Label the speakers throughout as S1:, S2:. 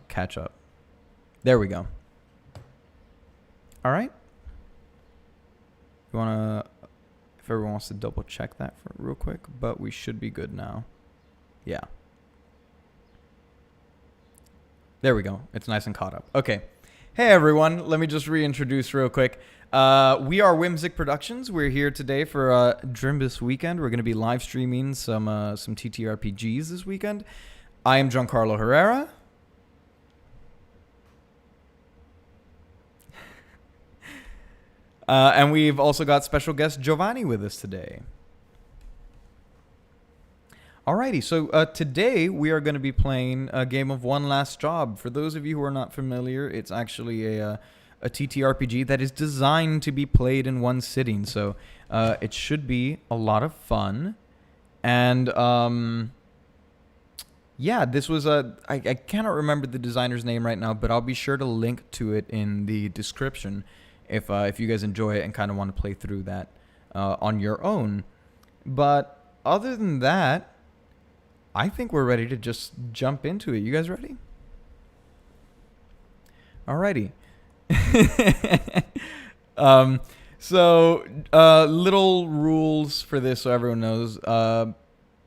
S1: catch up. There we go. All right. You want to, if everyone wants to double check that for real quick, but we should be good now. Yeah. There we go. It's nice and caught up. Okay. Hey, everyone. Let me just reintroduce real quick. We are Whimsic Productions. We're here today for Drimbus weekend. We're going to be live streaming some TTRPGs this weekend. I am Giancarlo Herrera. And we've also got special guest Giovanny with us today. Alrighty, so today we are going to be playing a game of One Last Job. For those of you who are not familiar, it's actually a TTRPG that is designed to be played in one sitting. So it should be a lot of fun. And yeah, this was I cannot remember the designer's name right now, but I'll be sure to link to it in the description if you guys enjoy it and kind of want to play through that on your own. But other than that, I think we're ready to just jump into it. You guys ready? Alrighty. So little rules for this so everyone knows.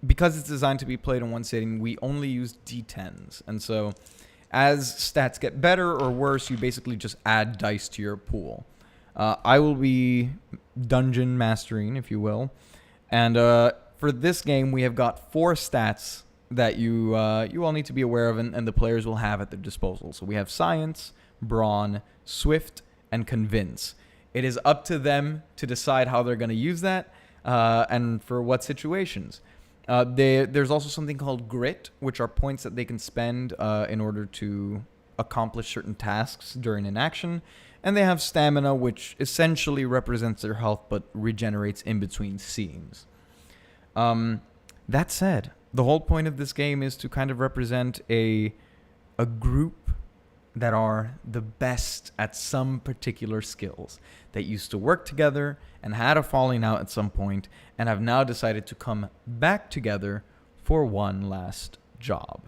S1: Because it's designed to be played in one sitting, we only use D10s. And so as stats get better or worse, you basically just add dice to your pool. I will be dungeon mastering, if you will. And for this game, we have got 4 stats that you all need to be aware of and the players will have at their disposal. So we have Science, Brawn, Swift, and Convince. It is up to them to decide how they're going to use that and for what situations. There's also something called Grit, which are points that they can spend in order to accomplish certain tasks during an action. And they have Stamina, which essentially represents their health but regenerates in between scenes. That said, the whole point of this game is to kind of represent a group that are the best at some particular skills, that used to work together and had a falling out at some point and have now decided to come back together for one last job.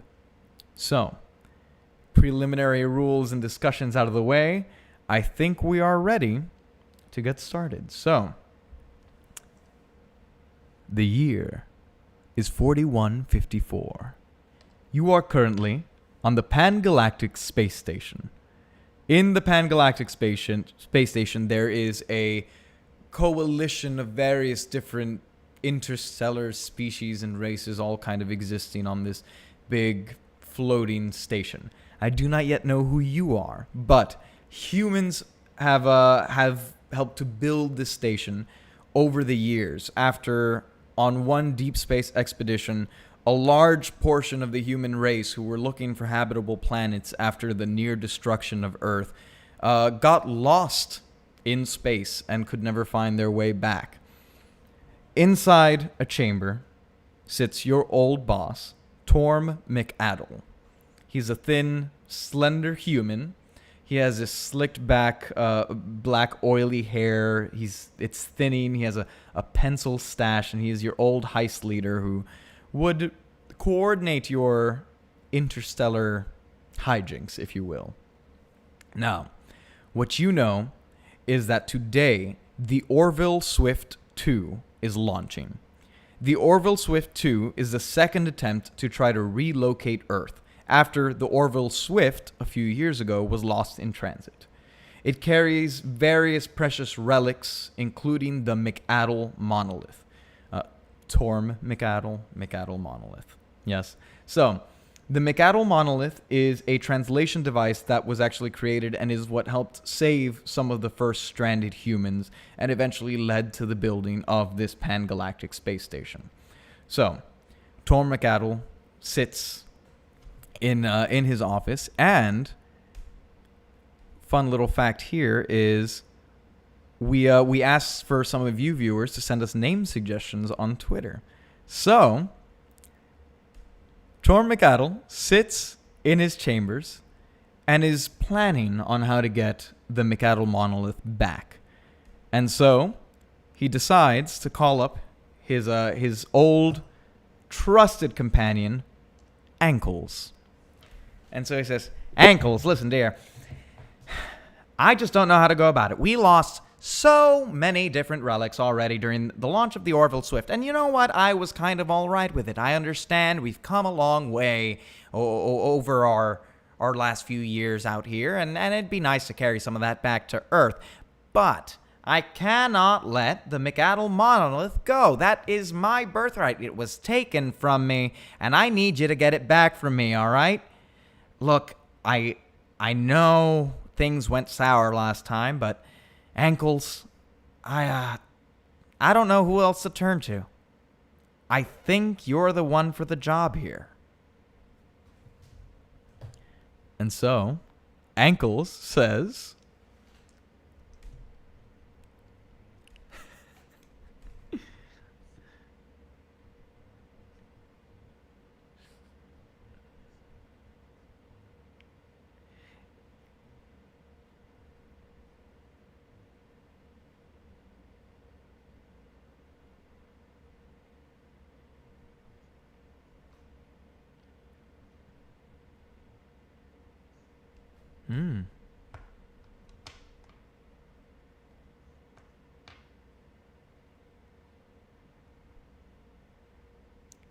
S1: So, preliminary rules and discussions out of the way, I think we are ready to get started. So, the year is 4154. You are currently on the Pan-Galactic Space Station. In the Pan-Galactic Space Station, there is a coalition of various different interstellar species and races all kind of existing on this big floating station. I do not yet know who you are, but humans have helped to build this station over the years after, on one deep space expedition, a large portion of the human race who were looking for habitable planets after the near destruction of Earth got lost in space and could never find their way back. Inside a chamber sits your old boss, Torm McAddle. He's a thin, slender human. He has this slicked back, black, oily hair. It's thinning. He has a pencil stash, and he is your old heist leader who would coordinate your interstellar hijinks, if you will. Now, what you know is that today, the Orville Swift 2 is launching. The Orville Swift 2 is the second attempt to try to relocate Earth, after the Orville Swift, a few years ago, was lost in transit. It carries various precious relics, including the McAddle Monolith. Torm McAddle Monolith. Yes. So, the McAddle Monolith is a translation device that was actually created and is what helped save some of the first stranded humans and eventually led to the building of this pan-galactic space station. So, Torm McAddle sits in his office, and fun little fact here is we asked for some of you viewers to send us name suggestions on Twitter. So, Torm McAddle sits in his chambers and is planning on how to get the McAddle Monolith back. And so, he decides to call up his old, trusted companion, Ankles. And so he says, Ankles, listen, dear. I just don't know how to go about it. We lost so many different relics already during the launch of the Orville Swift. And you know what? I was kind of all right with it. I understand we've come a long way over our last few years out here, and it'd be nice to carry some of that back to Earth. But I cannot let the McAddle monolith go. That is my birthright. It was taken from me, and I need you to get it back from me, all right? Look, I know things went sour last time, but Ankles, I don't know who else to turn to. I think you're the one for the job here. And so, Ankles says,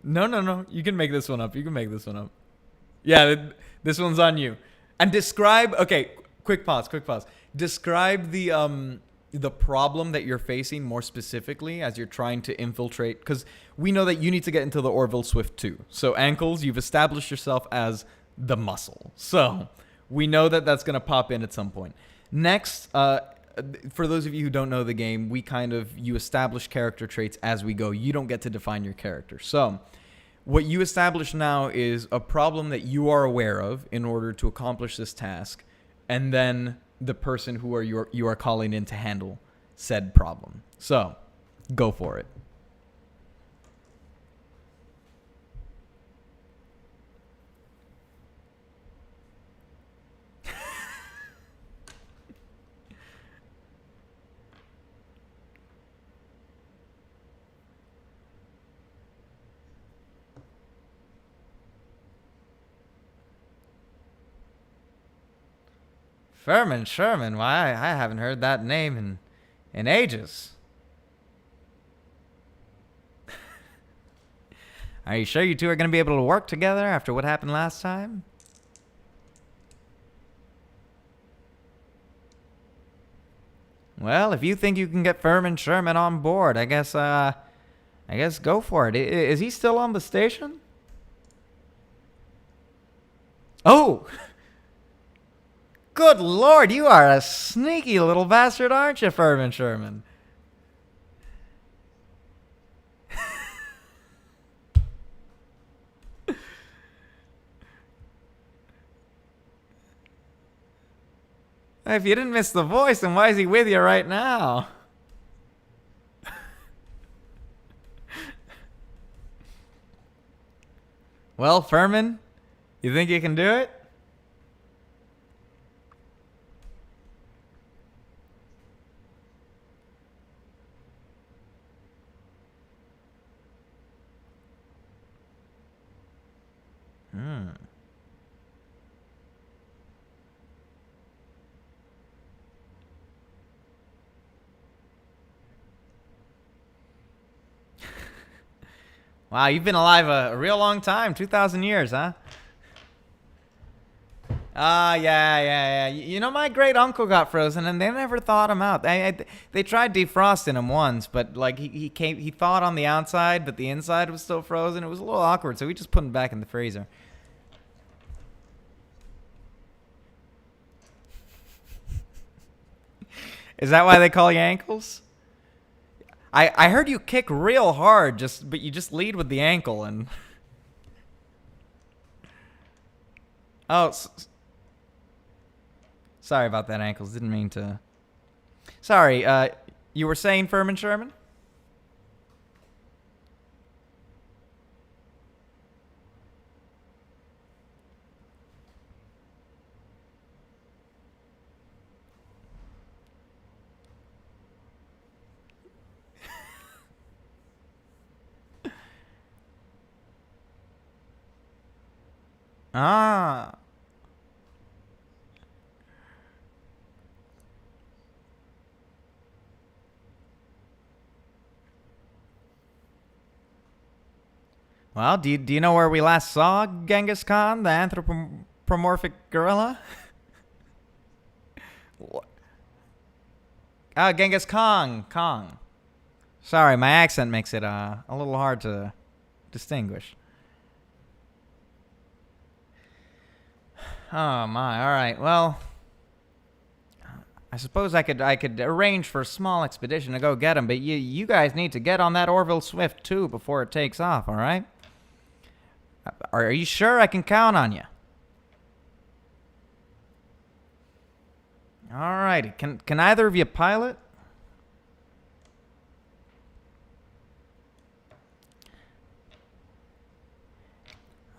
S1: No. You can make this one up. Yeah, this one's on you. And describe. Okay, quick pause. Describe the problem that you're facing more specifically as you're trying to infiltrate. Because we know that you need to get into the Orville Swift too. So Ankles, you've established yourself as the muscle. So we know that that's going to pop in at some point. Next, for those of you who don't know the game, you establish character traits as we go. You don't get to define your character. So what you establish now is a problem that you are aware of in order to accomplish this task, and then the person who you are calling in to handle said problem. So go for it. Furman Sherman? Why, I haven't heard that name in ages. Are you sure you two are going to be able to work together after what happened last time? Well, if you think you can get Furman Sherman on board, I guess go for it. Is he still on the station? Oh! Good Lord, you are a sneaky little bastard, aren't you, Furman Sherman? If you didn't miss the voice, then why is he with you right now? Well, Furman, you think you can do it? Wow, you've been alive a real long time. 2,000 years, huh? Yeah. You know, my great uncle got frozen, and they never thawed him out. They tried defrosting him once, but like he thawed on the outside, but the inside was still frozen. It was a little awkward, so we just put him back in the freezer. Is that why they call you Ankles? I heard you kick real hard, but you just lead with the ankle and. Oh, sorry about that, Ankles. Didn't mean to. Sorry. You were saying Furman Sherman? Ah. Well, do you know where we last saw Genghis Khan, the anthropomorphic gorilla? Genghis Kong. Kong. Sorry, my accent makes it a little hard to distinguish. Oh my. All right. Well, I suppose I could arrange for a small expedition to go get him, but you guys need to get on that Orville Swift too before it takes off. All right? Are you sure I can count on you? All righty. Can either of you pilot?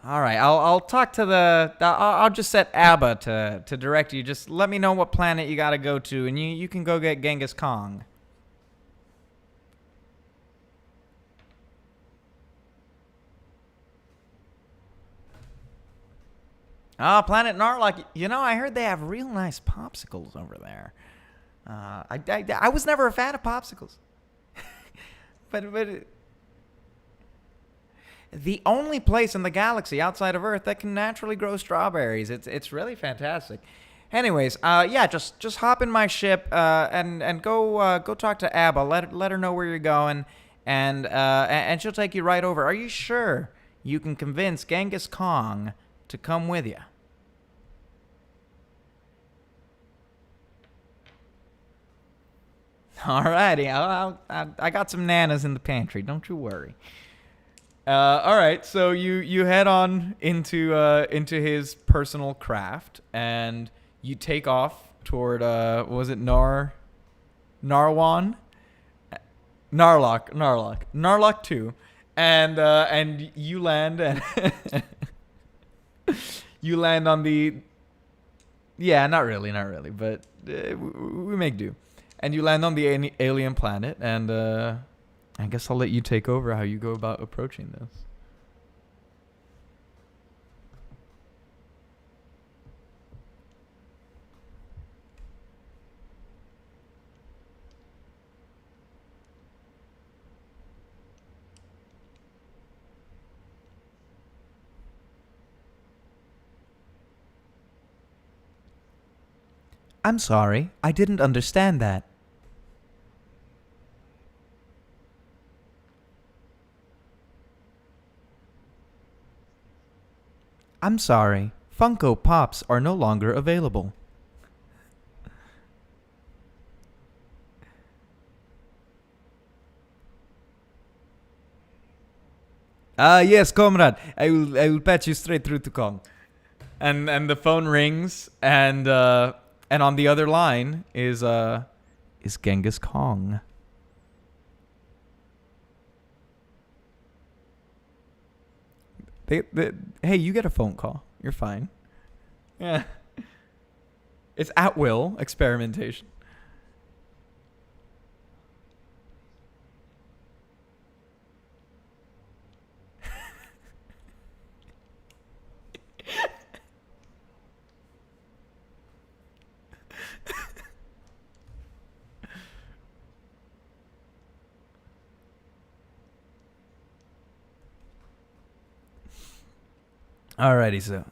S1: All right, I'll talk to I'll just set Abba to direct you. Just let me know what planet you got to go to, and you can go get Genghis Kong. Planet Narlock. You know, I heard they have real nice popsicles over there. I was never a fan of popsicles, but the only place in the galaxy outside of Earth that can naturally grow strawberries. It's really fantastic. Anyways, yeah, just hop in my ship and go talk to Abba. Let her know where you're going, and she'll take you right over. Are you sure you can convince Genghis Kong to come with you? Alrighty, I got some nanas in the pantry. Don't you worry. All right, so you head on into his personal craft, and you take off toward what was it, Narwan, Narlock 2, and you land and you land on the, yeah, not really, but we make do, and you land on the alien planet, and I guess I'll let you take over how you go about approaching this. I'm sorry, I didn't understand that. I'm sorry, Funko Pops are no longer available. Yes, comrade. I will patch you straight through to Kong. And the phone rings, and on the other line is Genghis Kong. Hey, you get a phone call. You're fine. Yeah. It's at will experimentation. Alrighty, so.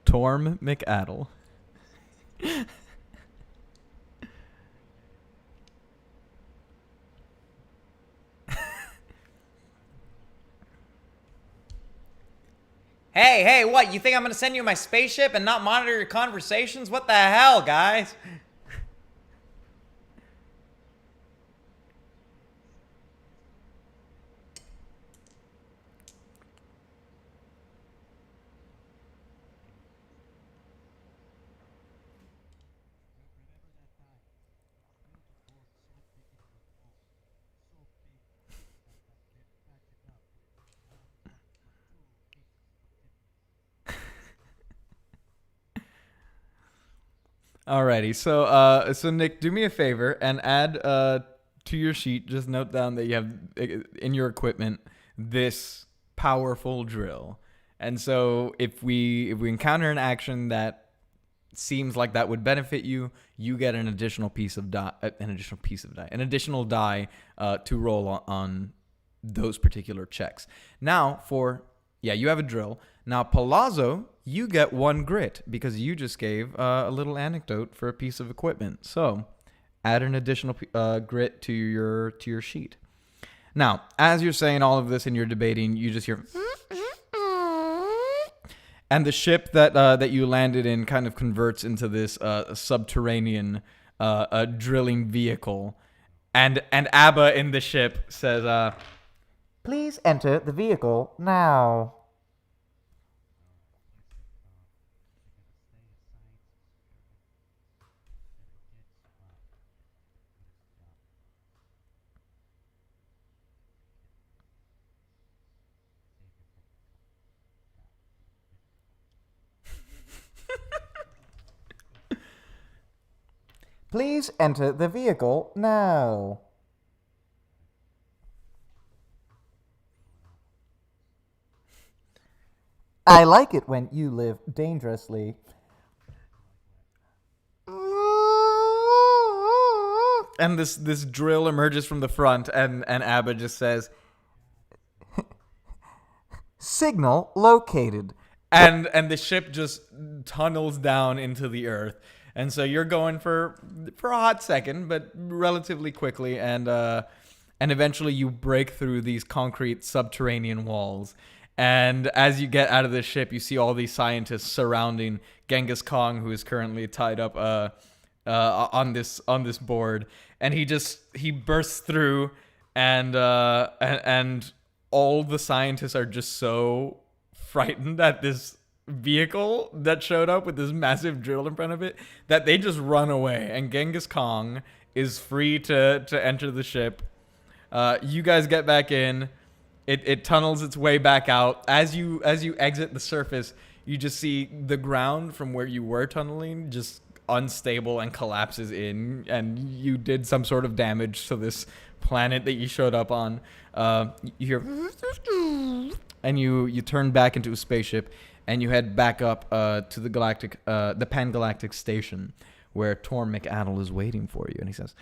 S1: Torm McAddle. Hey, what? You think I'm gonna send you my spaceship and not monitor your conversations? What the hell, guys? Alrighty, so Nick, do me a favor and add to your sheet. Just note down that you have in your equipment this powerful drill. And so if we encounter an action that seems like that would benefit you, you get an additional die to roll on those particular checks. Now you have a drill. Now Palazzo, you get 1 grit because you just gave a little anecdote for a piece of equipment. So add an additional grit to your sheet. Now, as you're saying all of this and you're debating, you just hear, and the ship that you landed in kind of converts into this subterranean drilling vehicle, and Abba in the ship says,
S2: Please enter the vehicle now. Please enter the vehicle now. I like it when you live dangerously.
S1: and this drill emerges from the front, and Abba just says,
S2: Signal located.
S1: and the ship just tunnels down into the earth. And so you're going for a hot second, but relatively quickly, and eventually you break through these concrete subterranean walls. And as you get out of the ship, you see all these scientists surrounding Genghis Khan, who is currently tied up on this board. And he bursts through, and all the scientists are just so frightened at this vehicle that showed up with this massive drill in front of it that they just run away, and Genghis Khan is free to enter the ship. You guys get back in. It tunnels its way back out. As you exit the surface, you just see the ground from where you were tunneling just unstable and collapses in, and you did some sort of damage to this planet that you showed up on. You hear, and you turn back into a spaceship, and you head back up to the Pan-Galactic station, where Torm McAddle is waiting for you, and he says,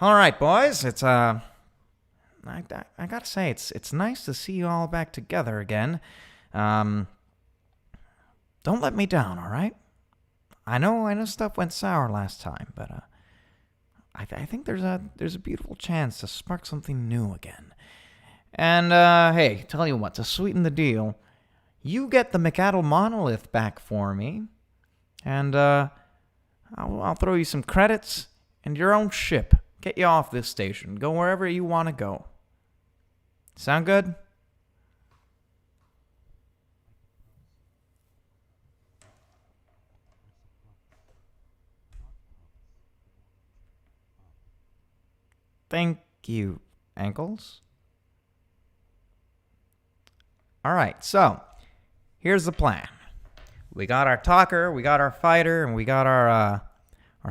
S1: "All right, boys, it's I gotta say, it's nice to see you all back together again. Don't let me down, all right? I know stuff went sour last time, but I think there's a beautiful chance to spark something new again. And hey, tell you what, to sweeten the deal, you get the McAddle monolith back for me, and I'll throw you some credits and your own ship. Get you off this station. Go wherever you want to go. Sound good?" Thank you, Ankles. All right, so here's the plan. We got our talker, we got our fighter, and we got our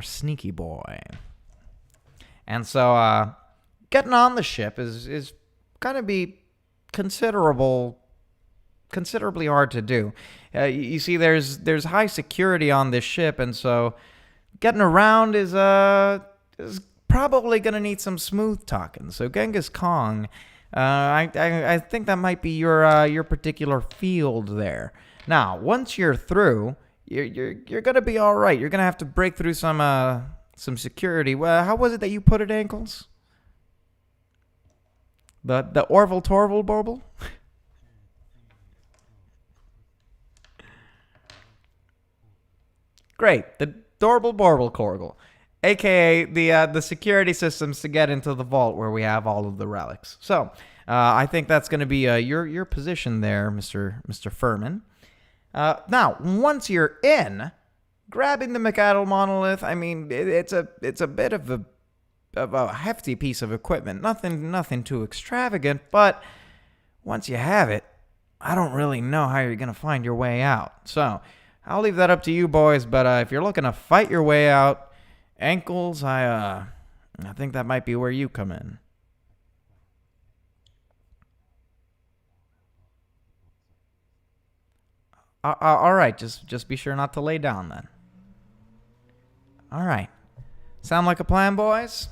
S1: sneaky boy. And so getting on the ship is going to be considerably hard to do. You see, there's high security on this ship, and so getting around is probably going to need some smooth talking. So Genghis Khan, I think that might be your particular field there. Now, once you're through, you're going to be all right. You're going to have to break through some security. Well, how was it that you put it, Ankles? The Orville Torville Borble? Great, the Dorble Borble Corgle, aka the security systems to get into the vault where we have all of the relics. So I think that's going to be your position there, Mr. Furman. Now, once you're in, grabbing the McAddle monolith, I mean, it's a bit of a hefty piece of equipment. Nothing too extravagant, but once you have it, I don't really know how you're going to find your way out. So, I'll leave that up to you boys, but if you're looking to fight your way out, ankles, I think that might be where you come in. All right, just be sure not to lay down then. All right. Sound like a plan, boys?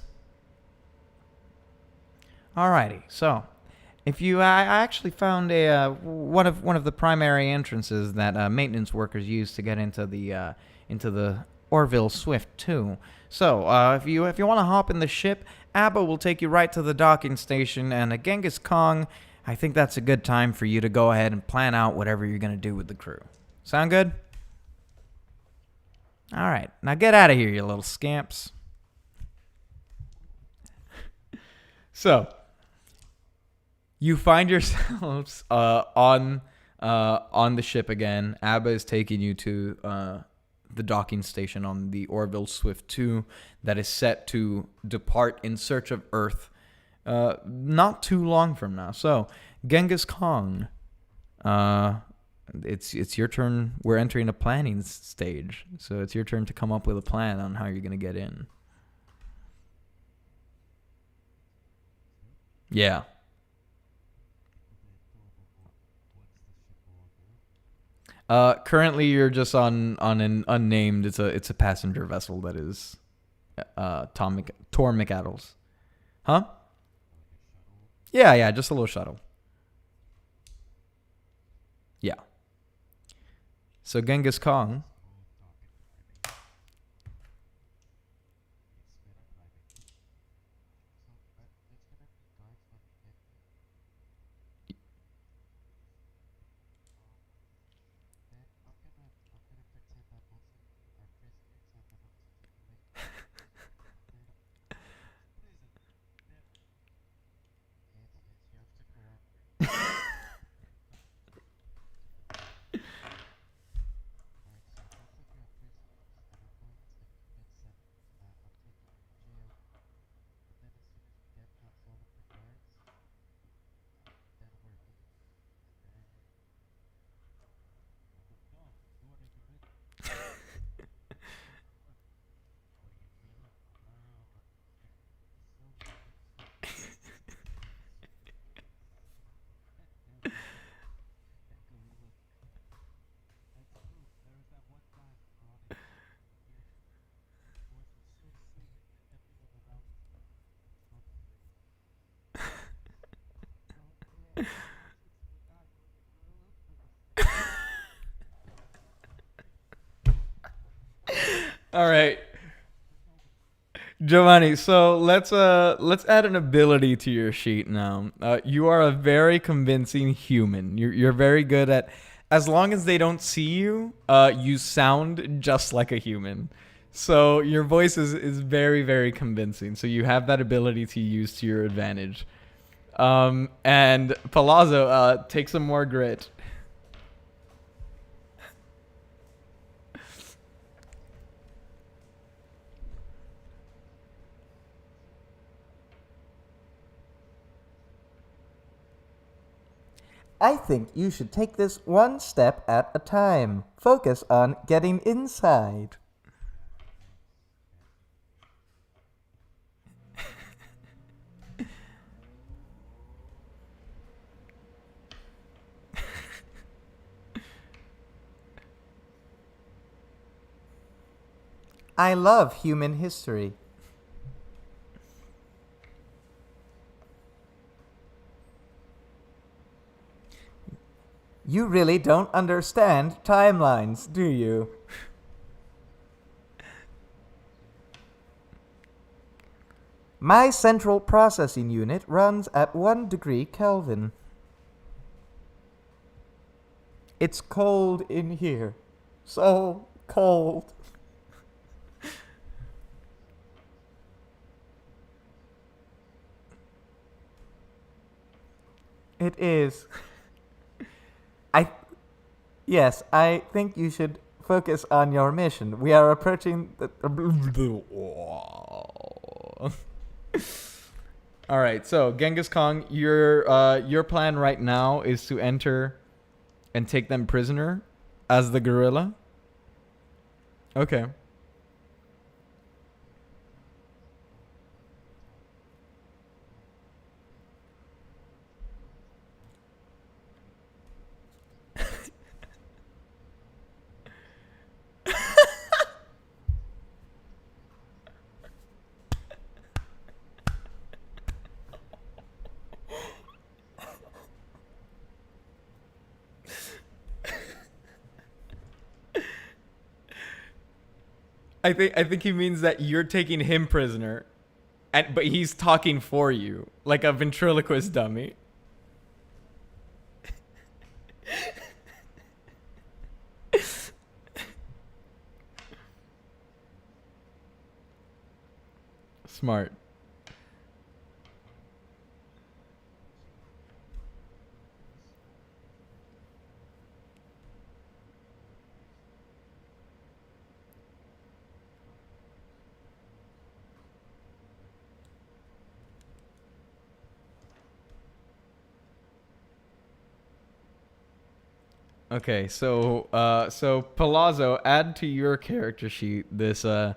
S1: Alrighty. So, if you, I actually found a one of the primary entrances that maintenance workers use to get into the Orville Swift 2. So, if you want to hop in the ship, Abba will take you right to the docking station, and Genghis Kong, I think that's a good time for you to go ahead and plan out whatever you're gonna do with the crew. Sound good? All right. Now get out of here, you little scamps. So, you find yourselves on the ship again. Abba is taking you to the docking station on the Orville Swift 2 that is set to depart in search of Earth not too long from now. So, Genghis Khan, it's your turn. We're entering a planning stage, so it's your turn to come up with a plan on how you're gonna get in. Yeah. Currently you're just on an unnamed. It's a passenger vessel that is Tor McAdams. Huh? Yeah, just a little shuttle. Yeah. So Genghis Khan. All right, Giovanni. So let's add an ability to your sheet now. You are a very convincing human. You're very good at. As long as they don't see you, you sound just like a human. So your voice is very, very convincing. So you have that ability to use to your advantage. And Palazzo, take some more grit.
S2: I think you should take this one step at a time. Focus on getting inside. I love human history. You really don't understand timelines, do you? My central processing unit runs at 1 degree Kelvin. It's cold in here. So cold. It is. Yes, I think you should focus on your mission. We are approaching the...
S1: All right, so Genghis Khan, your plan right now is to enter and take them prisoner as the gorilla. Okay. I think he means that you're taking him prisoner, but he's talking for you like a ventriloquist dummy. Smart. Okay, so Palazzo, add to your character sheet this I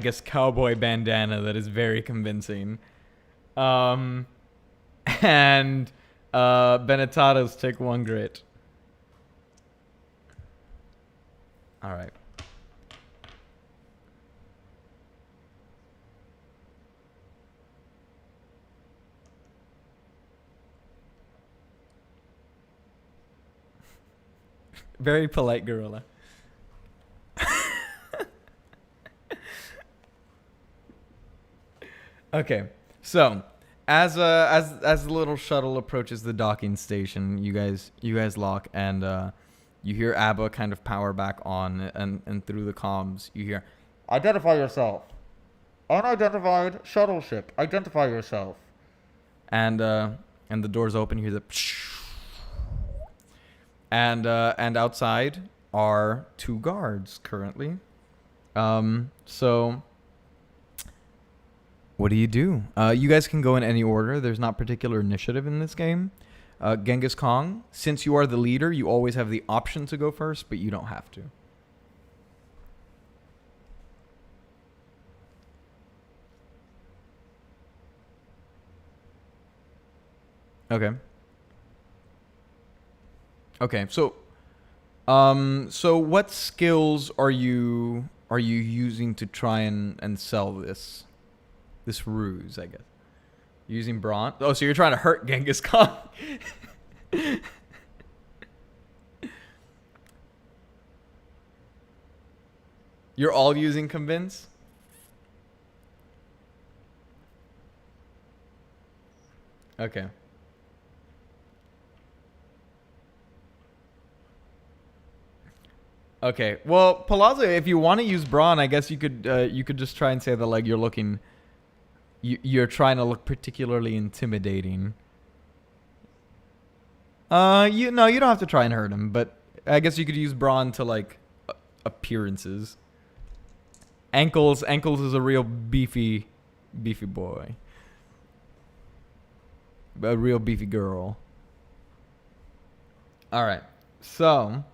S1: guess cowboy bandana that is very convincing. Um, and Benetatos take 1 grit. All right. Very polite gorilla. Okay, so as the little shuttle approaches the docking station, you guys lock, and you hear Abba kind of power back on, and through the comms you hear, "Identify yourself. Unidentified shuttle ship. Identify yourself." And the doors open. You hear the and outside are 2 guards currently. So what do? You guys can go in any order. There's not particular initiative in this game. Genghis Khan, since you are the leader, you always have the option to go first, but you don't have to. Okay. Okay. So what skills are you using to try and sell this ruse, I guess? Using brawn? Oh, so you're trying to hurt Genghis Khan. You're all using convince? Okay. Okay. Well, Palazzo, if you want to use brawn, I guess you could just try and say that like you're trying to look particularly intimidating. You don't have to try and hurt him, but I guess you could use brawn to like appearances. Ankles is a real beefy boy. A real beefy girl. All right. So,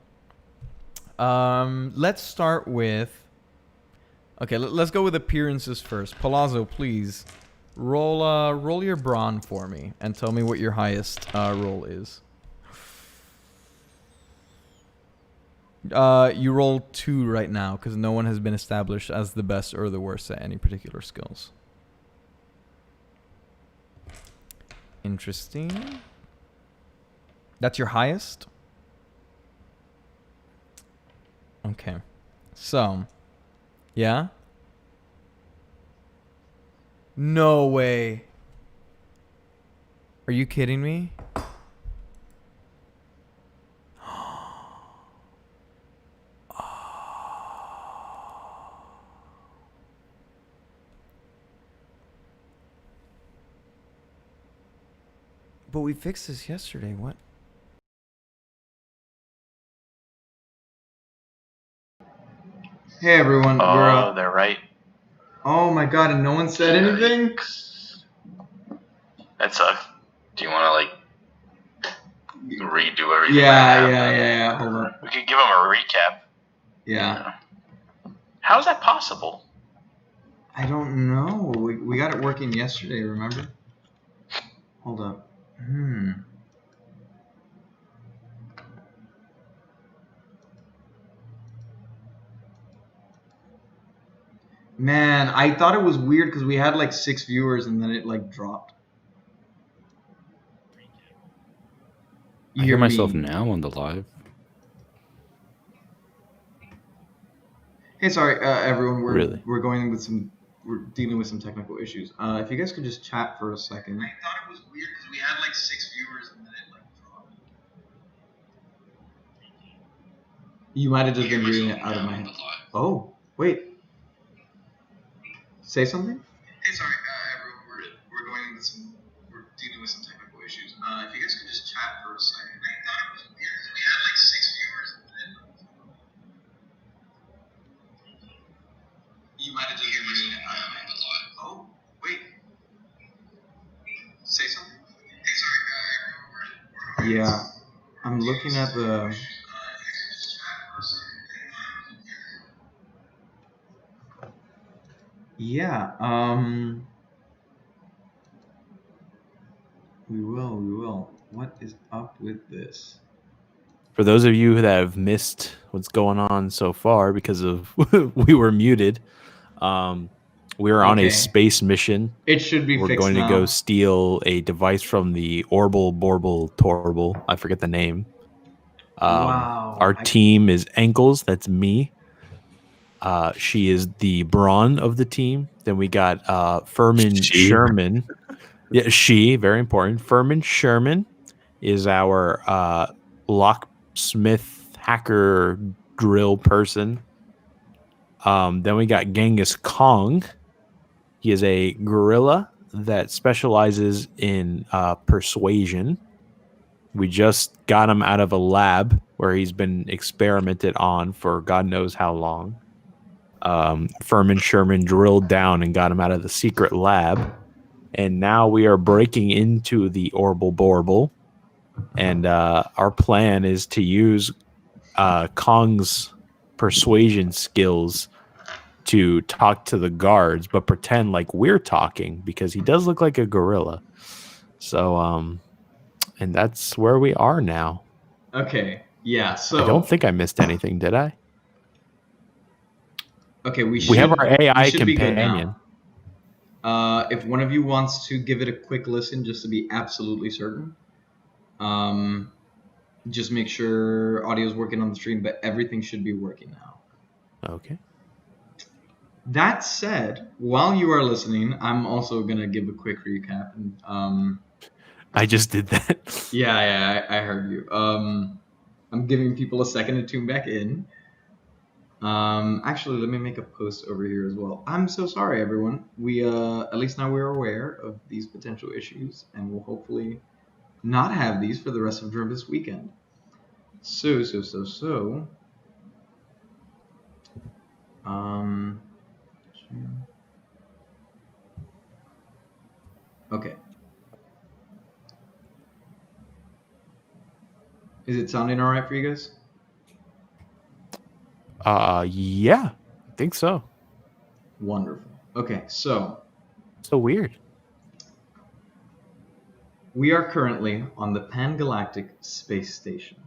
S1: let's start with. Okay, let's go with appearances first. Palazzo, please roll your brawn for me and tell me what your highest roll is. You roll 2 right now because no one has been established as the best or the worst at any particular skills. Interesting. That's your highest? Okay. So, yeah? No way. Are you kidding me? But we fixed this yesterday. What? Hey everyone, we're
S3: Oh, they're right.
S1: Oh my god, and no one said anything?
S3: That sucks. Do you want to like redo everything?
S1: Yeah. Hold on.
S3: We could give them a recap.
S1: Yeah.
S3: How's that possible?
S1: I don't know. We got it working yesterday, remember? Hold up. Man, I thought it was weird because we had like 6 viewers and then it like dropped.
S4: I hear myself
S1: me?
S4: now on the live.
S1: Hey, sorry, everyone.
S4: Really?
S1: We're dealing with some technical issues. If you guys could just chat for a second. I thought it was weird because we had like 6 viewers and then it like dropped. You might have just been reading it out of my head. Oh, wait. Say something? Hey, sorry, everyone. We're dealing with some technical issues. If you guys could just chat for a second. I thought it was weird because we had like 6 viewers and then it like dropped. You might have just been reading it out of my head. Oh, wait. Say something? Hey, sorry, everyone. Yeah, I'm looking at the. Yeah, we will. What is up with this?
S4: For those of you that have missed what's going on so far because of we were muted, we were on a space mission.
S1: It should be
S4: We're
S1: fixed
S4: going to
S1: now.
S4: go steal a device from the Orbital Borble Torble. I forget the name.
S1: Wow.
S4: Our team is Ankles. That's me. She is the brawn of the team. Then we got Furman Sherman. Yeah, she, very important. Furman Sherman is our locksmith hacker drill person. Then we got Genghis Kong. He is a gorilla that specializes in persuasion. We just got him out of a lab where he's been experimented on for God knows how long. Furman Sherman drilled down and got him out of the secret lab. And now we are breaking into the Orbital Borble. And our plan is to use Kong's persuasion skills to talk to the guards, but pretend like we're talking because he does look like a gorilla. So, and that's where we are now.
S1: Okay, yeah, so...
S4: I don't think I missed anything, did I?
S1: Okay, we
S4: have our AI companion.
S1: If one of you wants to give it a quick listen just to be absolutely certain, just make sure audio is working on the stream, but everything should be working now.
S4: Okay.
S1: That said, while you are listening, I'm also going to give a quick recap. And,
S4: I just did that.
S1: Yeah, I heard you. I'm giving people a second to tune back in. Actually, let me make a post over here as well. I'm so sorry, everyone. We, at least now we're aware of these potential issues, and we'll hopefully not have these for the rest of Drimbus weekend. So. Okay. Is it sounding all right for you guys?
S4: Yeah, I think so.
S1: Wonderful. Okay, so
S4: weird.
S1: We are currently on the Pan-Galactic Space Station,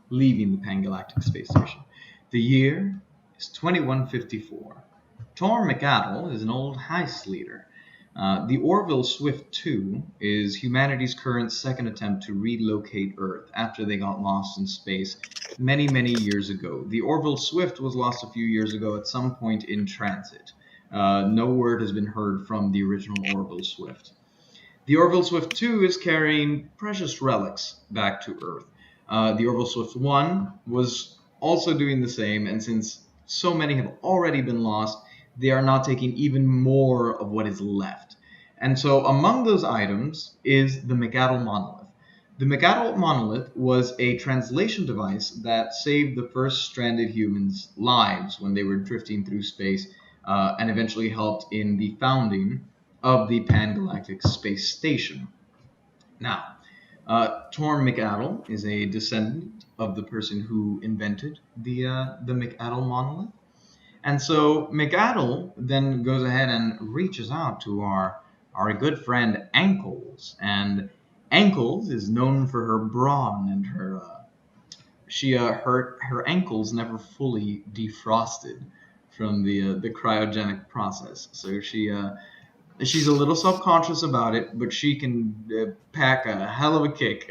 S1: leaving the Pan-Galactic Space Station. The year is 2154. Tor McAdle is an old heist leader. The Orville Swift 2 is humanity's current second attempt to relocate Earth after they got lost in space many, many years ago. The Orville Swift was lost a few years ago at some point in transit. No word has been heard from the original Orville Swift. The Orville Swift 2 is carrying precious relics back to Earth. The Orville Swift 1 was also doing the same, and since so many have already been lost, they are now taking even more of what is left. And so among those items is the McAdle monolith. The McAdle monolith was a translation device that saved the first stranded humans' lives when they were drifting through space, and eventually helped in the founding of the Pan-Galactic Space Station. Now, Tor McAdle is a descendant of the person who invented the McAdle monolith.
S5: And so McAddle then goes ahead and reaches out to our good friend Ankles, and Ankles is known for her brawn and her her ankles never fully defrosted from the cryogenic process. So she's a little self-conscious about it, but she can pack a hell of a kick.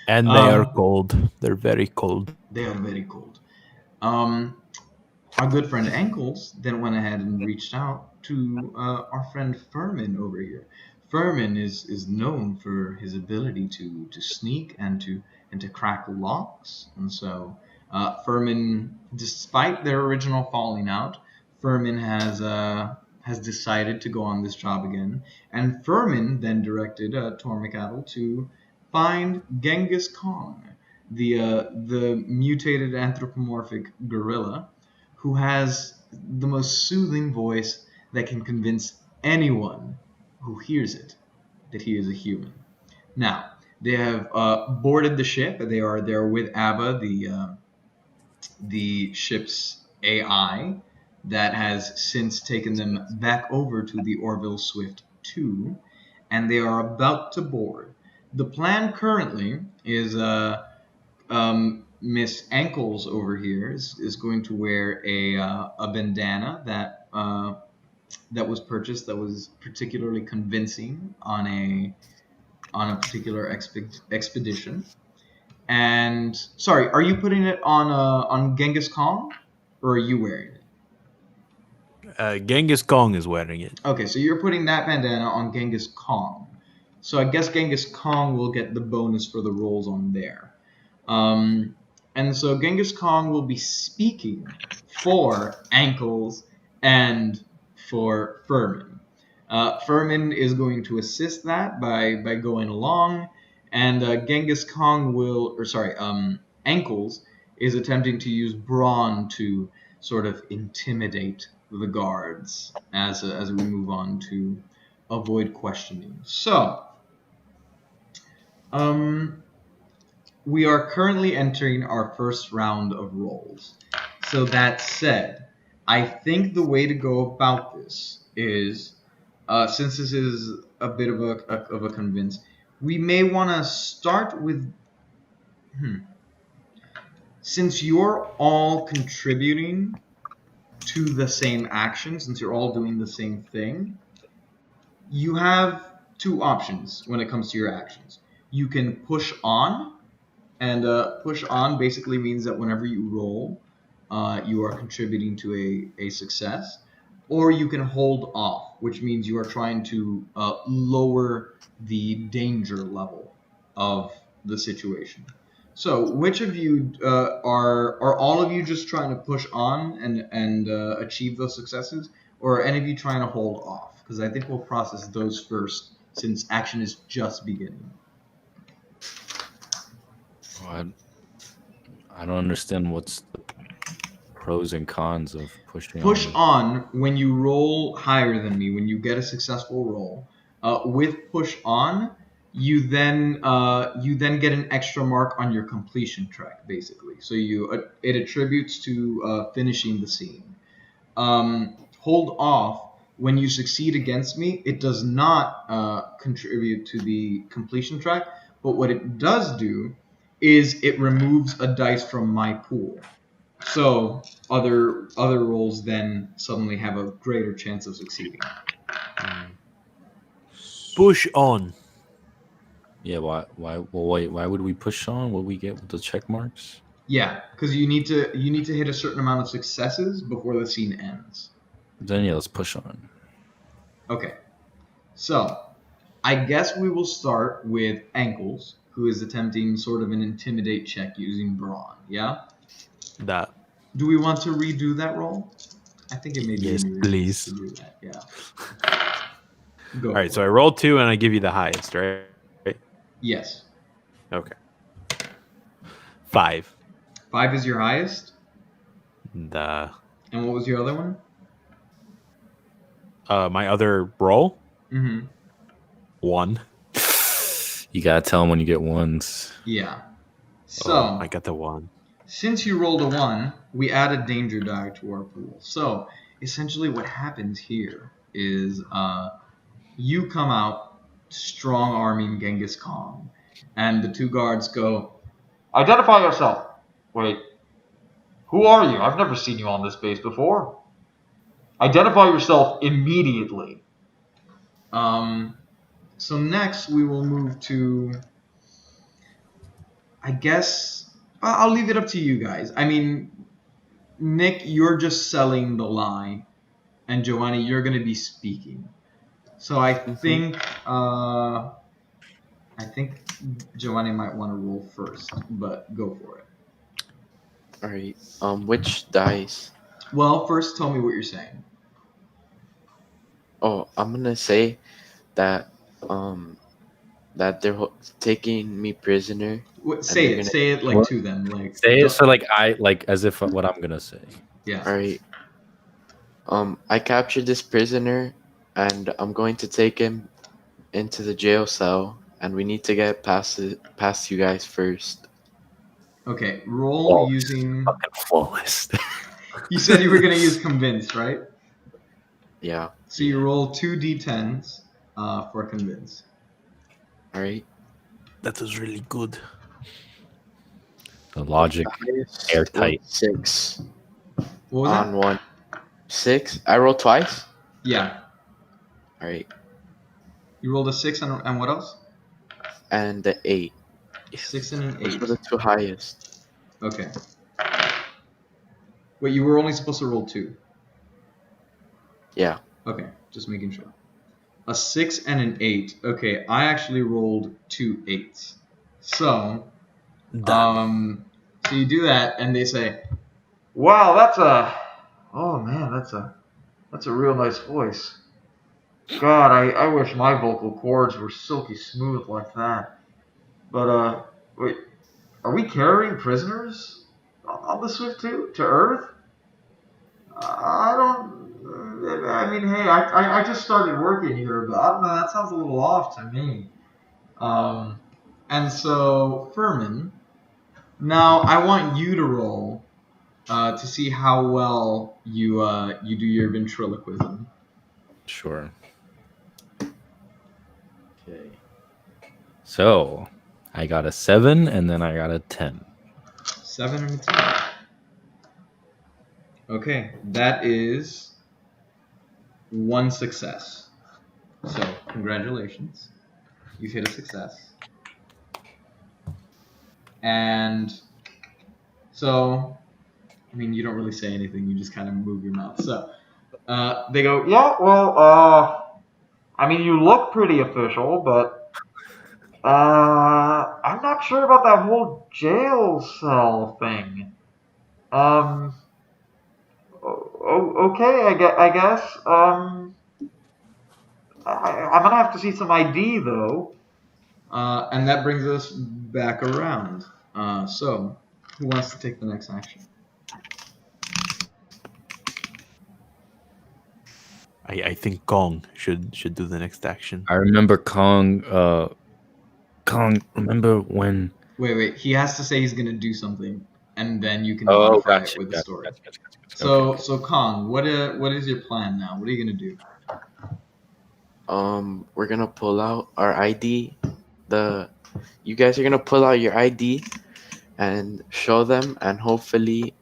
S4: And they are cold. They're very cold.
S5: They are very cold. Our good friend Ankles then went ahead and reached out to our friend Furman over here. Furman is known for his ability to sneak and to crack locks, and so Furman, despite their original falling out, Furman has decided to go on this job again, and Furman then directed Tormacadle to find Genghis Khan, the mutated anthropomorphic gorilla who has the most soothing voice that can convince anyone who hears it that he is a human. Now, they have boarded the ship. They are there with Abba, the ship's AI, that has since taken them back over to the Orville Swift 2, and they are about to board. The plan currently is Miss Ankles over here is going to wear a bandana that was purchased that was particularly convincing on a particular expedition. And sorry, are you putting it on Genghis Khan, or are you wearing it?
S4: Genghis Khan is wearing it.
S5: Okay, so you're putting that bandana on Genghis Khan. So I guess Genghis Khan will get the bonus for the rolls on there. And so Genghis Khan will be speaking for Ankles and for Furman. Furman is going to assist that by going along, and Genghis Khan Ankles is attempting to use brawn to sort of intimidate the guards as we move on to avoid questioning. So, we are currently entering our first round of rolls. So that said, I think the way to go about this is, since this is a bit of a convince, we may want to start with. Since you're all contributing to the same action, since you're all doing the same thing, you have two options when it comes to your actions. You can push on. And push on basically means that whenever you roll, you are contributing to a success. Or you can hold off, which means you are trying to lower the danger level of the situation. So, which of you are all of you just trying to push on and achieve those successes, or are any of you trying to hold off? Because I think we'll process those first, since action is just beginning.
S6: I don't understand what's the pros and cons of pushing
S5: Push
S6: on.
S5: on when you roll higher than me, when you get a successful roll. With push on, you then get an extra mark on your completion track, basically. So it attributes to finishing the scene. Hold off. When you succeed against me, it does not contribute to the completion track, but what it does do is it removes a dice from my pool. So other rolls then suddenly have a greater chance of succeeding.
S4: Push on.
S6: Yeah, why? Wait, why would we push on? What we get with the check marks?
S5: Yeah, because you need to hit a certain amount of successes before the scene ends.
S6: Then yeah, let's push on.
S5: Okay, so I guess we will start with Ankles, who is attempting sort of an intimidate check using brawn. Yeah.
S4: That.
S5: Do we want to redo that roll? I think it may be
S4: Yes, please.
S5: to do that. Yeah. Go.
S4: All right, so I roll 2 and I give you the highest, right?
S5: Yes.
S4: Okay. 5.
S5: 5 is your highest.
S4: And
S5: what was your other one?
S4: my other roll.
S5: Mm-hmm.
S4: 1.
S6: You gotta tell them when you get ones.
S5: Yeah. So
S4: I got the 1.
S5: since you rolled a 1, we add a danger die to our pool. So essentially, what happens here is you come out strong arming Genghis Khan, and the two guards go, "Identify yourself." Wait, who are you? I've never seen you on this base before. Identify yourself immediately. So next we will move to, I guess, I'll leave it up to you guys. I mean, Nick, you're just selling the lie, and Giovanni, you're going to be speaking. So I think Giovanni might want to roll first, but go for it.
S7: All right. Which dice?
S5: Well, first tell me what you're saying.
S7: Oh, I'm gonna say that that they're taking me prisoner.
S5: Say it. Say it like
S6: What?
S5: to them. Like
S6: Say it so like as if what I'm gonna say.
S5: Yeah.
S7: All right. I captured this prisoner, and I'm going to take him into the jail cell, and we need to get past you guys first.
S5: Okay. Roll
S6: Flawless.
S5: using.
S6: Fucking flawless.
S5: You said you were going to use convince, right?
S7: Yeah.
S5: So you roll 2 d10s for convince.
S7: All right.
S4: That was really good.
S6: The logic
S7: Highest
S6: airtight.
S7: 6
S5: What was
S7: on
S5: that?
S7: 1. 6. I rolled twice.
S5: Yeah.
S7: All right.
S5: You rolled a 6 and what else?
S7: And the 8.
S5: 6 and an
S7: Those
S5: 8.
S7: were the 2 highest.
S5: Okay. Wait, you were only supposed to roll 2.
S7: Yeah.
S5: Okay, just making sure. A 6 and an 8. Okay, I actually rolled 2 8s. So, so you do that, and they say, "Wow, that's a real nice voice. God, I wish my vocal cords were silky smooth like that. But wait, are we carrying prisoners on the Swift to Earth? I don't. I mean, hey, I just started working here, but I don't know. That sounds a little off to me." And so Furman, now I want you to roll to see how well you do your ventriloquism.
S6: Sure. Okay. So I got a 7 and then I got a 10.
S5: 7 and a 10. Okay, that is 1 success. So congratulations, you've hit a success. And so, I mean, you don't really say anything. You just kind of move your mouth. So they go, "Yeah, well, I mean, you look pretty official, but I'm not sure about that whole jail cell thing. Okay, I guess. I'm gonna have to see some ID though." And that brings us back around. So, who wants to take the next action?
S4: I think Kong should do the next action.
S6: I remember Kong. Remember when?
S5: Wait. He has to say he's gonna do something, and then you can
S6: Oh,
S5: modify
S6: gotcha.
S5: it with the story.
S6: Gotcha.
S5: So,
S6: Okay.
S5: so Kong, what is your plan now? What are you gonna do?
S7: We're gonna pull out our ID. You guys are gonna pull out your ID and show them, and hopefully,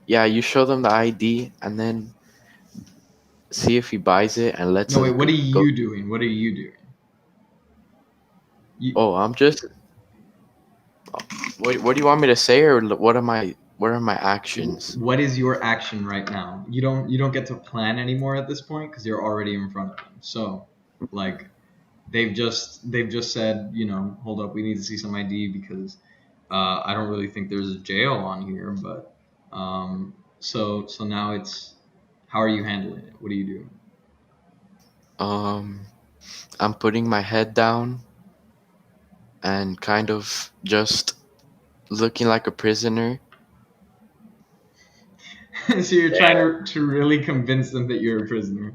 S7: you show them the ID, and then see if he buys it, and let's.
S5: No, wait. What are you doing? What are you doing?
S7: I'm just. What do you want me to say, or what are my actions?
S5: What is your action right now? You don't get to plan anymore at this point because you're already in front of them. So, like, they've just said, hold up, we need to see some ID because I don't really think there's a jail on here. But so now it's, how are you handling it? What are you doing?
S7: I'm putting my head down and kind of just looking like a prisoner.
S5: So you're trying to really convince them that you're a prisoner.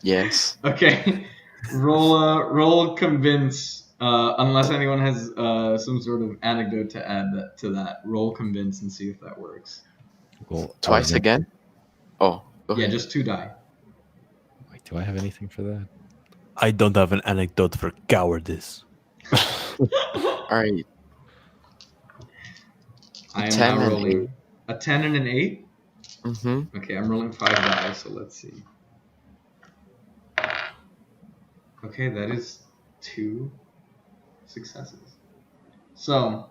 S7: Yes.
S5: Okay. Roll convince Unless anyone has some sort of anecdote to add to that, roll convince and see if that works.
S6: Well,
S7: Twice again? Oh, go
S5: Yeah,
S7: ahead.
S5: just 2 die.
S6: Wait, do I have anything for that?
S4: I don't have an anecdote for cowardice.
S7: All right.
S5: I am
S7: 10
S5: now
S7: and
S5: rolling a 10 and an 8.
S7: Mm-hmm.
S5: Okay, I'm rolling 5 die, so let's see. Okay, that is 2 successes. So,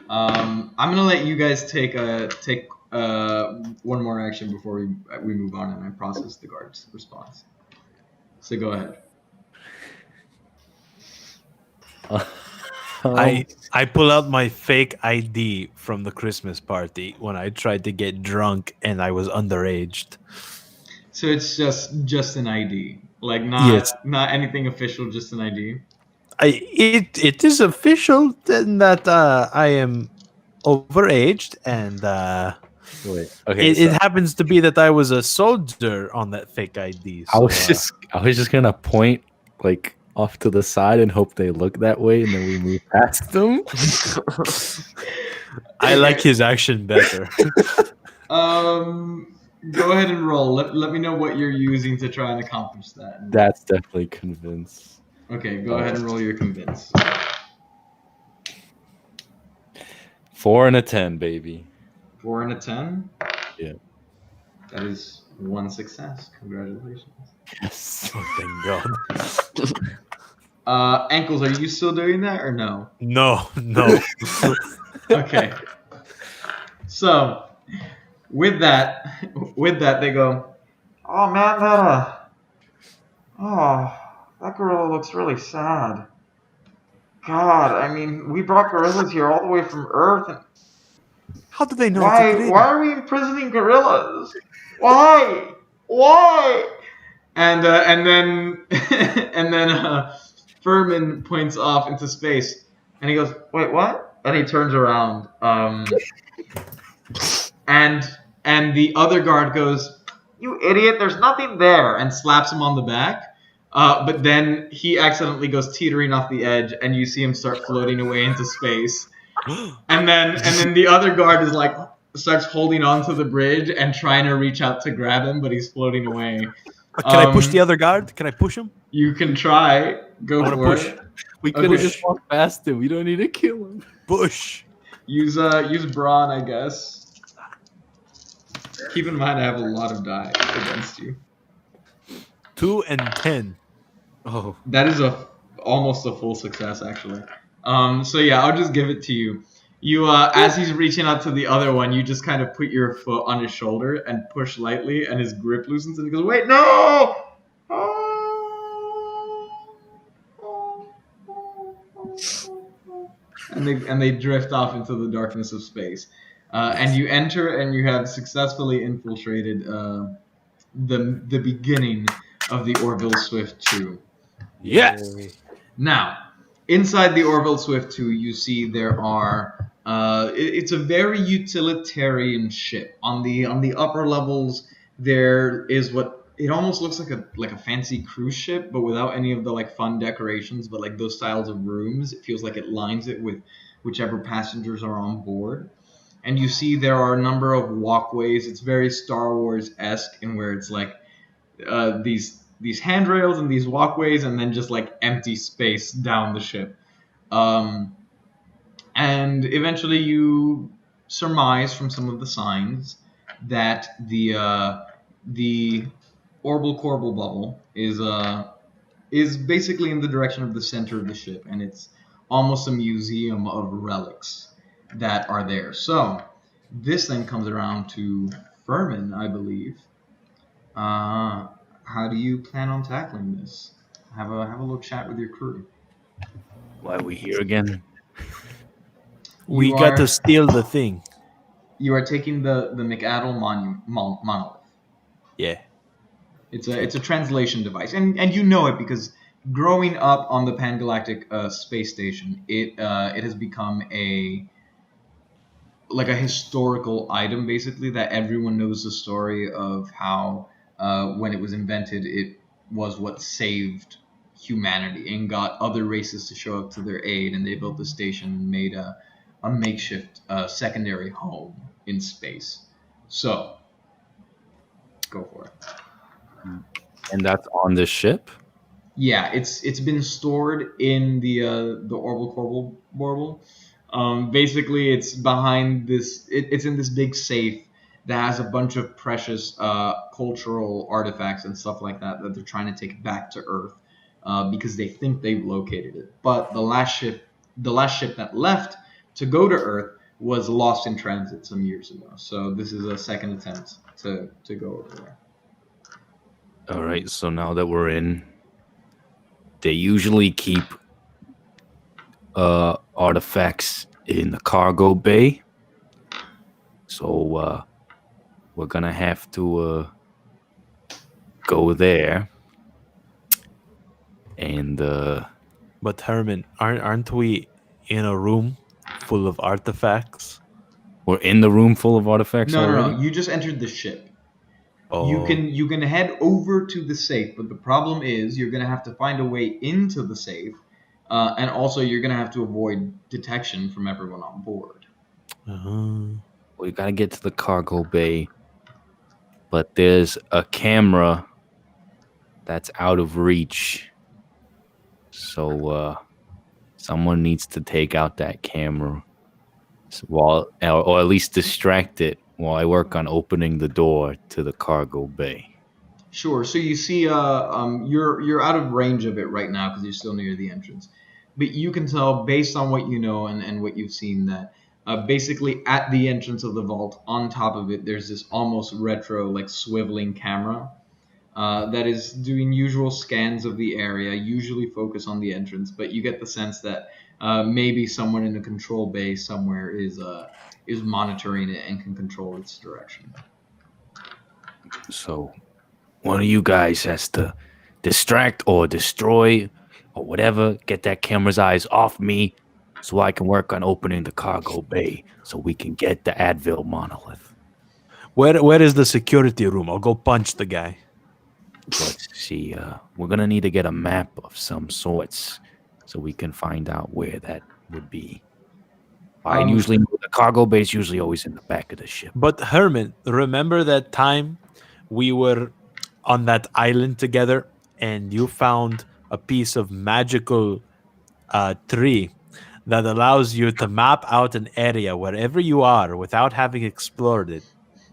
S5: I'm gonna let you guys take one more action before we move on, and I process the guard's response. So go ahead.
S4: I pull out my fake ID from the Christmas party when I tried to get drunk and I was underaged.
S5: So it's just an ID, like
S4: Yes.
S5: not anything official, just an ID.
S4: It is official that I am overaged, and
S6: Wait. Okay.
S4: it happens to be that I was a soldier on that fake ID.
S6: I
S4: So
S6: was just gonna point like off to the side and hope they look that way, and then we move past them.
S4: I like his action better.
S5: Go ahead and roll. Let me know what you're using to try and accomplish that.
S6: That's definitely convince.
S5: Okay, go ahead and roll your convince.
S6: 4 and a 10, baby.
S5: 4 and a 10.
S6: Yeah.
S5: That is 1 success. Congratulations.
S6: Yes.
S4: Oh, thank God.
S5: Ankles, are you still doing that or no?
S4: No.
S5: Okay. So, with that, they go, oh man, that gorilla looks really sad. God, I mean, we brought gorillas here all the way from Earth, and
S4: How do they know?
S5: why are we imprisoning gorillas? Why? And then Furman points off into space, and he goes, wait, what? And he turns around, and the other guard goes, you idiot, there's nothing there, and slaps him on the back. But then he accidentally goes teetering off the edge, and you see him start floating away into space. And then the other guard is like starts holding onto the bridge and trying to reach out to grab him, but he's floating away.
S4: Can I push the other guard? Can I push him?
S5: You can try. Go
S4: I wanna
S5: for
S4: push.
S5: it.
S6: We could have
S5: Okay.
S6: just walked past him. We don't need to kill him.
S4: Push.
S5: Use brawn, I guess. Keep in mind I have a lot of die against you.
S4: 2 and 10.
S6: Oh.
S5: That is almost a full success, actually. So yeah, I'll just give it to you. You, as he's reaching out to the other one, you just kind of put your foot on his shoulder and push lightly, and his grip loosens, and he goes, "Wait, no!" And they drift off into the darkness of space. And you enter, and you have successfully infiltrated the beginning of the Orville Swift 2.
S4: Yes.
S5: Now, inside the Orville Swift 2, you see there are. It's a very utilitarian ship. On the upper levels, there is what it almost looks like a fancy cruise ship, but without any of the like fun decorations, but like those styles of rooms. It feels like it lines it with whichever passengers are on board. And you see there are a number of walkways. It's very Star Wars-esque in where it's like these handrails and these walkways, and then just like empty space down the ship. And eventually you surmise from some of the signs that the Orbital Corbel bubble is basically in the direction of the center of the ship, and it's almost a museum of relics that are there. So this then comes around to Furman, I believe. How do you plan on tackling this? Have a little chat with your crew.
S4: Why are we here again? We
S5: You
S4: got
S5: are-
S4: to steal the thing.
S5: You are taking the McAddle monolith.
S4: Yeah.
S5: It's a translation device, and you know it because growing up on the Pangalactic space station, it has become a historical item, basically, that everyone knows the story of how when it was invented, it was what saved humanity and got other races to show up to their aid, and they built the station and made a makeshift secondary home in space. So, go for it.
S6: And that's on the ship?
S5: Yeah, it's been stored in the Orbital Corbel Borble. Basically, it's behind this. It's in this big safe that has a bunch of precious cultural artifacts and stuff like that that they're trying to take back to Earth because they think they've located it. But the last ship that left to go to Earth was lost in transit some years ago. So this is a second attempt to go over there.
S6: All right, so now that we're in, they usually keep artifacts in the cargo bay. So we're gonna have to go there. And
S4: But Herman, aren't we in a room full of artifacts?
S6: we're in the room full of artifacts already?
S5: No. You just entered the ship.
S4: Oh,
S5: You can head over to the safe, but the problem is you're gonna have to find a way into the safe, and also you're gonna have to avoid detection from everyone on board.
S6: We gotta get to the cargo bay, but there's a camera that's out of reach. So someone needs to take out that camera or at least distract it while I work on opening the door to the cargo bay.
S5: Sure. So you see, you're out of range of it right now because you're still near the entrance, but you can tell based on what you know and what you've seen that basically at the entrance of the vault, on top of it, there's this almost retro like swiveling camera that is doing usual scans of the area, usually focus on the entrance, but you get the sense that maybe someone in a control bay somewhere is monitoring it and can control its direction.
S6: So one of you guys has to distract or destroy or whatever, get that camera's eyes off me so I can work on opening the cargo bay so we can get the Advil monolith.
S4: where is the security room? I'll go punch the guy.
S6: Let's see. We're gonna need to get a map of some sorts so we can find out where that would be. I usually the cargo bay is usually always in the back of the ship.
S4: But Herman, remember that time we were on that island together and you found a piece of magical tree that allows you to map out an area wherever you are without having explored it.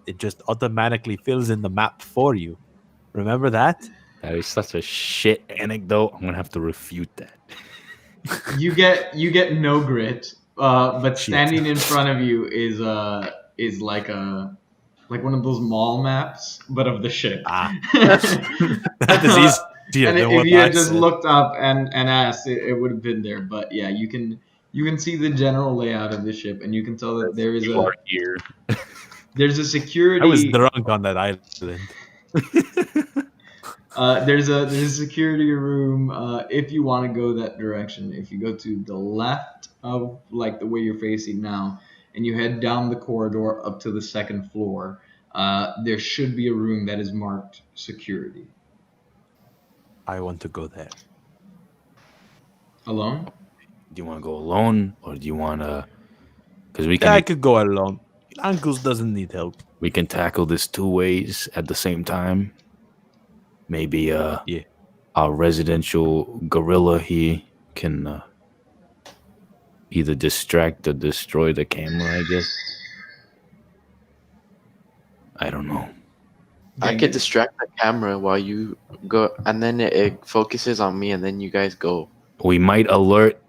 S4: It just automatically fills in the map for you. Remember that?
S6: That is such a shit anecdote. I'm gonna have to refute that.
S5: You get no grit, but standing in front of you is like one of those mall maps, but of the ship.
S4: That is easier
S5: And
S4: than
S5: if
S4: what
S5: you
S4: I
S5: had just
S4: said.
S5: looked up and asked, it would have been there. But yeah, you can see the general layout of the ship, and you can tell that there is
S6: You are here.
S5: there's a security.
S4: I was drunk on that island.
S5: There's a security room if you want to go that direction. If you go to the left of like the way you're facing now, and you head down the corridor up to the second floor, there should be a room that is marked security.
S4: I want to go there.
S5: Alone?
S6: Do you want to go alone, or do you want to? Because we
S4: Yeah, I
S6: can
S4: could go alone. Uncles doesn't need help.
S6: we can tackle this two ways at the same time. Maybe
S4: Yeah.
S6: our residential gorilla here can either distract or destroy the camera. I guess. I don't know.
S7: I could distract the camera while you go, and then it focuses on me, and then you guys go.
S6: We might alert.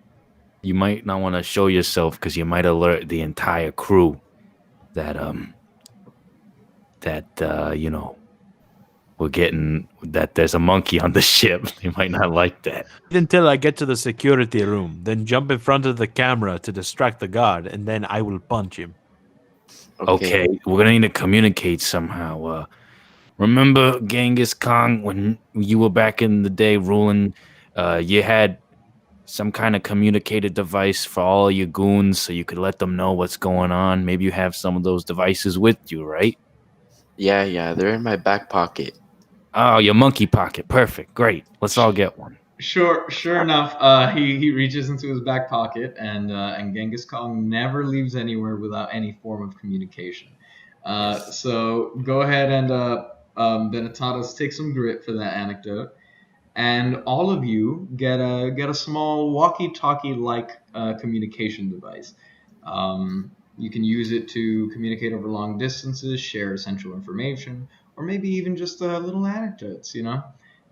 S6: You might not want to show yourself because you might alert the entire crew that you know, we're getting that there's a monkey on the ship. They might not like that.
S4: Until I get to the security room, then jump in front of the camera to distract the guard, and then I will punch him.
S6: Okay, we're gonna need to communicate somehow. Remember Genghis Khan when you were back in the day ruling? You had some kind of communicated device for all your goons so you could let them know what's going on. Maybe you have some of those devices with you, right?
S7: Yeah, they're in my back pocket.
S6: Oh, your monkey pocket. Perfect. Great. Let's all get one.
S5: Sure enough, he reaches into his back pocket, and Genghis Khan never leaves anywhere without any form of communication.
S6: Yes.
S5: So go ahead and Benetatos, take some grit for that anecdote, and all of you get a small walkie-talkie like communication device. You can use it to communicate over long distances, share essential information, or maybe even just little anecdotes.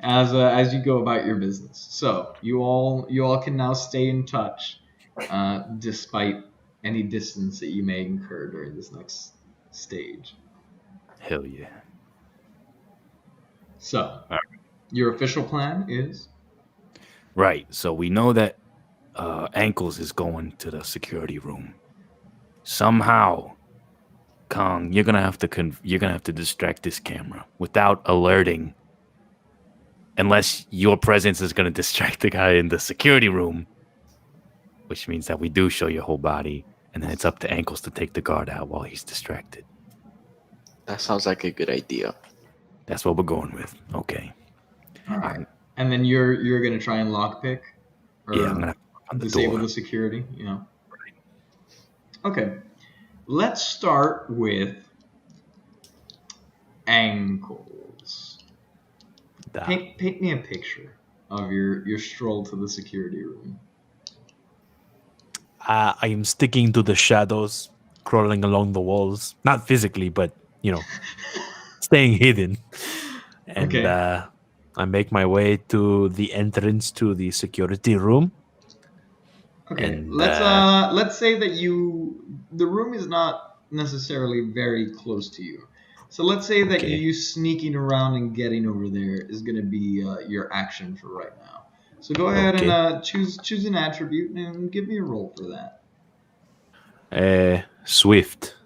S5: As you go about your business. So you all can now stay in touch, despite any distance that you may incur during this next stage.
S6: Hell yeah.
S5: So your official plan is
S6: Right. So we know that Ankles is going to the security room. Somehow, Kong, you're gonna have to distract this camera without alerting, unless your presence is gonna distract the guy in the security room, which means that we do show your whole body, and then it's up to Ankles to take the guard out while he's distracted.
S7: That sounds like a good idea.
S6: That's what we're going with. Okay.
S5: all right,
S6: I'm,
S5: and then you're gonna try and lockpick
S6: yeah, I'm
S5: or
S6: gonna on the
S5: disable
S6: door.
S5: the security. Okay, let's start with ankles.
S6: Da.
S5: Paint me a picture of your stroll to the security room.
S4: I am sticking to the shadows, crawling along the walls. Not physically, but, staying hidden. And
S5: Okay.
S4: I make my way to the entrance to the security room.
S5: Okay,
S4: And
S5: let's say that the room is not necessarily very close to you. So let's say that
S4: okay.
S5: you sneaking around and getting over there is going to be your action for right now. So go ahead and
S4: Okay.
S5: choose an attribute and give me a roll for that.
S4: Swift.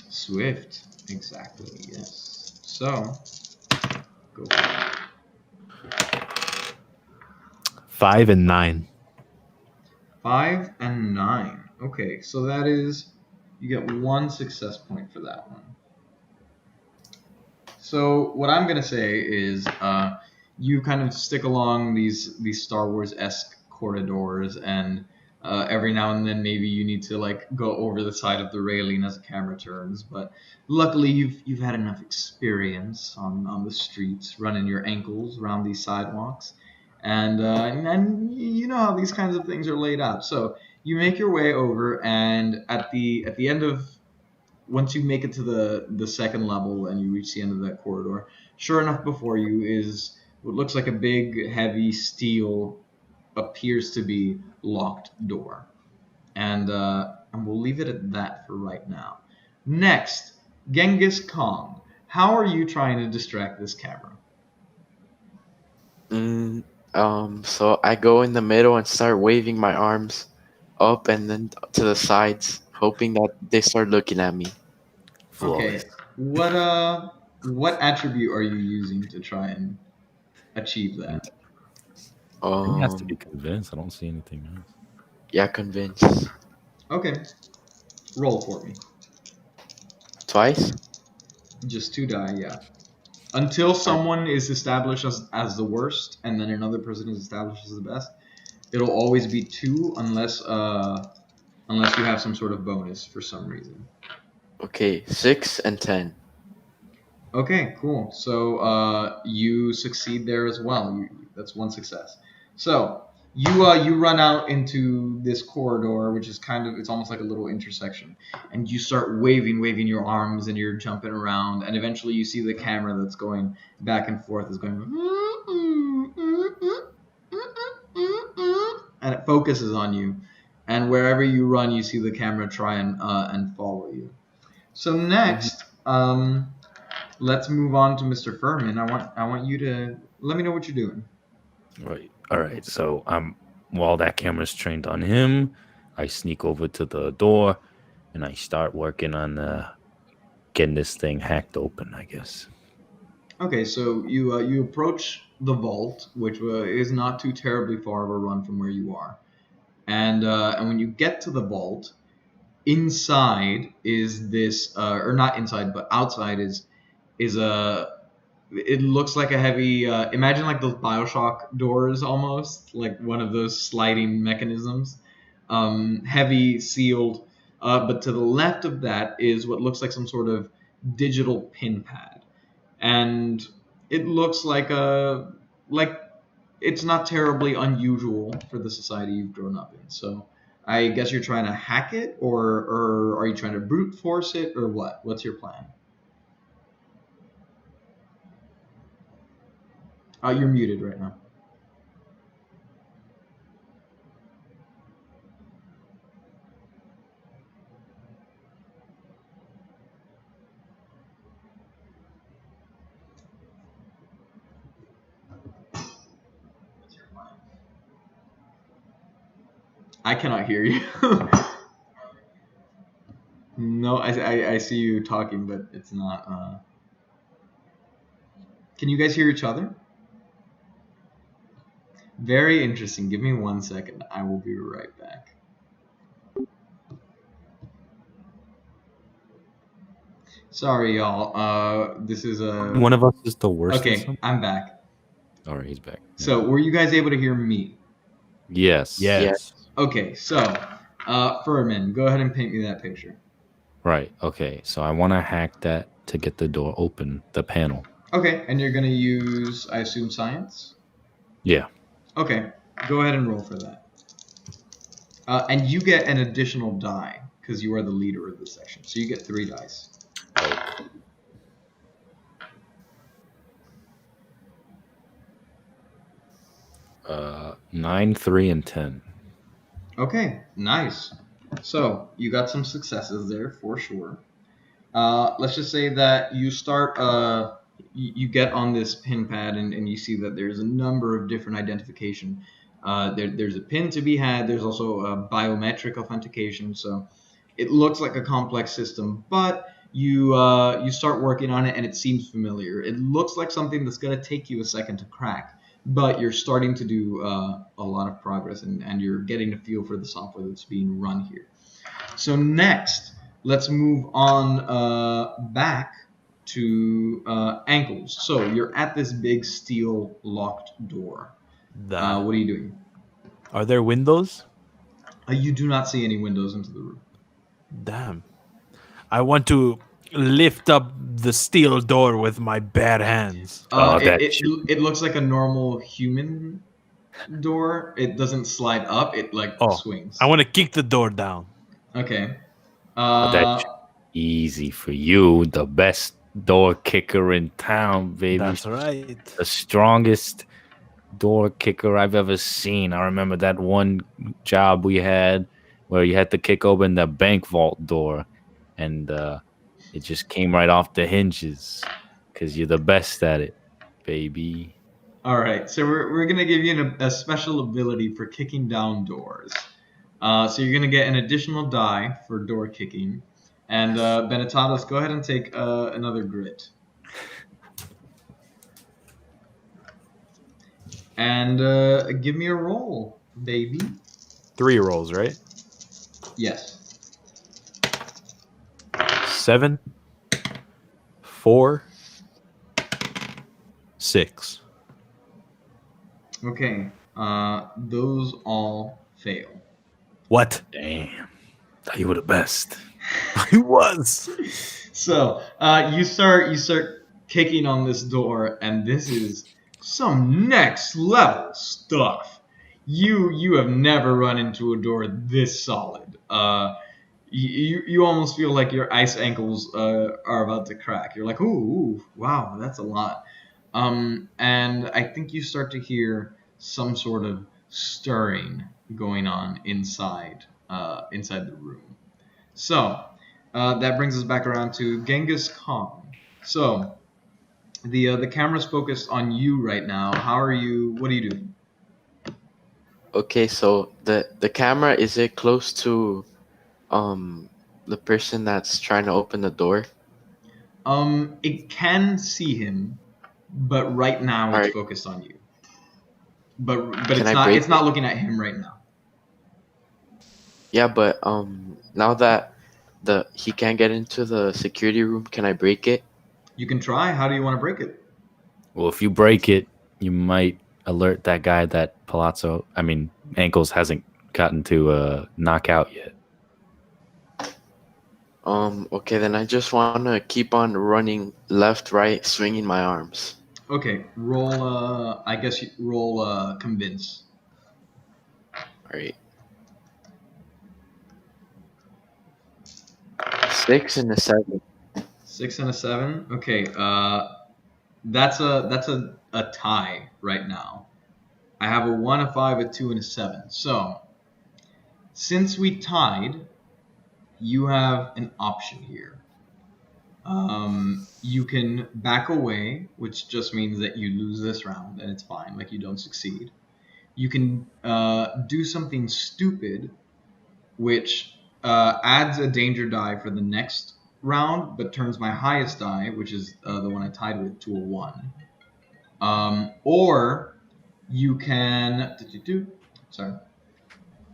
S5: Swift, exactly. Yes. So go for it.
S4: 5 and 9.
S5: 5 and 9. Okay, so that is you get one success point for that one. So what I'm gonna say is, you kind of stick along these Star Wars esque corridors, and every now and then maybe you need to like go over the side of the railing as the camera turns. But luckily you've had enough experience on the streets, running your ankles around these sidewalks, and you know how these kinds of things are laid out. So you make your way over, and at the end of once you make it to the second level and you reach the end of that corridor, sure enough, before you is what looks like a big, heavy steel, appears to be locked door, and we'll leave it at that for right now. Next, Genghis Khan. How are you trying to distract this camera?
S7: Mm, so I go in the middle and start waving my arms up and then to the sides, hoping that they start looking at me.
S6: Flawless.
S5: Okay, what attribute are you using to try and achieve
S6: I
S5: that?
S6: think it has to be
S7: Um,
S6: convinced. I don't see anything else.
S7: yeah, convince.
S5: Okay, roll for me.
S7: Twice?
S5: Just 2 die, yeah. Until someone is established as the worst, and then another person is established as the best, it'll always be 2 unless you have some sort of bonus for some reason.
S7: Okay, 6 and 10.
S5: Okay, cool. So you succeed there as well. That's one success. So you run out into this corridor, which is it's almost like a little intersection, and you start waving your arms, and you're jumping around, and eventually you see the camera that's going back and forth is going, and it focuses on you, and wherever you run, you see the camera try and follow you. So next, let's move on to Mr. Furman. I want you to let me know what you're doing.
S6: Right. All right. So while that camera's trained on him, I sneak over to the door and I start working on getting this thing hacked open, I guess.
S5: Okay, so you approach the vault, which is not too terribly far of a run from where you are, and when you get to the vault, inside is this, or not inside, but outside is a it looks like a heavy. Imagine like those Bioshock doors, almost like one of those sliding mechanisms. Heavy, sealed. But to the left of that is what looks like some sort of digital pin pad, and it looks like it's not terribly unusual for the society you've grown up in. So I guess you're trying to hack it, or are you trying to brute force it, or what? What's your plan? You're muted right now. I cannot hear you. No, I see you talking, but it's not. Can you guys hear each other? Very interesting. Give me 1 second. I will be right back. Sorry, y'all. This is a.
S6: One of us is the worst.
S5: Okay, I'm back.
S6: All right, he's back.
S5: So, were you guys able to hear me?
S6: Yes.
S4: Yes.
S5: Okay, so, Furman, go ahead and paint me that picture.
S6: Right. Okay. So I want to hack that to get the door open, the panel.
S5: Okay, and you're gonna use, I assume, science?
S6: Yeah.
S5: Okay, go ahead and roll for that. And you get an additional die, because you are the leader of the section. So you get 3 dice.
S6: 9, 3, and 10.
S5: Okay, nice. So you got some successes there for sure. Let's just say that you start. You get on this pin pad and you see that there's a number of different identification. There's a pin to be had. There's also a biometric authentication. So it looks like a complex system, but you start working on it and it seems familiar. It looks like something that's gonna take you a second to crack. But you're starting to do a lot of progress, and you're getting a feel for the software that's being run here. So next, let's move on back to ankles. So you're at this big steel locked door. What are you doing?
S4: Are there windows?
S5: You do not see any windows into the room.
S4: Damn. I want to lift up the steel door with my bare hands.
S5: It looks like a normal human door. It doesn't slide up. It swings.
S4: I want to kick the door down.
S5: Okay.
S6: That's easy for you. The best door kicker in town, baby.
S4: That's right.
S6: The strongest door kicker I've ever seen. I remember that one job we had where you had to kick open the bank vault door, and it just came right off the hinges because you're the best at it, baby.
S5: All right, so we're gonna give you a special ability for kicking down doors. So you're gonna get an additional die for door kicking, and Benetatos, go ahead and take another grit. And give me a roll, baby.
S4: 3 rolls, right?
S5: Yes.
S4: 7, 4, 6.
S5: Okay. Those all fail.
S4: What?
S6: Damn. Thought you were the best.
S4: I was.
S5: So you start kicking on this door, and this is some next level stuff. You have never run into a door this solid. You almost feel like your ice ankles are about to crack. You're like, ooh, wow, that's a lot. And I think you start to hear some sort of stirring going on inside the room. So that brings us back around to Genghis Khan. So the camera's focused on you right now. How are you? What are you doing?
S7: Okay, so the camera, is it close to the person that's trying to open the door?
S5: It can see him, but right now it's
S7: Alright.
S5: focused on you. But
S7: Can
S5: it's
S7: I
S5: not
S7: break
S5: it's not looking at him right now.
S7: Yeah, but now that he can't get into the security room, can I break it?
S5: You can try. How do you want to break it?
S6: Well, if you break it, you might alert that guy that Ankles hasn't gotten to knock out yet.
S7: Okay, then I just want to keep on running left, right, swinging my arms.
S5: Okay, roll. I guess you roll. Convince.
S7: All right. 6 and a 7.
S5: 6 and a 7. Okay. That's a tie right now. I have a 1, a 5, a 2, and a 7. So, since we tied, you have an option here. You can back away, which just means that you lose this round, and it's fine. Like, you don't succeed. You can do something stupid, which adds a danger die for the next round, but turns my highest die, which is the one I tied with, to a 1. Or you can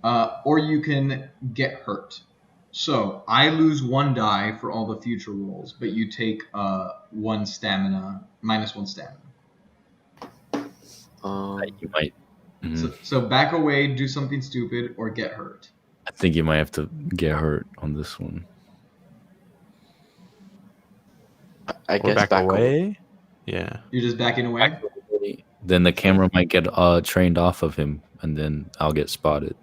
S5: or you can get hurt. So I lose 1 die for all the future rolls, but you take -1 stamina.
S6: You might.
S5: So back away, do something stupid, or get hurt.
S6: I think you might have to get hurt on this one.
S7: I
S4: Or
S7: guess
S4: back away. Yeah.
S5: You're just backing away?
S6: Then the camera might get trained off of him, and then I'll get spotted.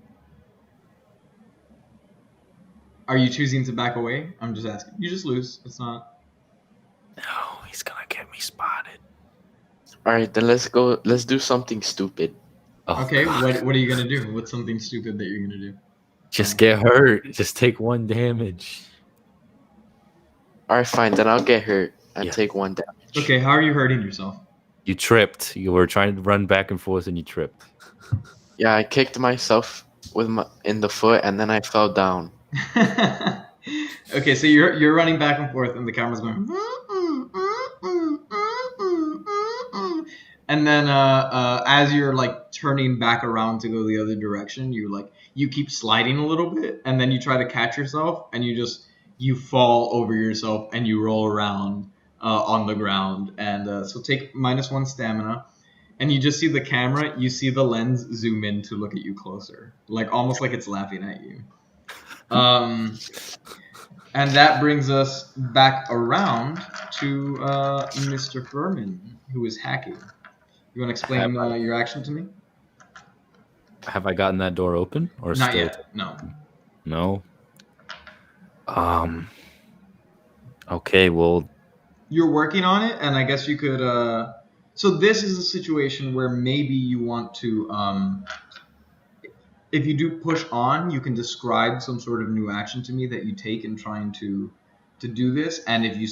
S5: Are you choosing to back away? I'm just asking. You just lose. It's not.
S6: No, he's gonna get me spotted.
S7: All right, then let's go. Let's do something stupid.
S6: Oh,
S5: Okay,
S6: God.
S5: what are you gonna do? What's something stupid that you're gonna do?
S6: Just get hurt. Just take 1 damage.
S7: All right, fine. Then I'll get hurt and
S6: Yeah.
S7: take 1 damage.
S5: Okay, how are you hurting yourself?
S6: You tripped. You were trying to run back and forth, and you tripped.
S7: Yeah, I kicked myself in the foot, and then I fell down.
S5: Okay, so you're running back and forth, and the camera's going. And then as you're like turning back around to go the other direction, you keep sliding a little bit, and then you try to catch yourself, and you fall over yourself, and you roll around on the ground. And so take -1 stamina, and you just see the camera. You see the lens zoom in to look at you closer, like almost like it's laughing at you. And that brings us back around to Mr. Furman, who is hacking. You want to explain your action to me?
S6: Have I gotten that door open, or
S5: Not
S6: still?
S5: yet. No.
S6: No. Okay. Well,
S5: You're working on it, and I guess you could. So this is a situation where maybe you want to. If you do push on, you can describe some sort of new action to me that you take in trying to do this, and if you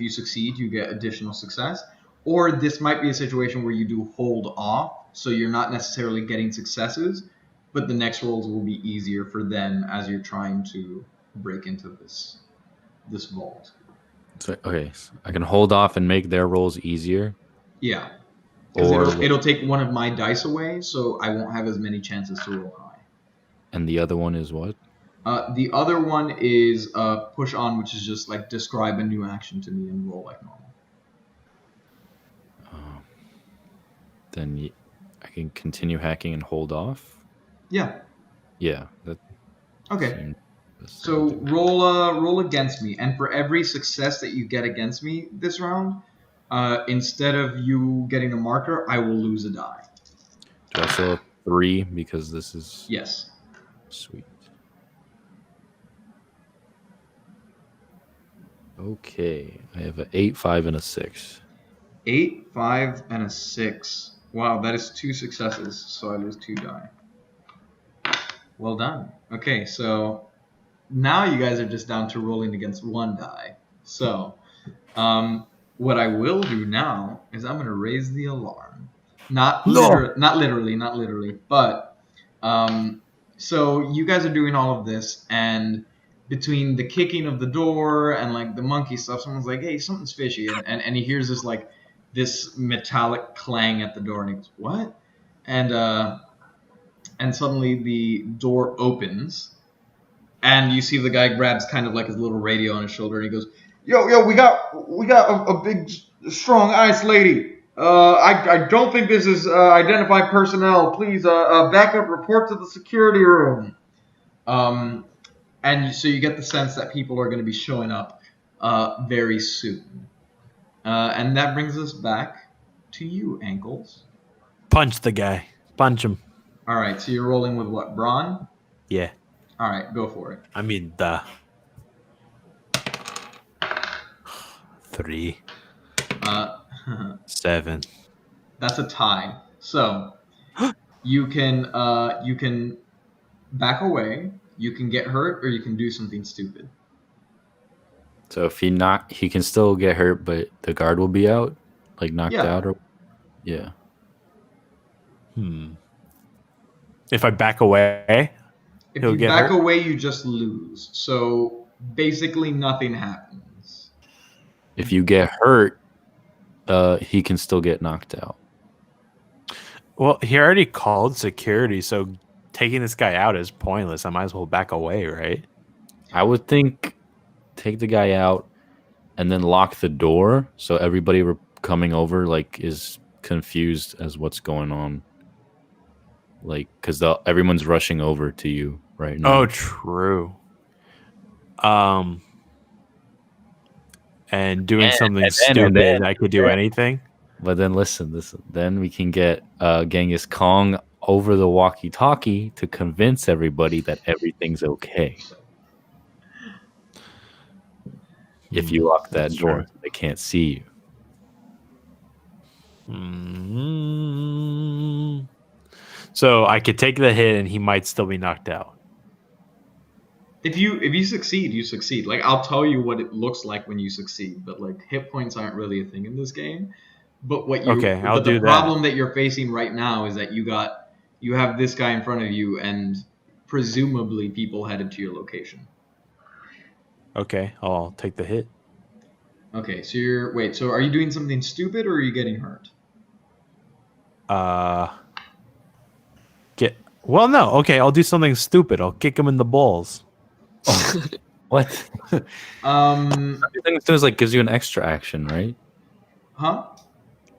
S5: succeed, you get additional success. Or this might be a situation where you do hold off, so you're not necessarily getting successes, but the next rolls will be easier for them as you're trying to break into this vault.
S6: so I can hold off and make their rolls easier.
S5: Yeah. Because
S6: Or
S5: it'll take one of my dice away, so I won't have as many chances to roll high.
S6: and the other one is what?
S5: The other one is push on, which is just like describe a new action to me and roll like normal.
S6: Then I can continue hacking and hold off.
S5: Yeah.
S6: Yeah. That
S5: Okay.
S6: seems the same
S5: So
S6: thing.
S5: roll against me, and for every success that you get against me this round, instead of you getting a marker, I will lose a die.
S6: Do I still have 3 because this is
S5: Yes.
S6: sweet? Okay, I have an 8, 5, and a 6.
S5: 8, 5, and a 6. Wow, that is 2 successes, so I lose 2 die. Well done. Okay, so now you guys are just down to rolling against 1 die. So, what I will do now is I'm going to raise the alarm. Not literally, but so you guys are doing all of this, and between the kicking of the door and like the monkey stuff, someone's like, "Hey, something's fishy," and he hears this metallic clang at the door, and he goes, "What?" And suddenly the door opens, and you see the guy grabs kind of like his little radio on his shoulder, and he goes, "Yo, we got a big, strong ice lady. I don't think this is identified personnel. Please, back up, report to the security room. So you get the sense that people are going to be showing up very soon. And that brings us back to you, Ankles.
S4: Punch the guy. Punch him.
S5: All right, so you're rolling with what, Brawn?
S4: Yeah.
S5: All right, go for it.
S4: I mean, the 3,
S5: Uh,
S4: 7.
S5: that's a tie. So you can back away, you can get hurt, or you can do something stupid.
S6: So if he can still get hurt, but the guard will be out, like knocked
S5: Yeah.
S6: out, or yeah.
S4: If I back away,
S5: If
S4: he'll
S5: you
S4: get
S5: back
S4: hurt?
S5: away, you just lose. So basically, nothing happens.
S6: If you get hurt, he can still get knocked out.
S4: Well, he already called security, so taking this guy out is pointless. I might as well back away, right?
S6: I would think take the guy out and then lock the door so everybody coming over like is confused as what's going on. Like, because everyone's rushing over to you right now.
S4: Oh, true. And doing something stupid, I could do anything.
S6: But then listen. Then we can get Genghis Kong over the walkie-talkie to convince everybody that everything's okay. If you lock that door, they can't see
S4: you. So I could take the hit, and he might still be knocked out.
S5: If you succeed, you succeed. Like, I'll tell you what it looks like when you succeed, but like hit points aren't really a thing in this game. But the problem that you're facing right now is that you have this guy in front of you, and presumably people headed to your location.
S4: Okay, I'll take the hit.
S5: Okay, so are you doing something stupid or are you getting hurt?
S4: No. Okay, I'll do something stupid. I'll kick him in the balls.
S6: What? Something like gives you an extra action, right?
S5: Huh?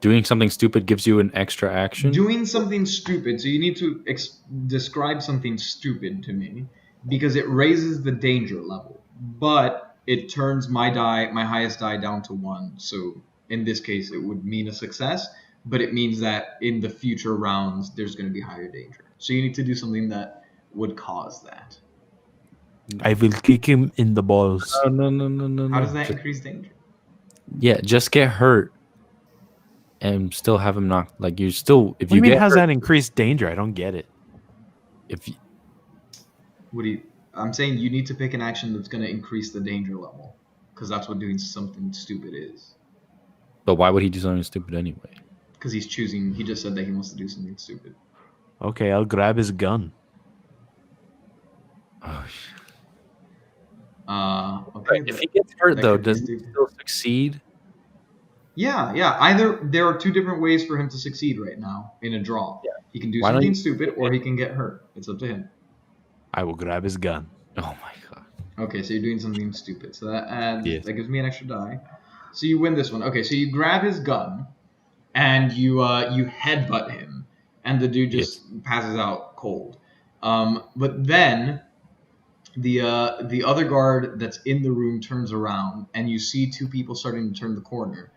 S6: Doing something stupid gives you an extra action?
S5: Doing something stupid. So you need to describe something stupid to me because it raises the danger level, but it turns my highest die down to 1. So in this case, it would mean a success, but it means that in the future rounds, there's going to be higher danger. So you need to do something that would cause that.
S4: I will kick him in the balls.
S6: No.
S5: How does that increase danger?
S6: Yeah, just get hurt and still have him knocked. Like you still, if
S4: What do you
S6: get
S4: mean, how's
S6: hurt,
S4: that increased danger? I don't get it.
S5: I'm saying you need to pick an action that's going to increase the danger level, because that's what doing something stupid is.
S6: But why would he do something stupid anyway?
S5: Because he just said that he wants to do something stupid.
S4: Okay, I'll grab his gun.
S6: Oh shit.
S5: Okay.
S6: If he gets hurt though, does he still succeed?
S5: Yeah. Either there are 2 different ways for him to succeed right now in a draw. Yeah. He can do something stupid, or he can get hurt. It's up to him.
S4: I will grab his gun.
S6: Oh my god.
S5: Okay, so you're doing something stupid. So that gives me an extra die. So you win this one. Okay, so you grab his gun, and you headbutt him, and the dude just passes out cold. But then the other guard that's in the room turns around, and you see 2 people starting to turn the corner,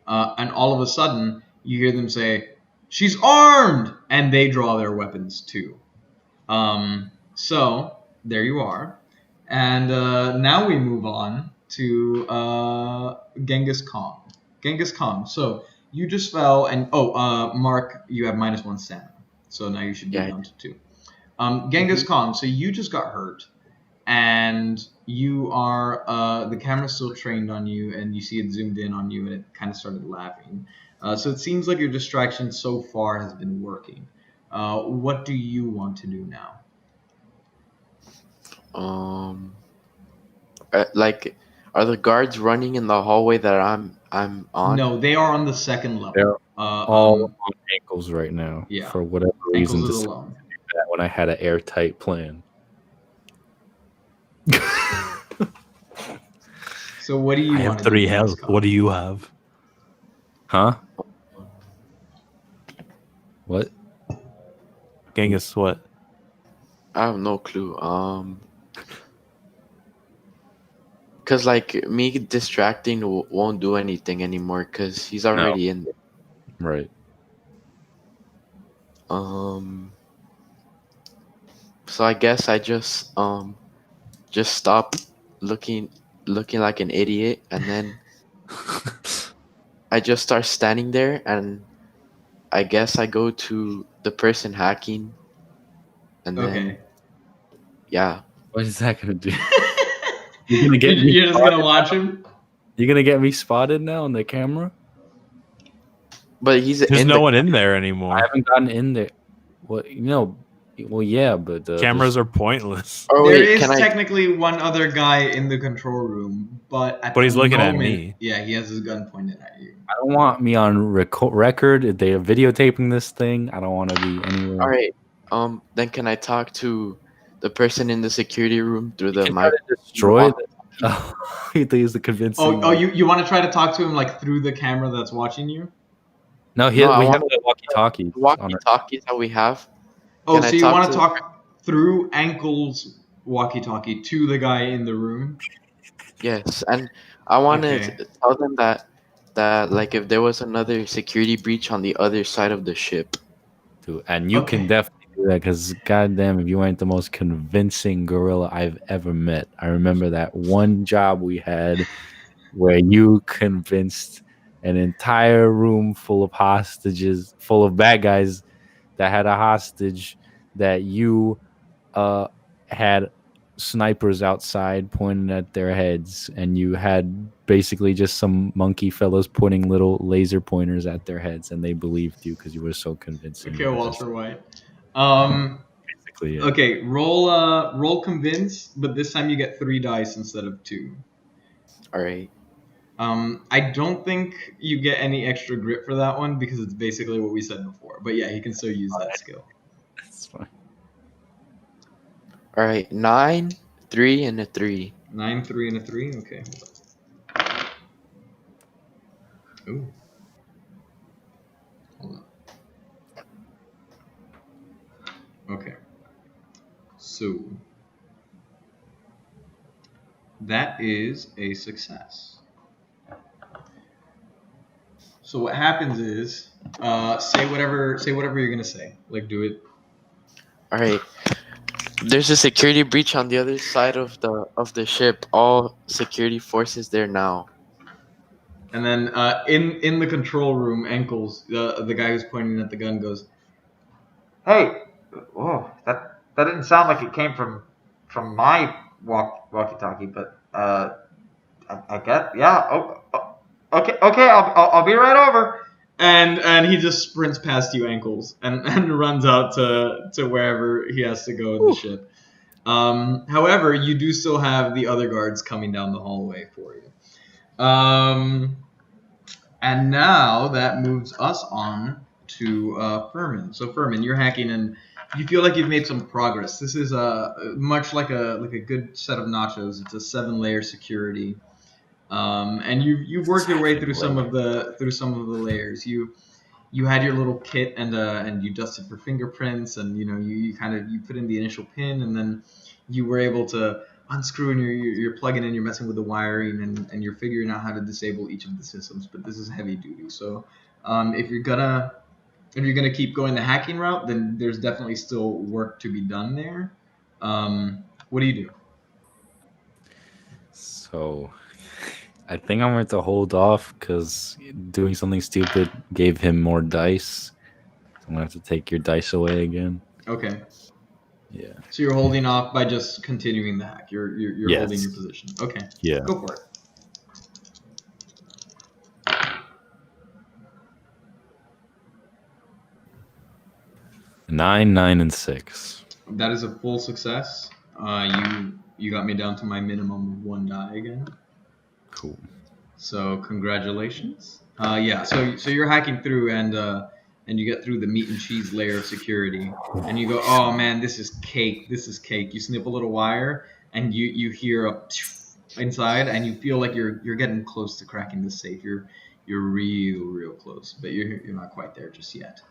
S5: and all of a sudden you hear them say, "She's armed!" and they draw their weapons too. So there you are, and now we move on to Genghis Khan. Genghis Khan. So you just fell, and Mark, you have -1 stamina, so now you should be down to 2. Genghis Khan. So you just got hurt, and you are the camera's still trained on you, and you see it zoomed in on you, and it kind of started laughing. So it seems like your distraction so far has been working. What do you want to do now?
S7: Like, are the guards running in the hallway that I'm on?
S5: No, they are on the second level.
S6: They're all on ankles right now.
S5: Yeah.
S6: For whatever reason,
S5: Ankles is alone.
S6: That when I had an airtight plan.
S5: So what do you?
S4: I have 3 health. What do you have?
S6: Huh? What?
S4: Genghis, what?
S7: I have no clue. Cause like me distracting won't do anything anymore. Cause he's already in there.
S6: Right.
S7: So I guess I just stop looking looking like an idiot, and then I just start standing there, and I guess I go to the person hacking, and then
S5: Okay.
S7: yeah.
S6: What is that gonna do? You're gonna get me
S5: You're just gonna
S6: spotted
S5: watch
S6: now?
S5: him?
S6: You're gonna get me spotted now on the camera?
S7: But he's
S4: There's
S7: in
S4: no
S7: the
S4: one in there
S6: I
S4: anymore.
S6: haven't gotten in there. What well yeah, but
S4: Cameras are pointless.
S7: Oh
S5: There
S7: wait,
S5: is
S7: can I?
S5: technically one other guy in the control room, but at
S4: But
S5: the
S4: he's looking at
S5: moment,
S4: me.
S5: yeah, he has his gun pointed at you.
S6: I don't want me on record. They are videotaping this thing. I don't want to be anywhere.
S7: All right. Then can I talk to the person in the security room through
S6: You
S7: the
S6: can try
S7: mic?
S6: to destroy the he thinks the convincing.
S5: You want to try to talk to him like through the camera that's watching you?
S6: No,
S7: No, I
S6: we have
S7: want
S6: the walkie-talkie on
S7: walkie
S6: our.
S7: talkies that we have.
S5: Oh,
S7: Can I
S5: so you
S7: talk
S5: want to
S7: to?
S5: talk through Ankle's walkie-talkie to the guy in the room?
S7: Yes, and I want to
S5: Okay.
S7: tell them that like if there was another security breach on the other side of the ship.
S6: Dude, and you can
S5: Okay.
S6: definitely do that because goddamn, if you ain't the most convincing gorilla I've ever met. I remember that one job we had where you convinced an entire room full of hostages, full of bad guys that had a hostage, that you had snipers outside pointing at their heads, and you had basically just some monkey fellows pointing little laser pointers at their heads, and they believed you because you were so convincing.
S5: Okay, Walter White.
S6: Basically, yeah.
S5: Okay, roll convince, but this time you get 3 dice instead of 2.
S7: All right.
S5: I don't think you get any extra grit for that one because it's basically what we said before. But yeah, he can still use that skill.
S6: That's fine.
S7: All right. 9, 3, and a 3.
S5: 9, 3, and a 3. Okay. Ooh. Hold up. Okay. So that is a success. So what happens is, say whatever you're gonna say. Like, do it.
S7: All right. There's a security breach on the other side of the ship. All security forces there now.
S5: And then in the control room, Ankles, the guy who's pointing at the gun, goes, "Hey, oh, that didn't sound like it came from my walkie-talkie, but I get, yeah. Okay, I'll be right over." And he just sprints past you, Ankles, and runs out to wherever he has to go in the ship. However, you do still have the other guards coming down the hallway for you. And now that moves us on to Furman. So Furman, you're hacking and you feel like you've made some progress. This is much like a good set of nachos. It's a 7-layer security, and you've worked your way through some of the layers. You had your little kit and you dusted for fingerprints, and you kind of you put in the initial pin, and then you were able to unscrew, and you're plugging in, you're messing with the wiring, and you're figuring out how to disable each of the systems. But this is heavy duty, so if you're gonna keep going the hacking route, then there's definitely still work to be done there. What do you do?
S6: So I think I'm going to hold off because doing something stupid gave him more dice. So I'm going to have to take your dice away again.
S5: Okay.
S6: Yeah.
S5: So you're holding off by just continuing the hack. You're
S6: Yes.
S5: holding your position. Okay.
S6: Yeah.
S5: Go for it.
S6: Nine, 9, and 6.
S5: That is a full success. You got me down to my minimum of 1 die again.
S6: Cool.
S5: So congratulations. Yeah. So you're hacking through and you get through the meat and cheese layer of security, and you go, oh man, this is cake. This is cake. You snip a little wire, and you hear a inside, and you feel like you're getting close to cracking the safe. You're real close, but you're not quite there just yet.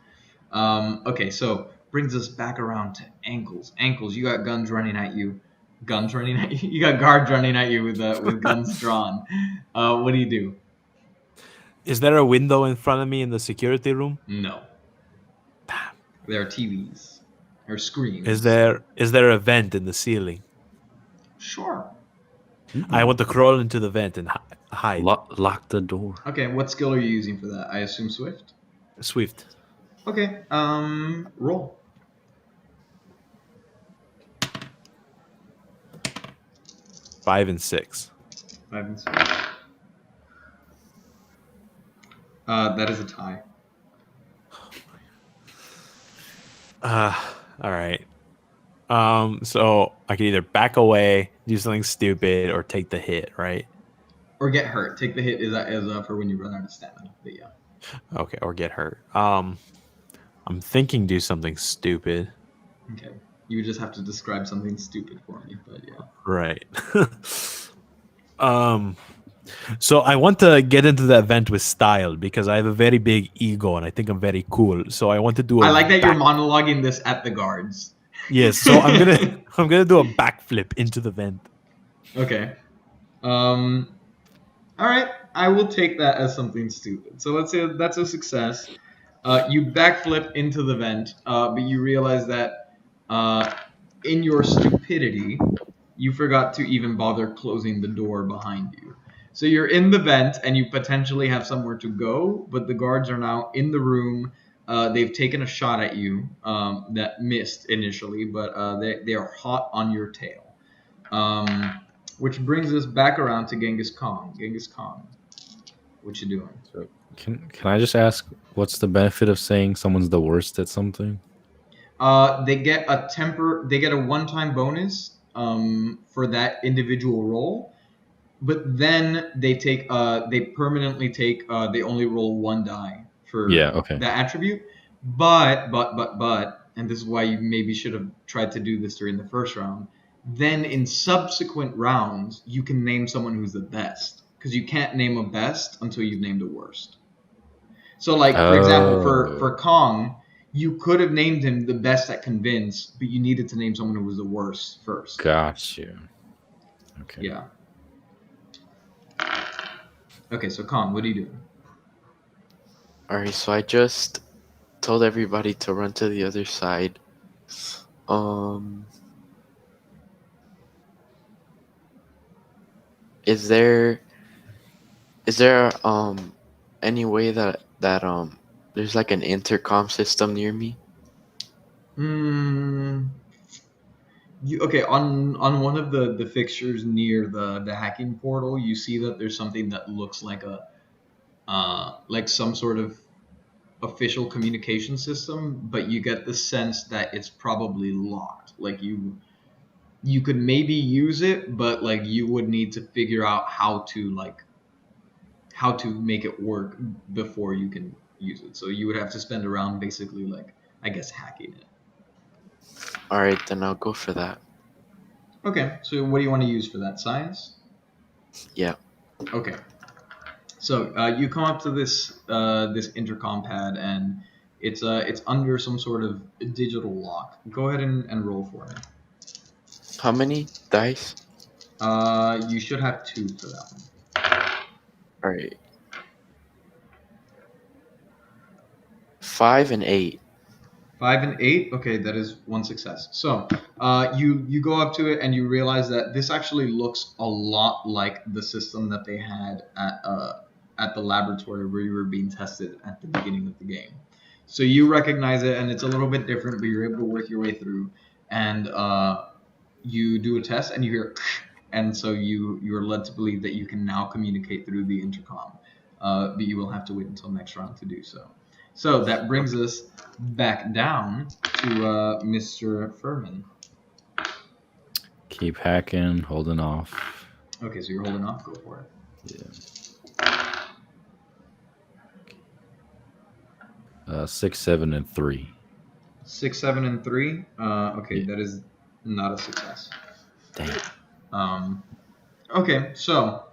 S5: Okay, so brings us back around to ankles. Ankles, you got guns running at you. Guns running at you. You got guards running at you with guns drawn. What do you do?
S4: Is there a window in front of me in the security room?
S5: No. There are TVs or screens.
S4: Is there a vent in the ceiling?
S5: Sure.
S4: I want to crawl into the vent and hide.
S6: Lock the door.
S5: Okay, what skill are you using for that? I assume Swift.
S4: Swift.
S5: Okay. Roll.
S4: 5 and 6.
S5: 5 and 6. That is a tie.
S4: All right. So I can either back away, do something stupid, or take the hit, right?
S5: Or get hurt. Take the hit is for when you run out of stamina. But yeah.
S4: Okay, or get hurt. I'm thinking do something stupid.
S5: Okay. You would just have to describe something stupid for me, but yeah.
S4: Right. So I want to get into the event with style because I have a very big ego and I think I'm very cool. So I want to do
S5: I like that you're monologuing this at the guards.
S4: Yes, so I'm gonna do a backflip into the vent.
S5: Okay. All right. I will take that as something stupid. So let's say that's a success. You backflip into the vent, but you realize that in your stupidity, you forgot to even bother closing the door behind you. So you're in the vent and you potentially have somewhere to go, but the guards are now in the room. They've taken a shot at you that missed initially, but they are hot on your tail. Which brings us back around to Genghis Khan. Genghis Khan, what you doing?
S6: So can I just ask, what's the benefit of saying someone's the worst at something?
S5: They get a one-time bonus for that individual roll, but then they permanently take they only roll one die for that attribute. But and this is why you maybe should have tried to do this during the first round. Then in subsequent rounds, you can name someone who's the best, because you can't name a best until you've named a worst. So, like, for example, for Kong, you could have named him the best at convince, but you needed to name someone who was the worst first.
S6: Gotcha. Okay.
S5: Yeah. Okay, so Kong, what are you doing?
S7: Alright, so I just told everybody to run to the other side. Is there any way that there's like an intercom system near me?
S5: Okay, on one of the fixtures near the hacking portal, you see that there's something that looks like like some sort of official communication system, but you get the sense that it's probably locked. Like you could maybe use it, but like you would need to figure out how to make it work before you can use it. So you would have to spend around basically like, I guess, hacking it.
S7: Alright, then I'll go for that.
S5: Okay, so what do you want to use for that? Science?
S7: Yeah.
S5: Okay. So you come up to this intercom pad, and it's under some sort of digital lock. Go ahead and roll for me.
S7: How many dice?
S5: You should have 2 for that one.
S7: Alright. 5 and 8.
S5: 5 and 8. Okay, that is 1 success. So you go up to it and you realize that this actually looks a lot like the system that they had at the laboratory where you were being tested at the beginning of the game. So you recognize it, and it's a little bit different, but you're able to work your way through. And you do a test, and you hear, and so you are led to believe that you can now communicate through the intercom. But you will have to wait until next round to do so. So that brings us back down to Mr. Furman.
S6: Keep hacking, holding off.
S5: Okay, so you're holding off. Go for it.
S6: Yeah. 6, 7, and 3.
S5: 6, 7, and 3. Okay,
S6: Yeah.
S5: that is not a success.
S6: Dang.
S5: Okay, so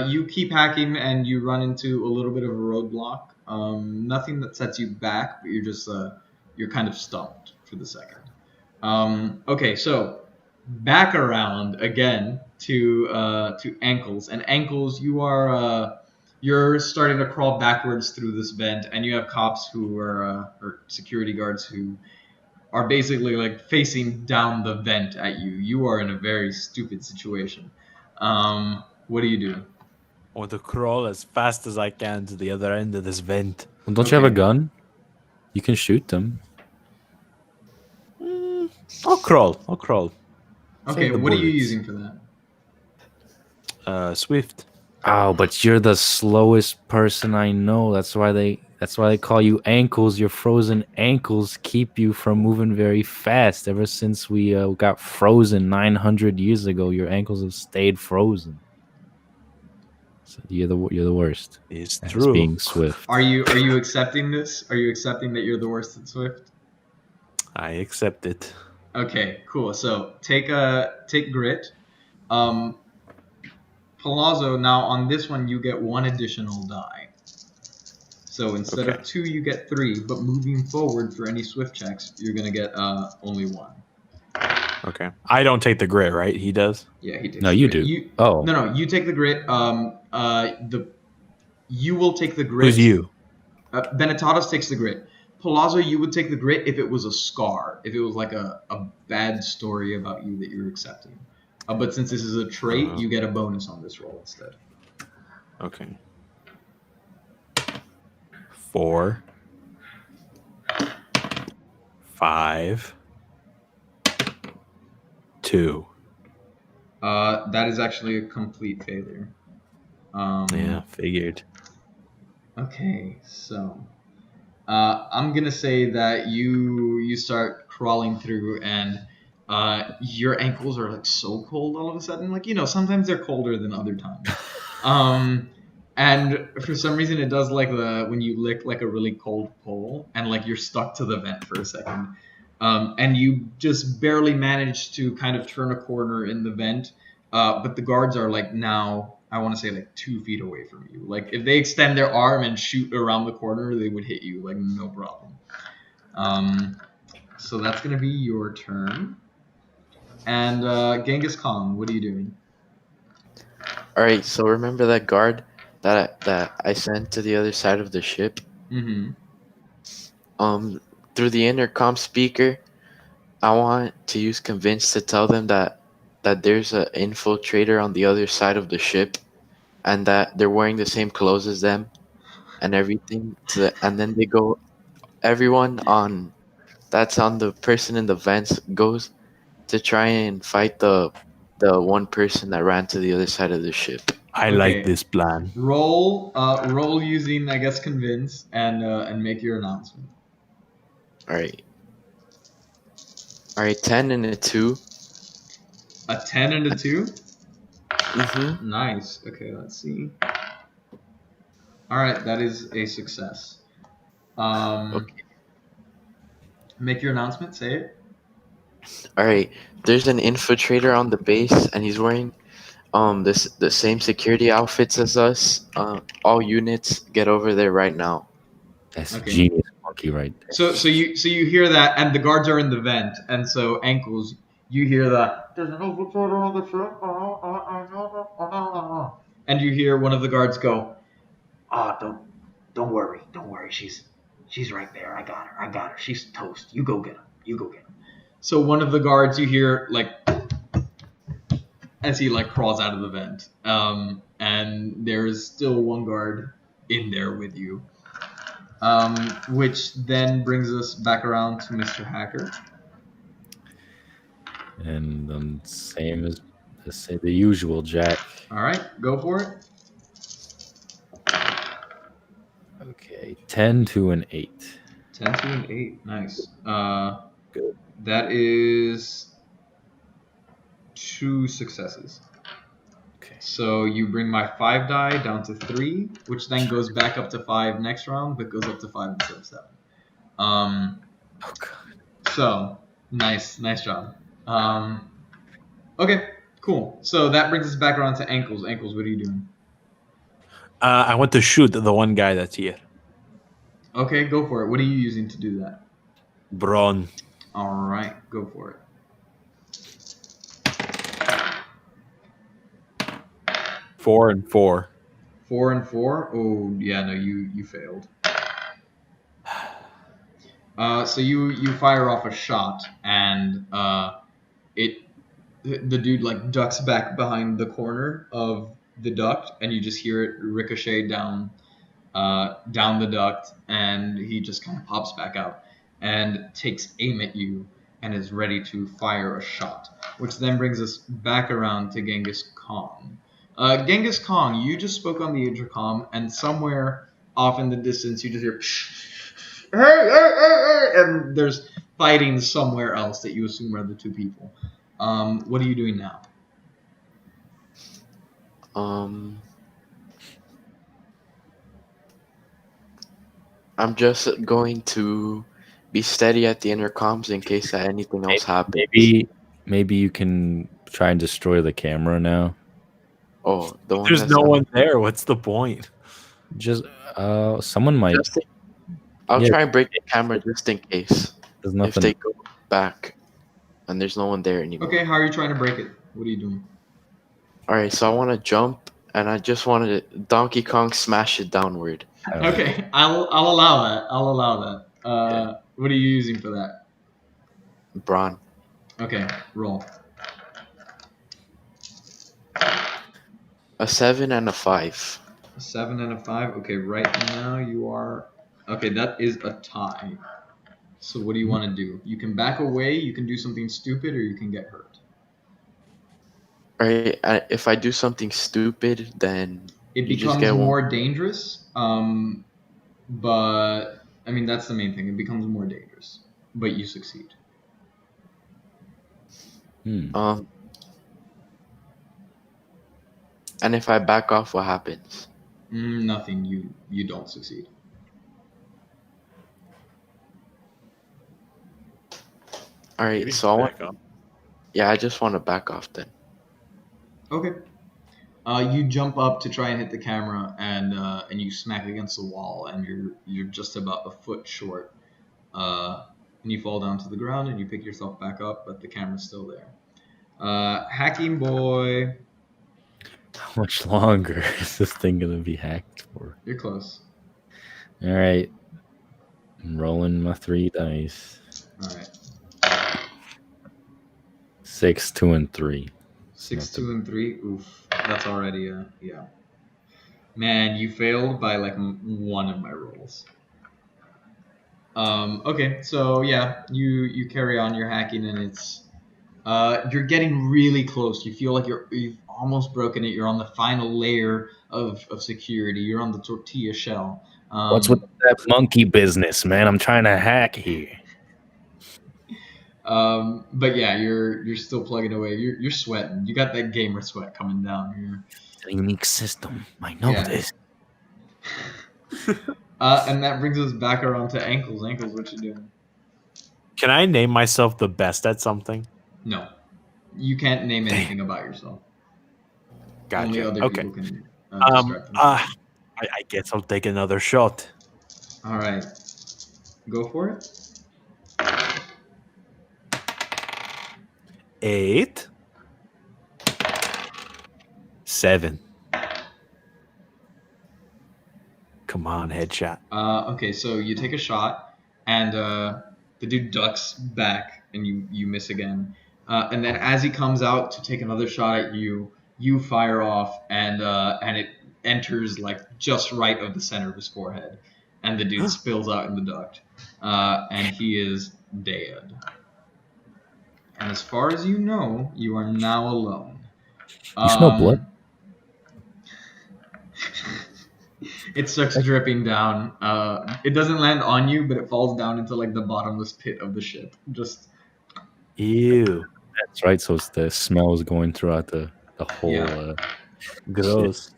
S5: you keep hacking and you run into a little bit of a roadblock. Nothing that sets you back, but you're kind of stumped for the second. Okay, so back around again to ankles, and ankles, you're starting to crawl backwards through this vent, and you have cops who are or security guards who are basically like facing down the vent at you. You are in a very stupid situation. What do you do?
S4: I want to crawl as fast as I can to the other end of this vent.
S6: Well, don't you have a
S5: Okay.
S6: gun? You can shoot them.
S4: I'll crawl. I'll crawl.
S5: Okay,
S4: Save the
S5: what are you
S4: bullets.
S5: using for that?
S4: Swift.
S6: Oh, but you're the slowest person I know. That's why they call you ankles. Your frozen ankles keep you from moving very fast. Ever since we got frozen 900 years ago, your ankles have stayed frozen. So you're the worst.
S4: It's
S6: As
S4: true.
S6: being swift.
S5: Are you accepting this? Are you accepting that you're the worst at Swift?
S4: I accept it.
S5: Okay, cool. So take grit. Palazzo, now on this one you get one additional die. So instead
S4: Okay.
S5: of 2, you get 3. But moving forward for any Swift checks, you're gonna get only 1.
S4: Okay. I don't take the grit, right? He does.
S5: Yeah, he takes.
S6: No,
S5: the
S6: you
S5: grit.
S6: do. Oh.
S5: No, you take the grit. You will take the grit.
S4: Who's you?
S5: Benetatos takes the grit. Palazzo, you would take the grit if it was a scar, if it was like a bad story about you that you're accepting. But since this is a trait, you get a bonus on this roll instead.
S4: Okay. 4, 5, 2.
S5: That is actually a complete failure.
S4: Yeah, figured.
S5: Okay, so I'm gonna say that you start crawling through, and your ankles are like so cold all of a sudden. Like, sometimes they're colder than other times. And for some reason it does like when you lick like a really cold pole, and like you're stuck to the vent for a second. And you just barely manage to kind of turn a corner in the vent, but the guards are like now, I want to say like 2 feet away from you. Like if they extend their arm and shoot around the corner, they would hit you like no problem. So that's gonna be your turn. And Genghis Khan, what are you doing?
S7: All right. So remember that guard that I sent to the other side of the ship?
S5: Mm-hmm.
S7: Through the intercom speaker, I want to use convince to tell them that there's an infiltrator on the other side of the ship, and that they're wearing the same clothes as them, and everything. And then they go, everyone that's on the person in the vents goes to try and fight the one person that ran to the other side of the ship.
S4: I
S5: Okay.
S4: like this plan.
S5: Roll using, I guess, convince, and make your announcement.
S7: All right. 10 and a 2.
S5: A 10 and a 2.
S7: Mm-hmm.
S5: Nice. Okay, let's see. All right, that is a success.
S7: Okay.
S5: Make your announcement. Say it.
S7: All right. There's an infiltrator on the base, and he's wearing the same security outfits as us. All units, get over there right now.
S6: That's
S5: Okay.
S6: genius monkey right there.
S5: So you hear that, and the guards are in the vent, and so ankles, you hear the there's an infiltrator on the ship, and you hear one of the guards go, don't worry, she's right there. I got her. She's toast. You go get him. So one of the guards, you hear like as he like crawls out of the vent, and there's still one guard in there with you. Which then brings us back around to Mr. Hacker.
S6: And same as the usual, Jack.
S5: All right, go for it.
S6: Okay, 10 to an 8.
S5: 10 to an 8. Nice.
S6: Good.
S5: That is 2 successes.
S6: Okay.
S5: So you bring my 5 die down to 3, which then goes back up to 5 next round, but goes up to 5 instead of 7.
S6: Oh god.
S5: So nice job. Okay, cool. So that brings us back around to ankles. Ankles, what are you doing?
S4: I want to shoot the one guy that's here.
S5: Okay, go for it. What are you using to do that?
S4: Brawn.
S5: All right, go for it.
S4: 4 and 4.
S5: 4 and 4. Oh yeah, no, you failed. So you fire off a shot, and it the dude like ducks back behind the corner of the duct, and you just hear it ricochet down the duct, and he just kind of pops back out and takes aim at you and is ready to fire a shot, which then brings us back around to Genghis Khan. Genghis Khan, you just spoke on the intercom, and somewhere off in the distance, you just hear, hey, hey, hey, hey, and there's fighting somewhere else that you assume are the two people. What are you doing now?
S7: I'm just going to be steady at the intercoms in case that anything else happens.
S6: Maybe you can try and destroy the camera now.
S7: Oh, the one
S4: There's
S7: that's
S4: no
S7: on-
S4: one there. What's the point?
S6: Just someone might.
S7: I'll
S6: Yeah.
S7: try and break the camera just in case.
S6: There's
S7: If
S6: nothing.
S7: they go back and there's no one there anymore.
S5: Okay, how are you trying to break it? What are you doing?
S7: Alright, so I want to jump and I just want to Donkey Kong smash it downward.
S5: Okay, I'll allow that. I'll allow that. What are you using for that?
S7: Brawn.
S5: Okay, roll.
S7: A 7 and a 5.
S5: A 7 and a 5. Okay, right now you are. Okay, that is a tie. So what do you want to do? You can back away, you can do something stupid, or you can get hurt.
S7: Alright, if I do something stupid, then
S5: It
S7: you just
S5: becomes
S7: get
S5: more dangerous. But I mean that's the main thing. It becomes more dangerous, but you succeed.
S7: And if I back off, what happens?
S5: Nothing. You don't succeed.
S7: Alright, so I want. Yeah, I just want to back off then.
S5: Okay. You jump up to try and hit the camera, and you smack against the wall, and you're just about a foot short. And you fall down to the ground, and you pick yourself back up, but the camera's still there. Hacking boy.
S6: How much longer is this thing gonna be hacked for?
S5: You're close.
S6: All right, I'm rolling my 3 dice.
S5: All right.
S6: 6, 2, and 3.
S5: 6, 2, and 3. Oof, that's already yeah. Man, you failed by like one of my rolls. Okay, so yeah, you carry on your hacking, and it's you're getting really close. You feel like you've almost broken it. You're on the final layer of security. You're on the tortilla shell.
S6: What's with that monkey business, man? I'm trying to hack here.
S5: But yeah, you're still plugging away. You're sweating. You got that gamer sweat coming down here.
S6: It's a unique system. I know this.
S5: And that brings us back around to ankles. Ankles, what you doing?
S4: Can I name myself the best at something?
S5: No, you can't name anything about yourself.
S4: Gotcha.
S5: Only other
S4: Okay.
S5: people can describe them.
S4: I guess I'll take another shot.
S5: All right, go for it.
S4: 8, 7. Come on, headshot.
S5: Okay, so you take a shot, and the dude ducks back, and you miss again. And then as he comes out to take another shot at you, you fire off, and it enters like just right of the center of his forehead, and the dude spills out in the duct, and he is dead. And as far as you know, you are now alone.
S6: You smell blood?
S5: It starts dripping down. It doesn't land on you, but it falls down into like the bottomless pit of the ship. Just
S4: Ew.
S6: That's right. So it's the smell is going throughout the whole.
S5: Yeah.
S4: Gross.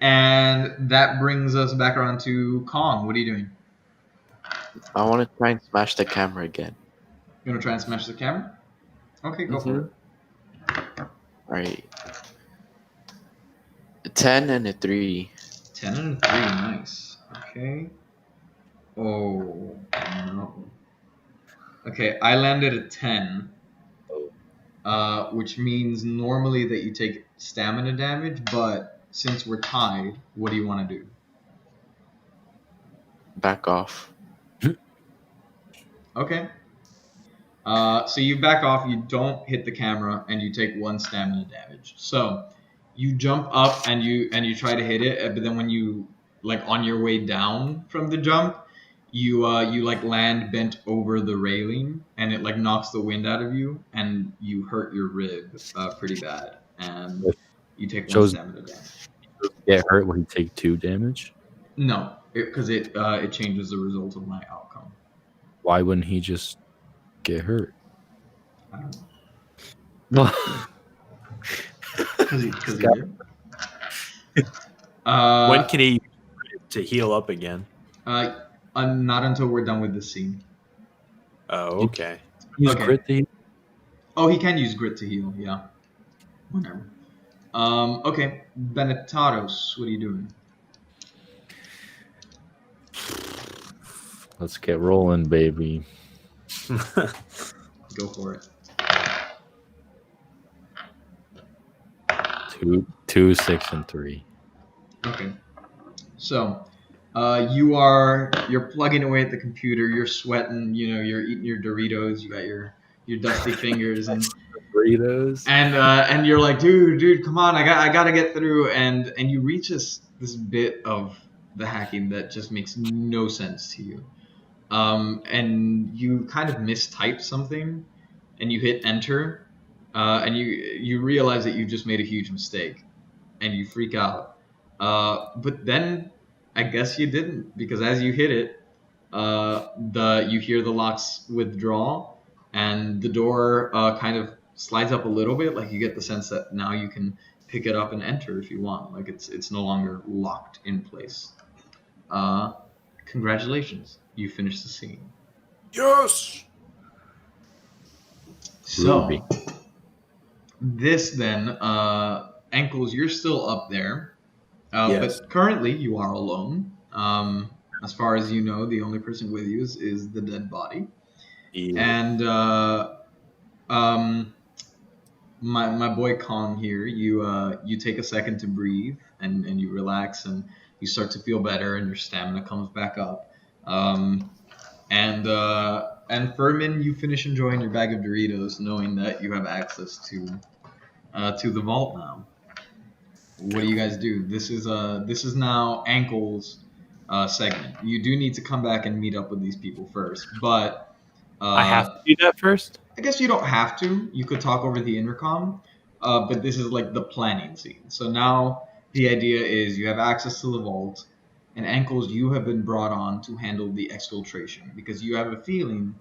S5: and that brings us back around to Kong. What are you doing?
S7: I want to try and smash the camera again.
S5: You want to try and smash the camera? Okay, go for it.
S7: Alright. A 10 and a 3.
S5: 10 and a 3, nice. Okay. Oh no. Okay, I landed a 10, which means normally that you take stamina damage, but since we're tied, what do you want to do?
S7: Back off.
S5: Okay. So you back off, you don't hit the camera, and you take 1 stamina damage. So you jump up and you try to hit it, but then when you like on your way down from the jump, you like land bent over the railing, and it like knocks the wind out of you, and you hurt your rib pretty bad, and you take one
S6: Shows
S5: stamina damage.
S6: get hurt when he take 2 damage.
S5: No, because it changes the result of my outcome.
S6: Why wouldn't he just get hurt?
S5: I don't know.
S6: Well,
S5: Because he did.
S4: When can he to heal up again?
S5: Not until we're done with the scene.
S4: Oh, okay.
S6: use
S5: Okay.
S6: crit to heal?
S5: Oh, he can use grit to heal. Yeah. Whatever. Okay. Benetaros, what are you doing?
S6: Let's get rolling, baby.
S5: Go for it.
S6: 2, 6, and 3.
S5: Okay. So, you're plugging away at the computer. You're sweating. You know, you're eating your Doritos. You got your dusty fingers, and
S6: Burritos.
S5: and you're like, dude, come on, I gotta get through, and you reach this bit of the hacking that just makes no sense to you, and you kind of mistype something, and you hit enter, and you realize that you just made a huge mistake, and you freak out, but then I guess you didn't, because as you hit it, you hear the locks withdraw, and the door kind of slides up a little bit. Like you get the sense that now you can pick it up and enter if you want. Like it's no longer locked in place. Congratulations, you finished the scene.
S4: Yes.
S5: So
S6: Ruby.
S5: this then, Ankles, you're still up there,
S4: Yes.
S5: but currently you are alone. As far as you know, the only person with you is the dead body.
S4: Yeah.
S5: And my boy Kong here, you take a second to breathe, and you relax, and you start to feel better, and your stamina comes back up. And Furman, you finish enjoying your bag of Doritos, knowing that you have access to the vault now. What do you guys do? This is now Ankle's segment. You do need to come back and meet up with these people first, but
S4: I have to do that first.
S5: I guess you don't have to. You could talk over the intercom, but this is like the planning scene. So now the idea is you have access to the vault, and Ankles, you have been brought on to handle the exfiltration, because you have a feeling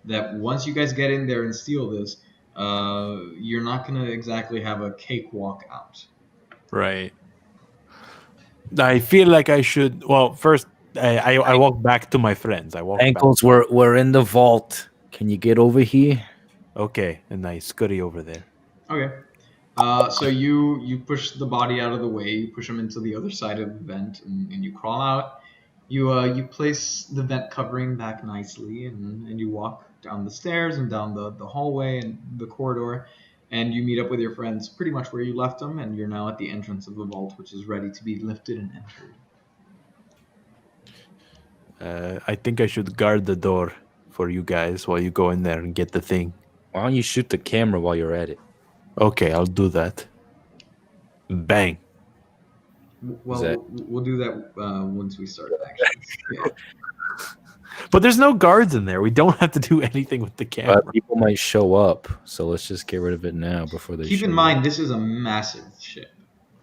S5: that once you guys get in there and steal this, you're not going to exactly have a cakewalk out.
S4: Right. I feel like I should. Well, first I walk back to my friends. I walk
S6: Ankles, we're in the vault. Can you get over here?
S4: back. Okay, and I scurry over there.
S5: Okay. So you push the body out of the way. You push him into the other side of the vent, and you crawl out. You place the vent covering back nicely, and you walk down the stairs and down the hallway and the corridor, and you meet up with your friends pretty much where you left them, and you're now at the entrance of the vault, which is ready to be lifted and entered.
S4: I think I should guard the door for you guys while you go in there and get the thing.
S6: Why don't you shoot the camera while you're at it?
S4: Okay, I'll do that. Bang.
S5: Well,
S6: that-
S5: we'll do that once we start actions. Yeah.
S4: But there's no guards in there. We don't have to do anything with the camera.
S6: People might show up, so let's just get rid of it now before they
S5: Keep
S6: show
S5: in
S6: up.
S5: mind, this is a massive ship.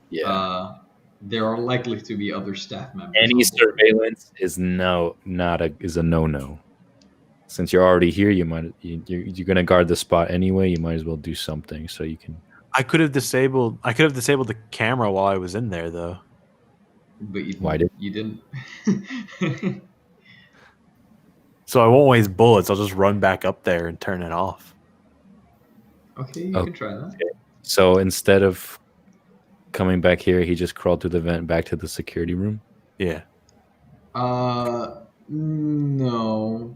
S6: Yeah.
S5: There are likely to be other staff members.
S6: Any
S5: on board.
S6: surveillance is a no-no. Since you're already here, you're gonna guard the spot anyway. You might as well do something so you can.
S4: I could have disabled the camera while I was in there though.
S5: But
S6: Why did-
S5: you didn't?
S4: So I won't waste bullets. I'll just run back up there and turn it off.
S5: Okay, you
S6: Oh.
S5: can try that.
S6: So instead of coming back here, he just crawled through the vent back to the security room.
S4: Yeah.
S5: No,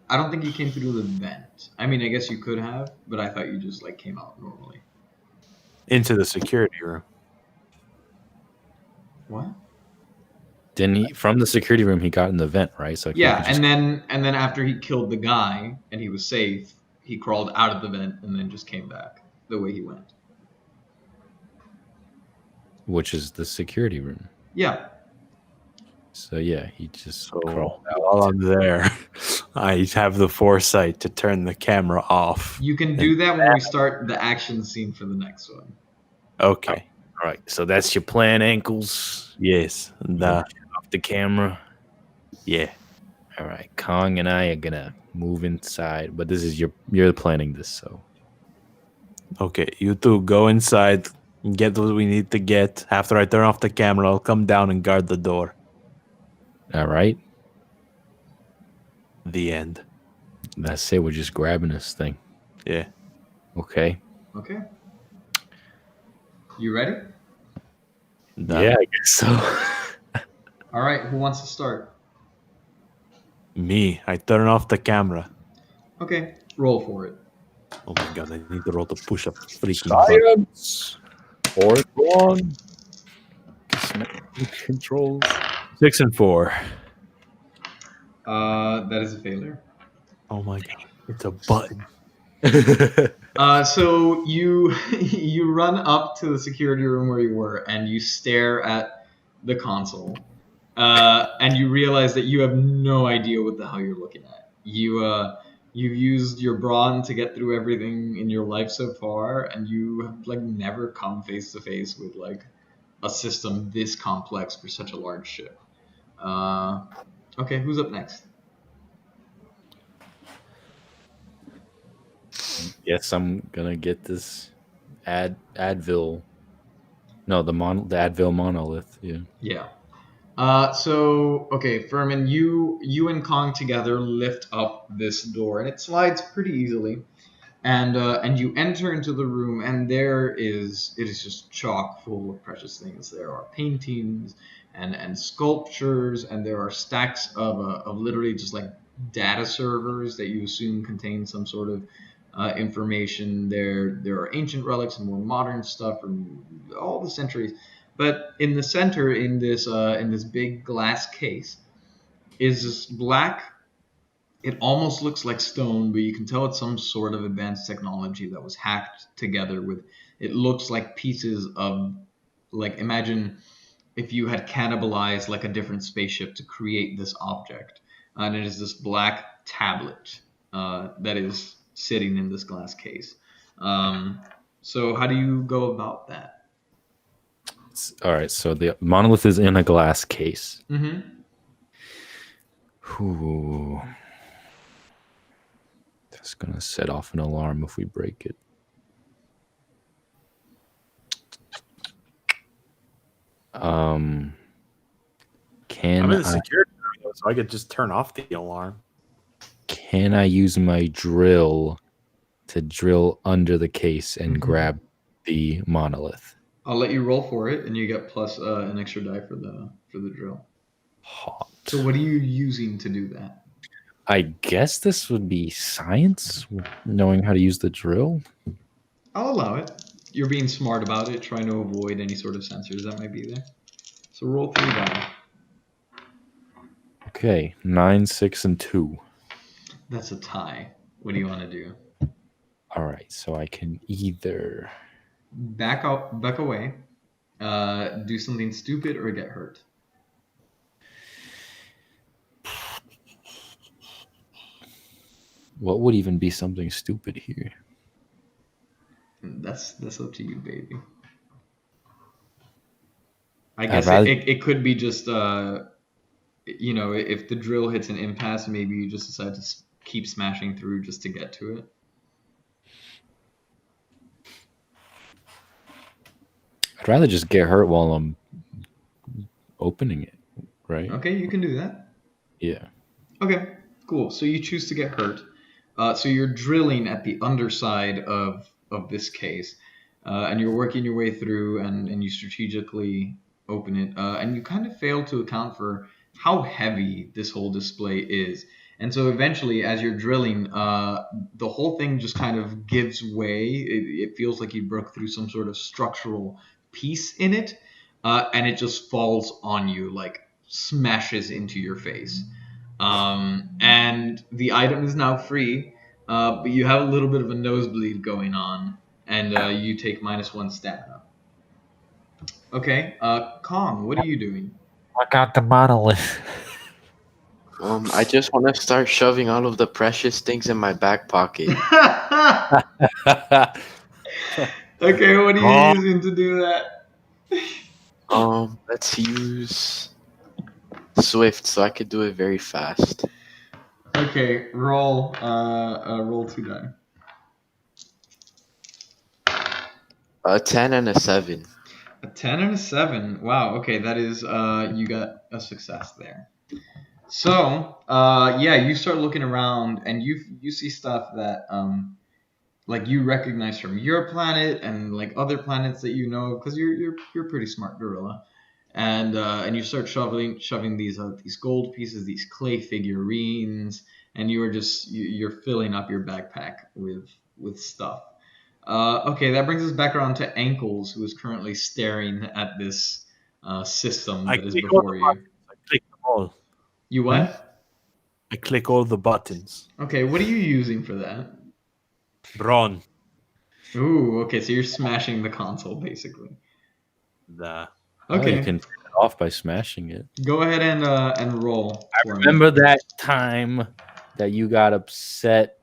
S5: I don't think you came through the vent. I mean, I guess you could have, but I thought you just like came out normally.
S4: Into the security room.
S5: What?
S6: Then he from the security room he got in the vent, right? So he
S5: Yeah,
S6: could just
S5: and then after he killed the guy and he was safe, he crawled out of the vent and then just came back the way he went.
S6: which is the security room.
S5: Yeah.
S6: So yeah, he just
S4: So
S6: crawled out.
S4: while I'm there, I have the foresight to turn the camera off.
S5: You can do that when we start the action scene for the next one.
S4: Okay.
S6: All right, so that's your plan, ankles.
S4: Yes.
S6: Off the camera.
S4: Yeah.
S6: All right, Kong and I are gonna move inside, but this is you're planning this, so
S4: Okay. You two go inside and get what we need to get. After I turn off the camera, I'll come down and guard the door.
S6: all right.
S4: The end.
S6: That's it. We're just grabbing this thing.
S4: Yeah.
S6: Okay.
S5: Okay. You ready?
S4: Done.
S6: Yeah, I guess so.
S5: All right. Who wants to start?
S4: Me. I turn off the camera.
S5: Okay. Roll for it.
S4: Oh my god, I need to roll to push up freaking button.
S6: Science. Fourth one. Controls.
S4: 6 and 4.
S5: That is a failure.
S4: Oh my god. It's a button.
S5: So you you run up to the security room where you were, and you stare at the console, and you realize that you have no idea what the hell you're looking at. You've used your brawn to get through everything in your life so far, and you have like never come face to face with like a system this complex for such a large ship. Okay, who's up next?
S6: Yes, I'm gonna get this Advil. No, the Advil monolith. Yeah.
S5: Yeah. So okay, Furman, you and Kong together lift up this door, and it slides pretty easily, and you enter into the room, and it is just chock full of precious things. There are paintings and sculptures, and there are stacks of literally just like data servers that you assume contain some sort of information. There are ancient relics and more modern stuff from all the centuries. But in the center, in this big glass case, is this black. It almost looks like stone, but you can tell it's some sort of advanced technology that was hacked together with. It looks like pieces of, like, imagine if you had cannibalized like a different spaceship to create this object, and it is this black tablet that is sitting in this glass case. So how do you go about that?
S6: All right. So the monolith is in a glass case.
S5: Mm-hmm.
S6: Ooh. That's gonna set off an alarm if we break it. Can
S4: I'm in the
S6: I,
S4: security room, though, so I could just turn off the alarm.
S6: can I use my drill to drill under the case and
S5: Mhm.
S6: grab the monolith?
S5: I'll let you roll for it, and you get plus an extra die for the drill.
S6: Hot.
S5: So what are you using to do that?
S6: I guess this would be science, knowing how to use the drill.
S5: I'll allow it. You're being smart about it, trying to avoid any sort of sensors that might be there. So roll 3 die.
S6: Okay, 9, 6, and 2.
S5: That's a tie. What do you want to do?
S6: All right, so I can either.
S5: Back away, do something stupid, or get hurt.
S6: What would even be something stupid here?
S5: That's up to you, baby. I
S6: I'd
S5: guess
S6: rather-
S5: it could be just if the drill hits an impasse, maybe you just decide to keep smashing through just to get to it.
S6: I'd rather just get hurt while I'm opening it, right?
S5: Okay, you can do that.
S6: Yeah.
S5: Okay, cool. So you choose to get hurt. So you're drilling at the underside of this case, and you're working your way through, and you strategically open it, and you kind of fail to account for how heavy this whole display is. And so eventually, as you're drilling, the whole thing just kind of gives way. It feels like you broke through some sort of structural piece in it, and it just falls on you, like smashes into your face. And the item is now free, but you have a little bit of a nosebleed going on, and you take -1 stamina. Okay, Kong, what are you doing?
S8: I got the monolith.
S7: I just want to start shoving all of the precious things in my back pocket.
S5: Okay, what are
S4: Oh.
S5: you using to do that?
S7: Let's use Swift so I could do it very fast.
S5: Okay, roll 2 die.
S7: A 10 and a 7.
S5: A 10 and a 7. Wow, okay, that is you got a success there. So, yeah, you start looking around and you see stuff that like you recognize from your planet and like other planets that you know because you're pretty smart gorilla. And you start shoving these gold pieces, these clay figurines, and you're filling up your backpack with stuff. Okay, that brings us back around to Ankles, who is currently staring at this system
S4: I
S5: that is
S4: click all
S5: before
S4: the
S5: you.
S4: buttons. I click them all.
S5: You what?
S4: I click all the buttons.
S5: Okay, what are you using for that?
S4: Braun.
S5: Ooh, okay, so you're smashing the console basically.
S4: The
S6: Oh, you
S5: Okay,
S6: can turn it off by smashing it.
S5: go ahead and roll.
S6: I
S5: for me.
S6: remember that time that you got upset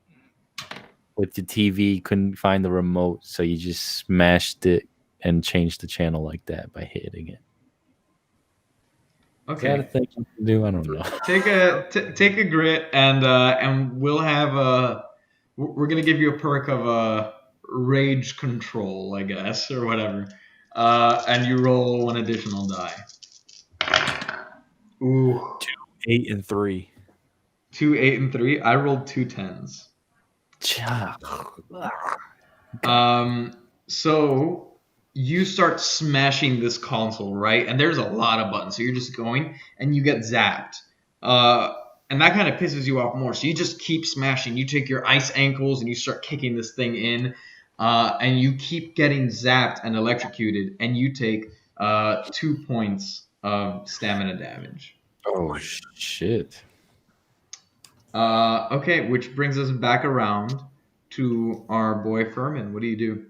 S6: with the TV, couldn't find the remote, so you just smashed it and changed the channel like that by hitting it. Is that a
S5: Okay,
S6: thing you can do? I don't know.
S5: take a grit and we'll have we're gonna give you a perk of rage control, I guess, or whatever. And you roll 1 additional die. Ooh,
S4: 8 and 3.
S5: 2, 8, and 3. I rolled 2 10s. So you start smashing this console, right? And there's a lot of buttons. So you're just going and you get zapped. And that kind of pisses you off more. So you just keep smashing. You take your ice ankles and you start kicking this thing in. And you keep getting zapped and electrocuted. And you take 2 points of stamina damage.
S6: Oh shit!
S5: Okay, which brings us back around to our boy Furman. What do you do?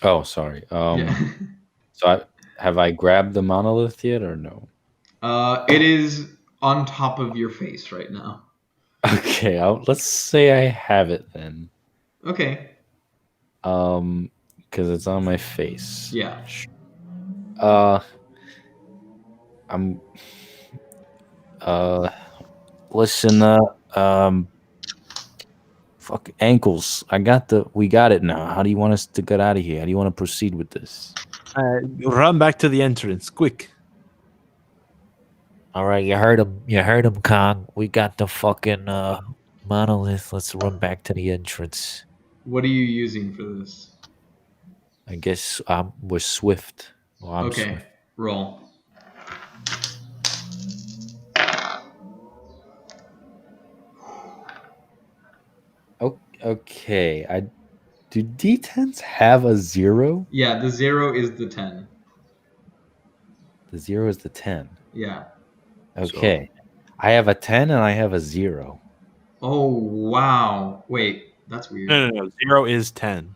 S6: Oh, sorry.
S5: Yeah.
S6: So have I grabbed the monolith yet or no?
S5: It is on top of your face right now.
S6: Okay, let's say I have it then.
S5: Okay.
S6: Because it's on my face.
S5: Yeah.
S6: I'm. Listen. Fuck ankles. We got it now. How do you want us to get out of here? How do you want to proceed with this?
S4: Run back to the entrance, quick.
S8: All right, you heard him. You heard him, Kong. We got the fucking monolith. Let's run back to the entrance.
S5: What are you using for this?
S6: I guess we're swift. Well, I'm
S5: Okay.
S6: swift.
S5: Roll.
S6: Okay. Do D10s have a 0?
S5: Yeah, the 0 is the 10.
S6: The 0 is the 10.
S5: Yeah.
S6: Okay. I have a 10 and I have a 0.
S5: Oh, wow. Wait, that's weird.
S4: No. 0 is 10.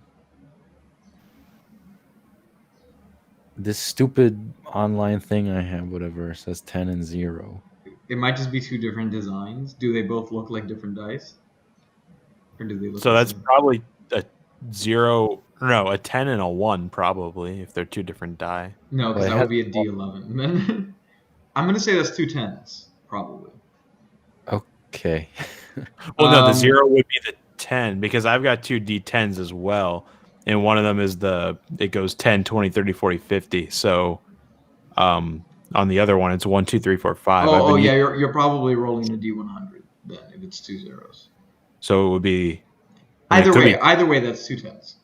S6: This stupid online thing I have, whatever, says 10 and 0.
S5: It might just be 2 different designs. Do they both look like different dice? Or do they look
S4: So
S5: the
S4: that's
S5: same?
S4: probably a 0. No, a 10 and a 1 probably if they're 2 different die.
S5: No, because
S6: Well,
S5: that would be a D11. I'm going to say that's 2 10s, probably.
S6: Okay.
S4: Well, no, the 0 would be the 10 because I've got 2 D10s as well. And one of them is it goes 10, 20, 30, 40, 50. So on the other one, it's 1, 2, 3, 4, 5.
S5: Yeah, you're probably rolling a D100 then if it's 2 zeros.
S4: So it would be
S5: Either way, that's 2 10s.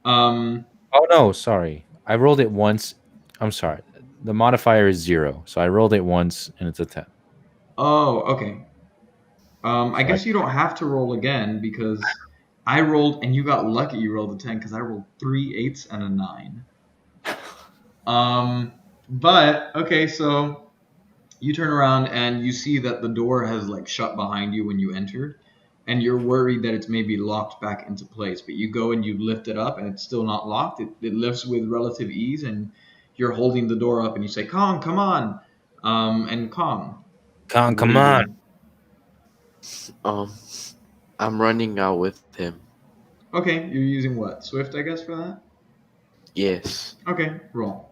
S6: Oh, no, sorry. I rolled it once. I'm sorry. The modifier is 0, so I rolled it once and it's a 10.
S5: Oh, okay. I
S6: So
S5: guess you don't have to roll again because I rolled and you got lucky. You rolled a 10 because I rolled 3 8s and a 9. But okay, so you turn around and you see that the door has like shut behind you when you entered, and you're worried that it's maybe locked back into place. But you go and you lift it up, and it's still not locked. It lifts with relative ease, and you're holding the door up, and you say, "Kong, come on!" And Kong,
S6: Con,
S5: what are
S6: come
S5: you
S6: on.
S5: doing?
S7: Um, I'm running out with him.
S5: Okay, you're using what? Swift, I guess, for that.
S7: Yes.
S5: Okay, roll.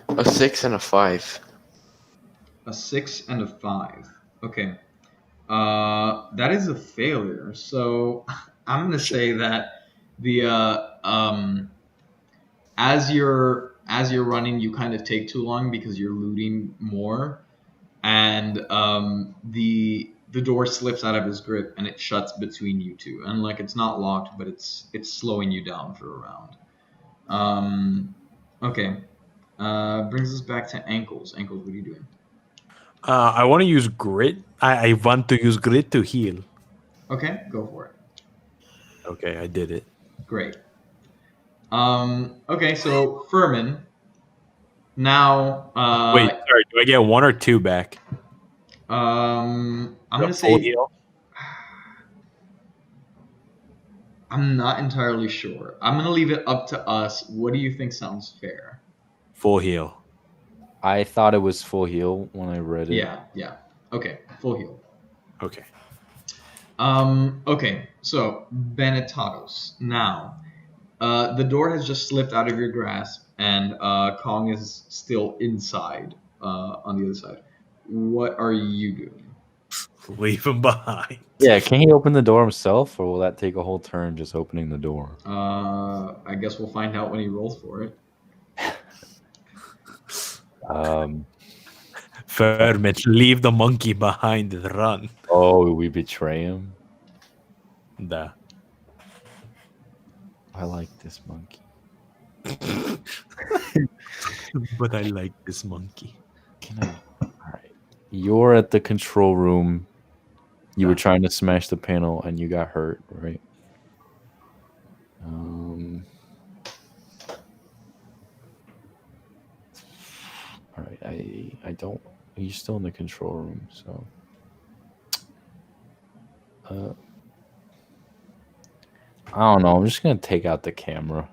S7: A 6 and a 5.
S5: A 6 and a 5. Okay. That is a failure. So I'm gonna say that the as you're running, you kind of take too long because you're looting more, and the door slips out of his grip and it shuts between you two. And like it's not locked, but it's slowing you down for a round. Okay. Brings us back to ankles. Ankles, what are you doing?
S4: I want to use grit. I want to use grit to heal.
S5: Okay, go for it.
S4: Okay, I did it.
S5: Great. Okay, so Furman. Now,
S4: Wait, sorry. Do I get 1 or 2 back?
S5: I'm
S4: The
S5: gonna
S4: full
S5: say
S4: heal.
S5: I'm not entirely sure. I'm gonna leave it up to us. What do you think sounds fair?
S4: Full heal.
S6: I thought it was full heal when I read it.
S5: Yeah. Okay, full heal.
S4: Okay.
S5: Okay, so Benetados. Now, the door has just slipped out of your grasp, and Kong is still inside, on the other side. What are you doing?
S4: Leave him behind.
S6: Yeah, can he open the door himself, or will that take a whole turn just opening the door?
S5: I guess we'll find out when he rolls for it.
S6: Um.
S4: Furman, leave the monkey behind and run.
S6: Oh, we betray him.
S4: Da.
S6: I like this monkey.
S4: But I like this monkey.
S6: Can I? All right. You're at the control room. You were trying to smash the panel and you got hurt, right? All right. I don't. You're still in the control room, so. I don't know. I'm just gonna take out the camera.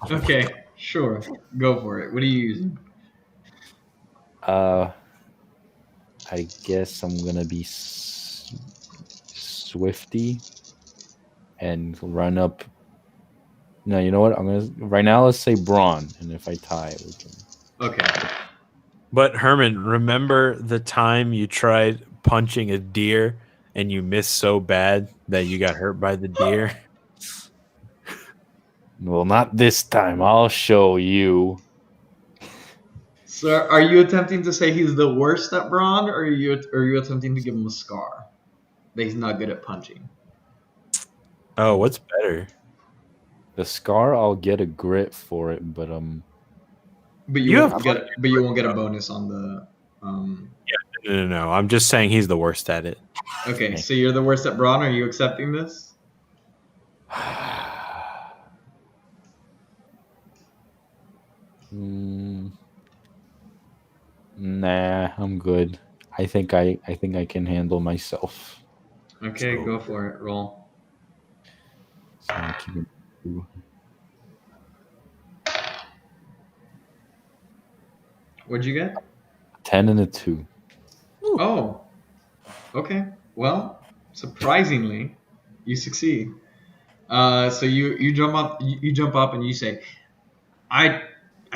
S5: Okay, sure. Go for it. What are you using?
S6: I guess I'm gonna be swifty and run up. No, you know what? I'm gonna right now. Let's say brawn, and if I tie, we can.
S5: Okay.
S4: But Herman, remember the time you tried punching a deer and you missed so bad that you got hurt by the deer?
S6: Well, not this time. I'll show you.
S5: So, are you attempting to say he's the worst at brawn, or are you attempting to give him a scar that he's not good at punching?
S4: Oh, what's better?
S6: The scar, I'll get a grit for it, but
S5: But you
S4: You have
S5: won't get a bonus on the.
S4: No. I'm just saying he's the worst at it.
S5: Okay, so you're the worst at brawn. Are you accepting this?
S6: Nah, I'm good. I think I can handle myself.
S5: Okay, go for it. Roll.
S6: So I'll keep it 2.
S5: What'd you get?
S6: 10 and a 2.
S5: Oh. Okay. Well, surprisingly, you succeed. So you jump up and you say, I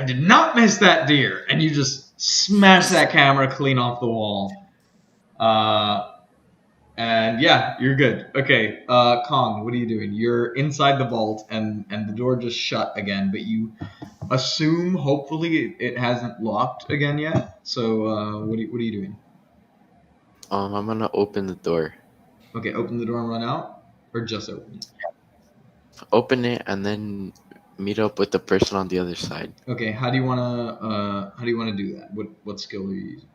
S5: did not miss that deer, and you just smash that camera clean off the wall. And yeah, you're good. Okay, Kong, what are you doing? You're inside the vault, and the door just shut again, but you assume, hopefully, it hasn't locked again yet. So what are you doing?
S7: I'm gonna open the door.
S5: Okay, open the door and run out, or just open it.
S7: Open it and then meet up with the person on the other side.
S5: Okay, how do you wanna do that? What skill are you using?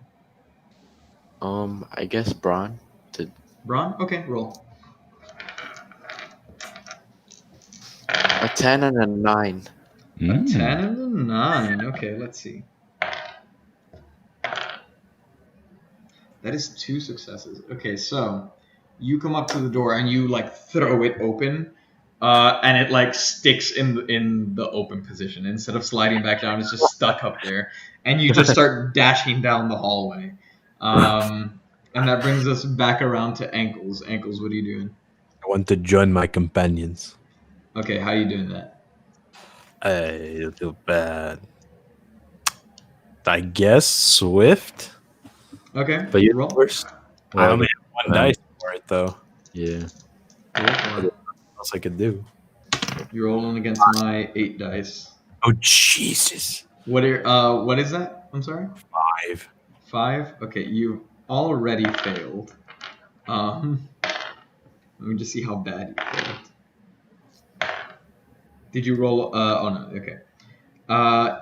S7: I guess Braun. To
S5: Braun? Okay, roll.
S7: a 10 and a 9.
S5: A 10 and a 9. Okay, let's see. That is 2 successes. Okay, so you come up to the door and you like throw it open, and it like sticks in the open position instead of sliding back down. It's just stuck up there, and you just start dashing down the hallway. And that brings us back around to Ankles. Ankles, what are you doing?
S4: I want to join my companions.
S5: Okay, how are you doing that?
S4: I feel bad. I guess Swift.
S5: Okay,
S4: But you
S5: roll.
S4: first. I only have 1 dice for it though.
S6: Yeah.
S5: Roll for it.
S4: What else I could do?
S5: You're rolling against my 8 dice.
S4: Oh Jesus!
S5: What is that? I'm sorry.
S4: 5.
S5: 5. Okay, you already failed. Let me just see how bad you failed. Did you roll? Oh no. Okay.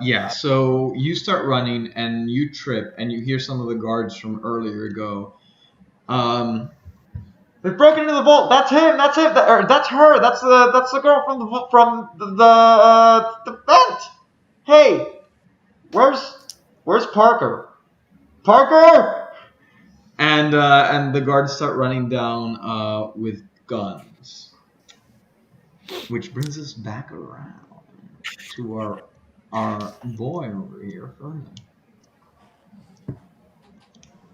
S5: Yeah. So you start running and you trip and you hear some of the guards from earlier go, they've broken into the vault. That's him. That's him. Or that's her. That's the girl from the vent. Hey, where's Parker? Parker! And the guards start running down with guns, which brings us back around to our boy over here, Furman.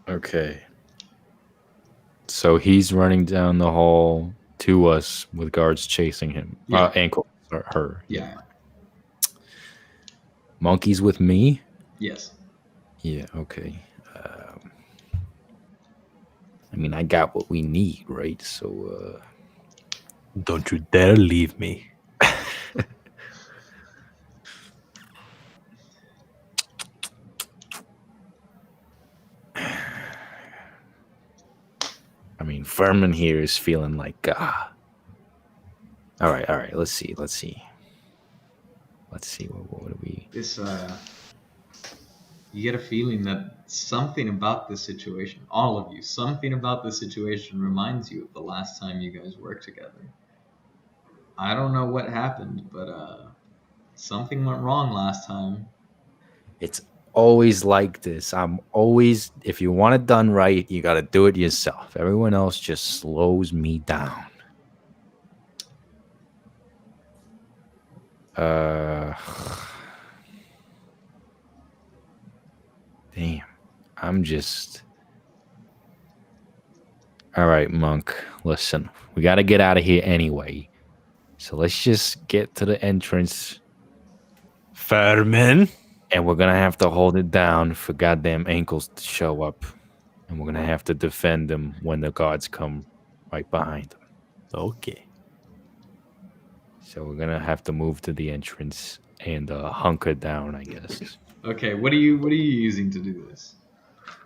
S6: Okay. So he's running down the hall to us with guards chasing him.
S5: Yeah.
S6: Ankle or her.
S5: Yeah.
S6: Monkey's with me.
S5: Yes.
S6: Yeah. Okay. I mean, I got what we need, right? So,
S4: Don't you dare leave me.
S6: I mean, Furman here is feeling like, all right. Let's see. What do we?
S5: This you get a feeling that something about this situation, all of you, something about this situation reminds you of the last time you guys worked together. I don't know what happened, but something went wrong last time.
S6: It's always like this. I'm always, if you want it done right, you got to do it yourself. Everyone else just slows me down. Damn. I'm just. All right, Monk. Listen, we got to get out of here anyway. So let's just get to the entrance.
S4: Furman.
S6: And we're going to have to hold it down for goddamn Ankles to show up. And we're going to have to defend them when the guards come right behind them.
S4: Okay.
S6: So we're going to have to move to the entrance and hunker down, I guess.
S5: Okay, what are you using to do this?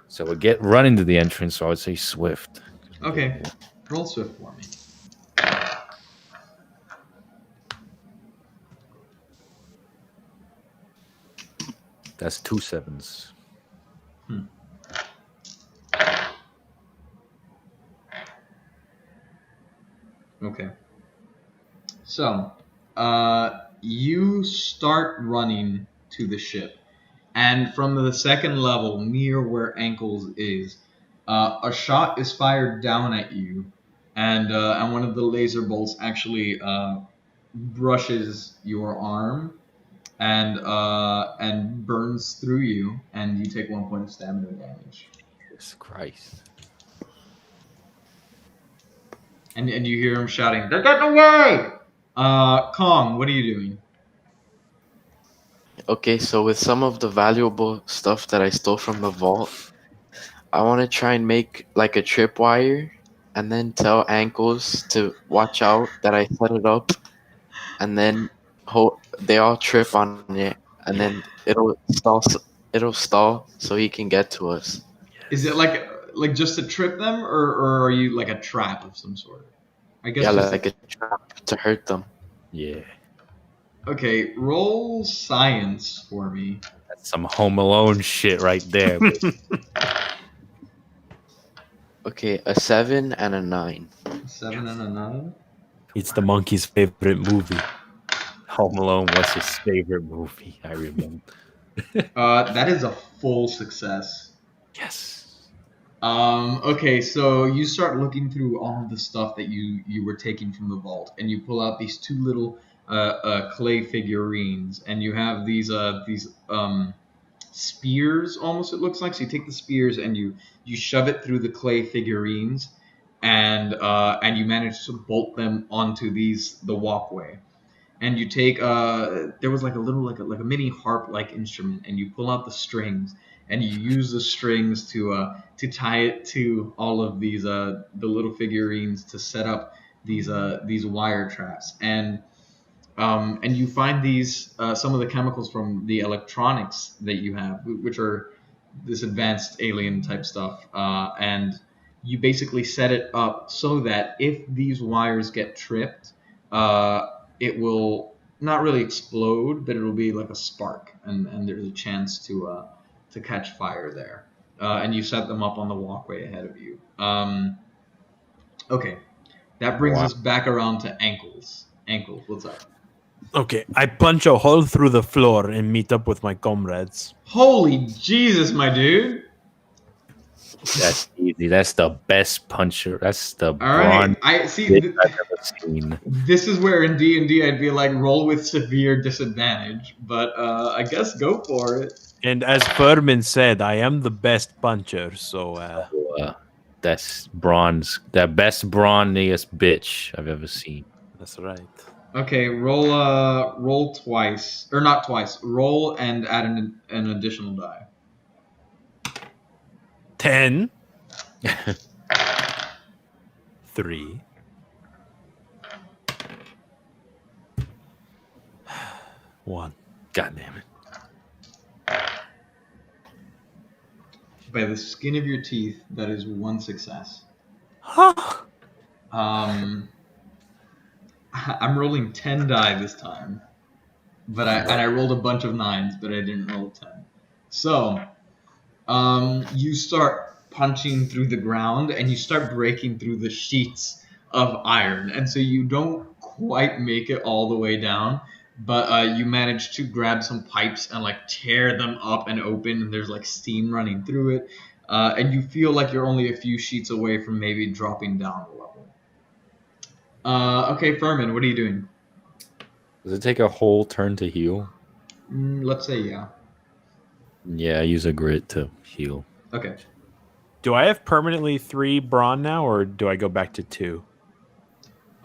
S6: So we get running to the entrance, so I would say Swift.
S5: Okay, roll Swift for me.
S6: That's 2 7s.
S5: Okay. So, you start running to the ship, and from the second level, near where Ankles is, a shot is fired down at you, and one of the laser bolts actually brushes your arm, and burns through you, and you take 1 point of stamina damage.
S6: Jesus Christ.
S5: And you hear him shouting, "They're getting away!" Kong, what are you doing?
S7: Okay, so with some of the valuable stuff that I stole from the vault, I want to try and make like a tripwire and then tell Ankles to watch out that I set it up, and then they all trip on it, and then it'll stall so he can get to us.
S5: Is it like like just to trip them, or are you like a trap of some sort? I guess
S7: Yeah,
S5: just
S7: like a trap to hurt them.
S6: Yeah.
S5: okay. Roll science for me.
S6: That's some Home Alone shit right there.
S7: Okay, a 7 and a 9.
S5: 7 and a 9.
S4: It's the monkey's favorite movie.
S6: Home Alone was his favorite movie. I remember.
S5: That is a full success.
S6: Yes.
S5: Okay, so you start looking through all of the stuff that you were taking from the vault, and you pull out these two little clay figurines, and you have these spears almost, it looks like. So you take the spears and you shove it through the clay figurines, and you manage to bolt them onto the walkway. And you take there was like a little like a mini harp like instrument, and you pull out the strings, and you use the strings to tie it to all of these the little figurines to set up these wire traps. And you find these some of the chemicals from the electronics that you have, which are this advanced alien type stuff, and you basically set it up so that if these wires get tripped, it will not really explode, but it'll be like a spark, and there's a chance to catch fire there. And you set them up on the walkway ahead of you. Okay, that brings us back around to Ankles. Ankles, what's up?
S4: Okay, I punch a hole through the floor and meet up with my comrades.
S5: Holy Jesus, my dude!
S6: That's easy. That's the best puncher. That's the
S5: All right,
S6: brawn
S5: I see.
S6: bitch I've ever seen.
S5: This is where in D&D I'd be like roll with severe disadvantage, but I guess go for it.
S4: And as Furman said, I am the best puncher, so
S6: That's bronze. The best brawniest bitch I've ever seen.
S4: that's right.
S5: Okay, roll twice, or not twice. Roll and add an additional die.
S4: 10. 3. 1.
S6: God damn it.
S5: By the skin of your teeth, that is one success.
S4: Huh?
S5: I'm rolling 10 die this time, but I rolled a bunch of 9s, but I didn't roll 10. So, you start punching through the ground, and you start breaking through the sheets of iron, and so you don't quite make it all the way down, but you manage to grab some pipes and like tear them up and open, and there's like steam running through it, and you feel like you're only a few sheets away from maybe dropping down a level. Okay, Furman, what are you doing?
S6: Does it take a whole turn to heal?
S5: Let's say yeah.
S6: Yeah, I use a grit to heal.
S5: Okay.
S4: Do I have permanently 3 brawn now, or do I go back to 2?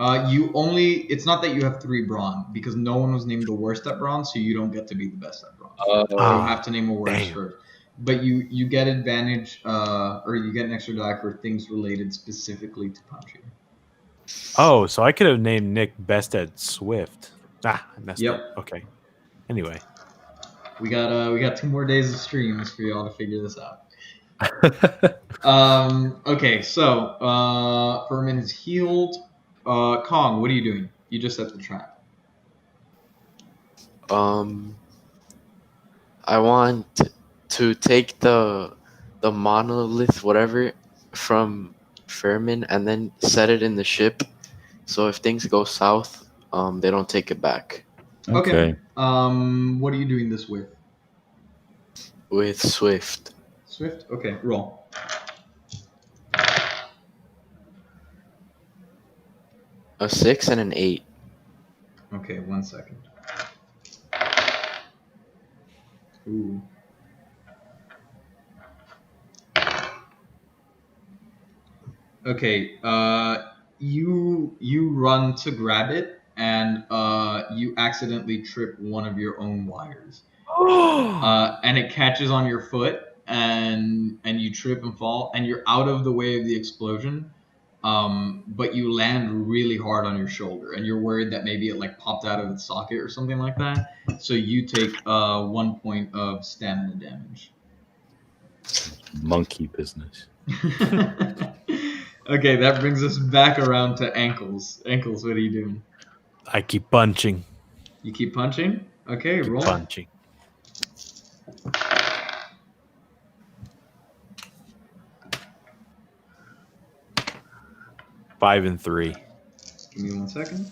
S5: It's not that you have 3 brawn, because no one was named the worst at brawn, so you don't get to be the best at brawn. You have to name a worst
S4: damn.
S5: first. But you get advantage, or you get an extra die for things related specifically to punching.
S4: Oh, so I could have named Nick best at Swift. I messed
S5: Yep.
S4: up. Okay. Anyway.
S5: We got 2 more days of streams for y'all to figure this out. Okay, so Furman is healed. Kong, what are you doing? You just set the trap.
S7: I want to take the monolith, whatever, from Furman and then set it in the ship. So if things go south, they don't take it back.
S5: Okay. What are you doing this with?
S7: With Swift.
S5: Swift? Okay, roll.
S7: A 6 and an 8.
S5: Okay, 1 second. Ooh. Okay, you run to grab it, and you accidentally trip one of your own wires. And it catches on your foot, and you trip and fall, and you're out of the way of the explosion. But you land really hard on your shoulder, and you're worried that maybe it like popped out of its socket or something like that. So you take 1 point of stamina damage.
S6: Monkey business.
S5: Okay, that brings us back around to Ankles. Ankles, what are you doing?
S4: I keep punching.
S5: You keep punching? Okay,
S4: Keep
S5: roll.
S4: punching. Five and 3.
S5: Give me 1 second.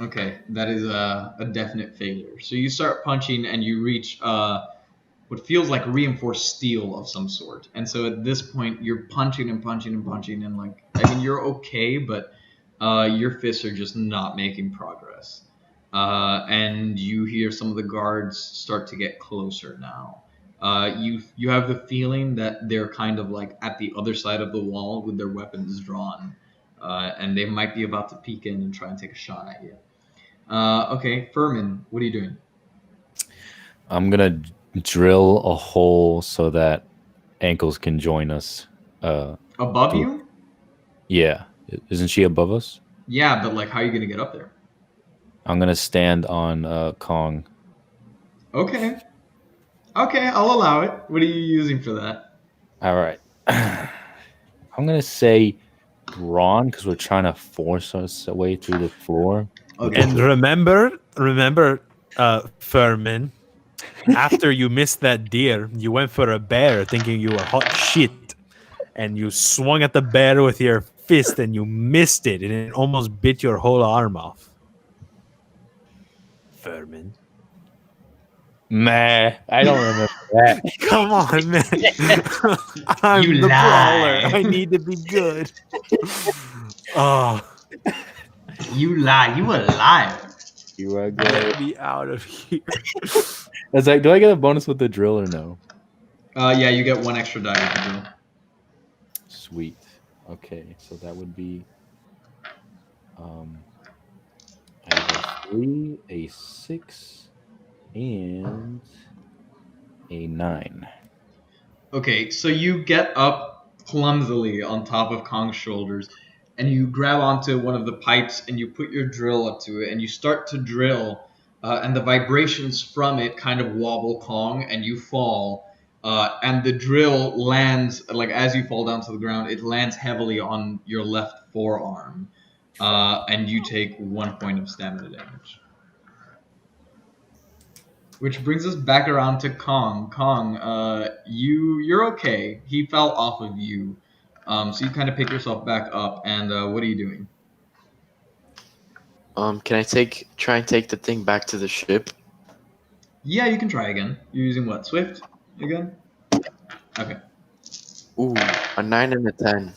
S5: Okay, that is a definite failure. So you start punching and you reach what feels like reinforced steel of some sort. And so at this point, you're punching and punching and punching, and like, I mean, you're okay, but your fists are just not making progress. And you hear some of the guards start to get closer now. You have the feeling that they're kind of like at the other side of the wall with their weapons drawn, and they might be about to peek in and try and take a shot at you. Okay, Furman, what are you doing?
S6: I'm gonna drill a hole so that Ankles can join us.
S5: Above you?
S6: Yeah, isn't she above us?
S5: Yeah, but like, how are you gonna get up there?
S6: I'm gonna stand on Kong.
S5: Okay. Okay, I'll allow it. What are you using for that?
S6: All right. I'm gonna say brawn because we're trying to force us away through the floor.
S5: Okay.
S4: And remember, Furman, after you missed that deer, you went for a bear thinking you were hot shit. And you swung at the bear with your fist and you missed it. And it almost bit your whole arm off. Furman.
S6: Meh, I don't remember that.
S4: Come on, man. I'm
S5: You
S4: the
S5: lie.
S4: brawler. I need to be good. Oh,
S5: You lie. You a liar.
S6: You are
S4: get
S6: good.
S4: me out of here.
S6: That's like, do I get a bonus with the drill or no?
S5: Yeah, you get 1 extra die with the drill.
S6: Sweet. Okay, so that would be I have a 3, a 6, and a 9.
S5: Okay, so you get up clumsily on top of Kong's shoulders, and you grab onto one of the pipes and you put your drill up to it, and you start to drill, and the vibrations from it kind of wobble Kong, and you fall, and the drill lands, like as you fall down to the ground, it lands heavily on your left forearm, and you take 1 point of stamina damage. Which brings us back around to Kong. Kong, you're okay. He fell off of you, so you kind of pick yourself back up. And what are you doing?
S7: Can I try and take the thing back to the ship?
S5: Yeah, you can try again. You're using what? Swift again? Okay.
S7: Ooh, a 9 and a 10.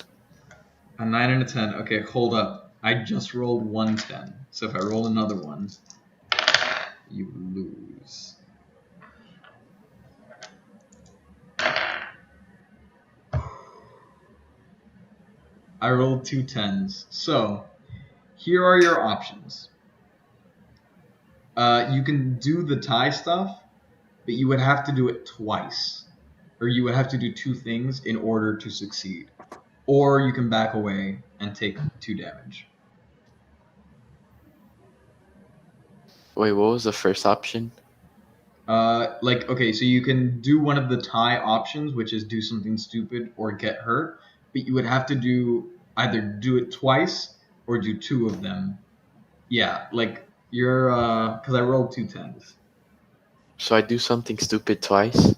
S5: A 9 and a 10. Okay, hold up. I just rolled 110. So if I roll another one, you lose. I rolled 2 10s. So here are your options. You can do the tie stuff, but you would have to do it twice. Or you would have to do 2 things in order to succeed. Or you can back away and take 2 damage.
S7: Wait, what was the first option?
S5: Okay, so you can do one of the tie options, which is do something stupid or get hurt, but you would have to either do it twice or do 2 of them. Yeah, like you're because I rolled 2 10s.
S7: So I do something stupid twice?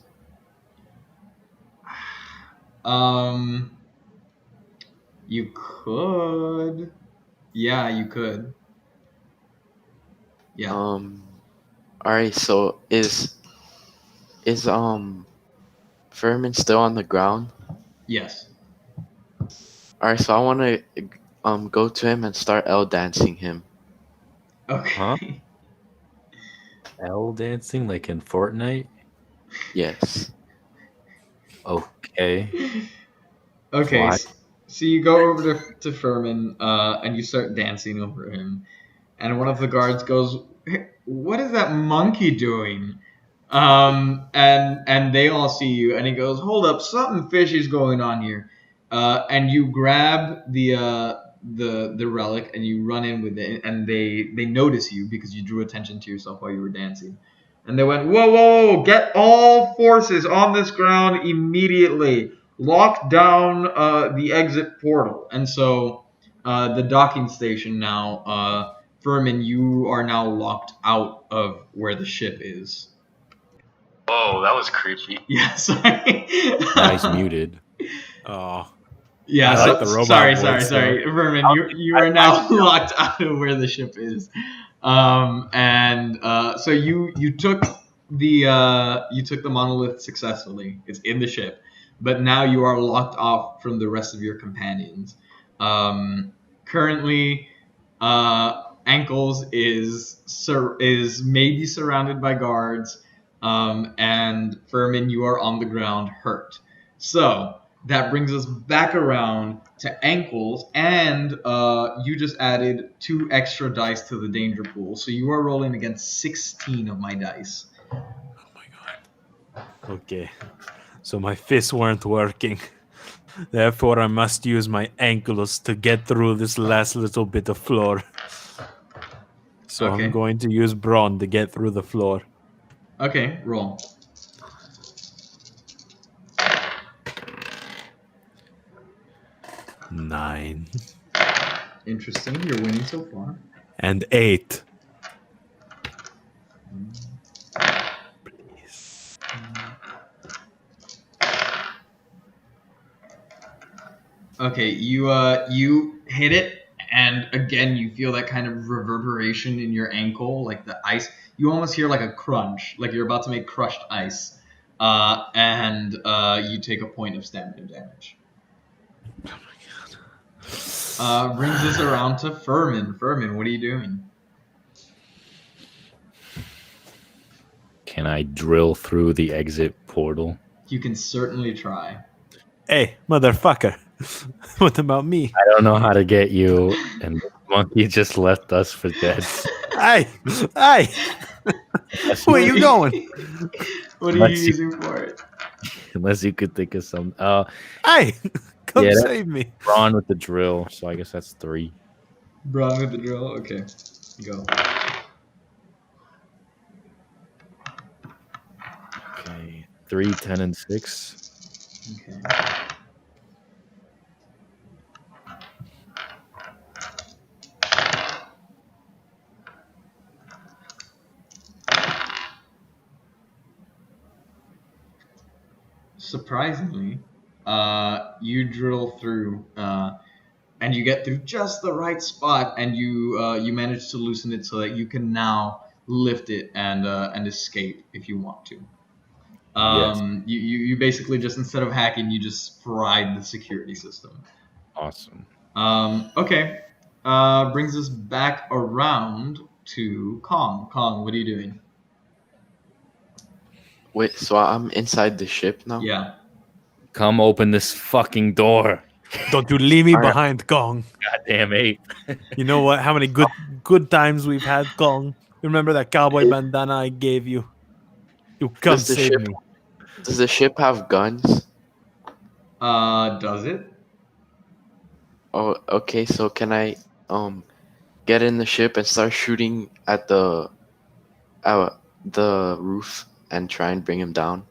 S5: You could. Yeah, you could. Yeah.
S7: Alright, so is Furman still on the ground?
S5: Yes.
S7: Alright, so I wanna go to him and start L dancing him.
S5: Okay.
S6: Huh? L dancing like in Fortnite?
S7: Yes.
S6: Okay.
S5: Okay.
S6: Why?
S5: So you go over to Furman, and you start dancing over him, and one of the guards goes, "Hey, what is that monkey doing?" And they all see you, and he goes, "Hold up, something fishy's going on here." And you grab the relic and you run in with it, and they notice you because you drew attention to yourself while you were dancing. And they went, whoa, whoa, whoa, get all forces on this ground immediately. Lock down the exit portal. And so the docking station now, Furman, you are now locked out of where the ship is.
S3: Whoa, that was creepy.
S5: Yeah, sorry.
S6: Nice muted.
S4: Oh,
S5: Yeah,
S4: I
S5: so,
S4: like the robot
S5: sorry,
S4: voice,
S5: sorry. Vermin, you are now locked out of where the ship is. So you took the monolith successfully. It's in the ship, but now you are locked off from the rest of your companions. Currently, Ankles is maybe surrounded by guards, and Furman, you are on the ground hurt. So that brings us back around to Ankles, and you just added 2 extra dice to the danger pool, so you are rolling against 16 of my dice.
S4: okay. So my fists weren't working. Therefore, I must use my ankles to get through this last little bit of floor. So
S5: Okay.
S4: I'm going to use brawn to get through the floor.
S5: Okay, roll.
S4: Nine.
S5: Interesting, you're winning so far.
S4: And 8. Please.
S5: Okay, you hit it, and again you feel that kind of reverberation in your ankle, like the ice. You almost hear like a crunch, like you're about to make crushed ice, and you take a point of stamina damage.
S4: Oh my god.
S5: Brings us around to Furman. Furman, what are you doing?
S6: Can I drill through the exit portal?
S5: You can certainly try.
S4: Hey, motherfucker. What about me?
S6: I don't know how to get you, and the monkey just left us for dead.
S4: Hey! Hey! Where you going?
S5: What are you using for it?
S6: Unless you could think of some.
S4: Hey! Come
S6: Yeah,
S4: save me.
S6: Brawn with the drill, so I guess that's 3.
S5: Brawn with the drill? Okay, go.
S6: Okay, 3, 10, and 6.
S5: Okay. Surprisingly, you drill through, and you get through just the right spot, and you manage to loosen it so that you can now lift it and escape if you want to.
S6: Yes.
S5: You basically just, instead of hacking, you just fried the security system.
S6: Awesome.
S5: Okay. Brings us back around to Kong. Kong, what are you doing?
S7: Wait, so I'm inside the ship now?
S5: Yeah.
S6: Come open this fucking door.
S4: Don't you leave me
S7: Alright.
S4: behind, Gong.
S6: Goddamn 8.
S4: You know what? How many good times we've had, Gong. Remember that cowboy bandana I gave you? You come
S7: Does the
S4: save
S7: ship-
S4: me.
S7: Does the ship have guns?
S5: Does it?
S7: Oh, okay. So can I get in the ship and start shooting at the roof and try and bring him down?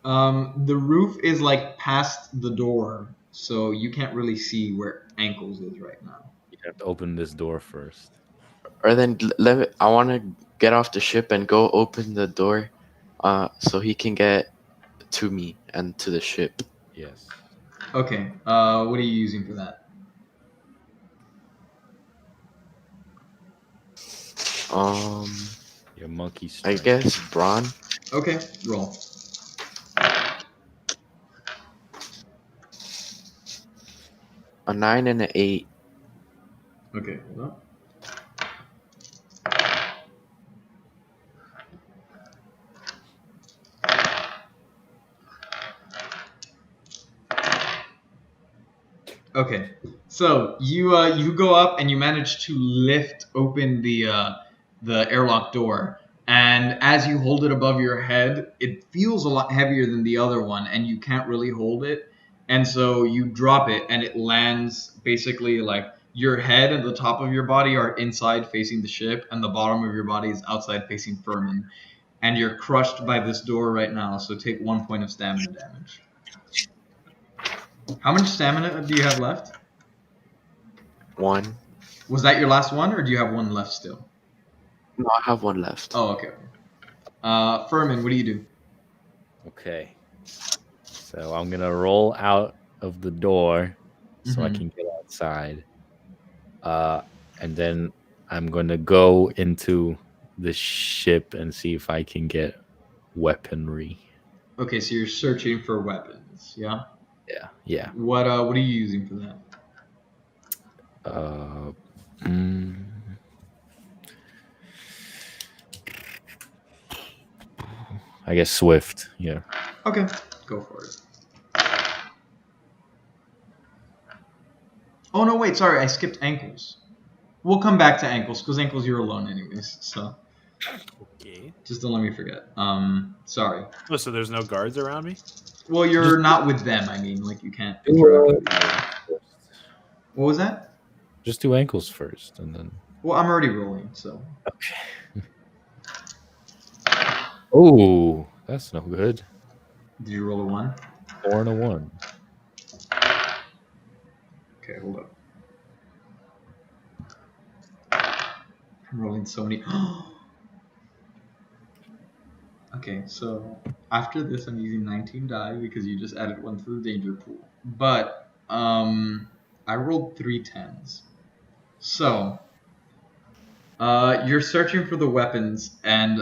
S5: The roof is like past the door, so you can't really see where Ankles is right now.
S6: You have to open this door first.
S7: Or then I want to get off the ship and go open the door, so he can get to me and to the ship.
S6: Yes.
S5: Okay. What are you using for that?
S6: Your monkey
S7: I
S6: strength.
S7: guess brawn.
S5: Okay. Roll.
S7: A 9 and an 8.
S5: Okay. Hold on. Okay, so you go up and you manage to lift open the airlock door, and as you hold it above your head, it feels a lot heavier than the other one, and you can't really hold it, and so you drop it, and it lands basically like your head and the top of your body are inside facing the ship, and the bottom of your body is outside facing Furman. And you're crushed by this door right now, so take 1 point of stamina damage. How much stamina do you have left?
S7: 1.
S5: Was that your last one, or do you have one left still?
S7: No, I have 1 left.
S5: Oh, okay. Furman, what do you do?
S6: Okay. So I'm gonna roll out of the door so I
S5: Mhm.
S6: can get outside. And then I'm gonna go into the ship and see if I can get weaponry.
S5: Okay, so you're searching for weapons, yeah?
S6: Yeah.
S5: What are you using for that?
S6: Mm, I guess Swift. Yeah.
S5: Okay, go for it. Oh no, wait, sorry, I skipped ankles. We'll come back to ankles, because ankles you're alone anyways, so
S4: Okay.
S5: just don't let me forget. Sorry.
S4: Oh, so there's no guards around me?
S5: Well, you're not with them, I mean, like you can't interact with them. What was that?
S6: Just do ankles first, and then.
S5: Well, I'm already rolling, so.
S6: Okay. Oh, that's no good.
S5: Did you roll a 1?
S6: 4 and a 1.
S5: Okay, hold up. I'm rolling so many. Okay, so after this, I'm using 19 die because you just added 1 to the danger pool. But I rolled 3 10s. So you're searching for the weapons, and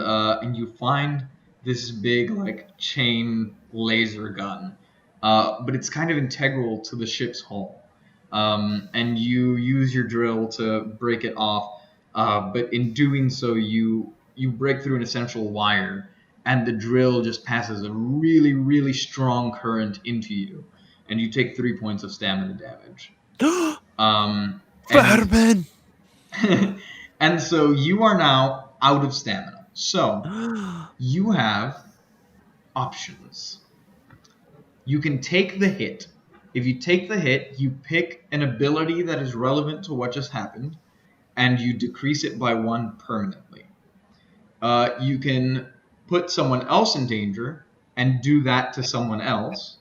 S5: you find this big like chain laser gun, but it's kind of integral to the ship's hull. And you use your drill to break it off, but in doing so, you break through an essential wire, and the drill just passes a really really strong current into you, and you take 3 points of stamina damage. And
S4: Fireman!
S5: and so you are now out of stamina. So you have options. You can take the hit. If you take the hit, you pick an ability that is relevant to what just happened, and you decrease it by 1 permanently. You can put someone else in danger and do that to someone else.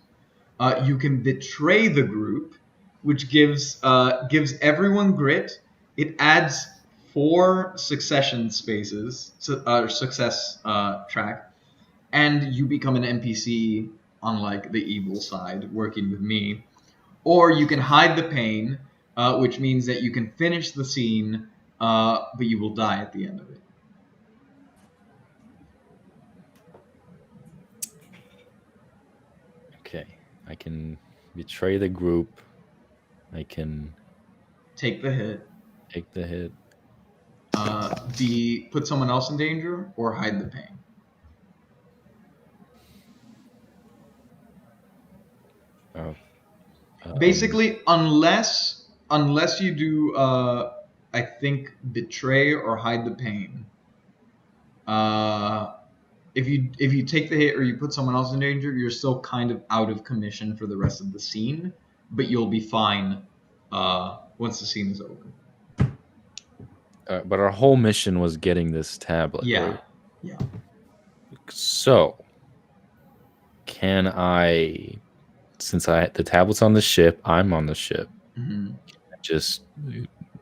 S5: You can betray the group, which gives everyone grit. It adds 4 succession spaces, success track, and you become an NPC on like the evil side, working with me. Or you can hide the pain, which means that you can finish the scene, but you will die at the end of it.
S6: Okay. I can betray the group. I can
S5: Take the hit.
S6: take the hit.
S5: Put someone else in danger, or hide the pain.
S6: Oh.
S5: Basically, unless you do, I think betray or hide the pain. If you take the hit or you put someone else in danger, you're still kind of out of commission for the rest of the scene, but you'll be fine once the scene is over.
S6: But our whole mission was getting this tablet,
S5: Yeah,
S6: right?
S5: yeah.
S6: So, can I, since the tablet's on the ship, I'm on the ship,
S5: Mm-hmm.
S6: just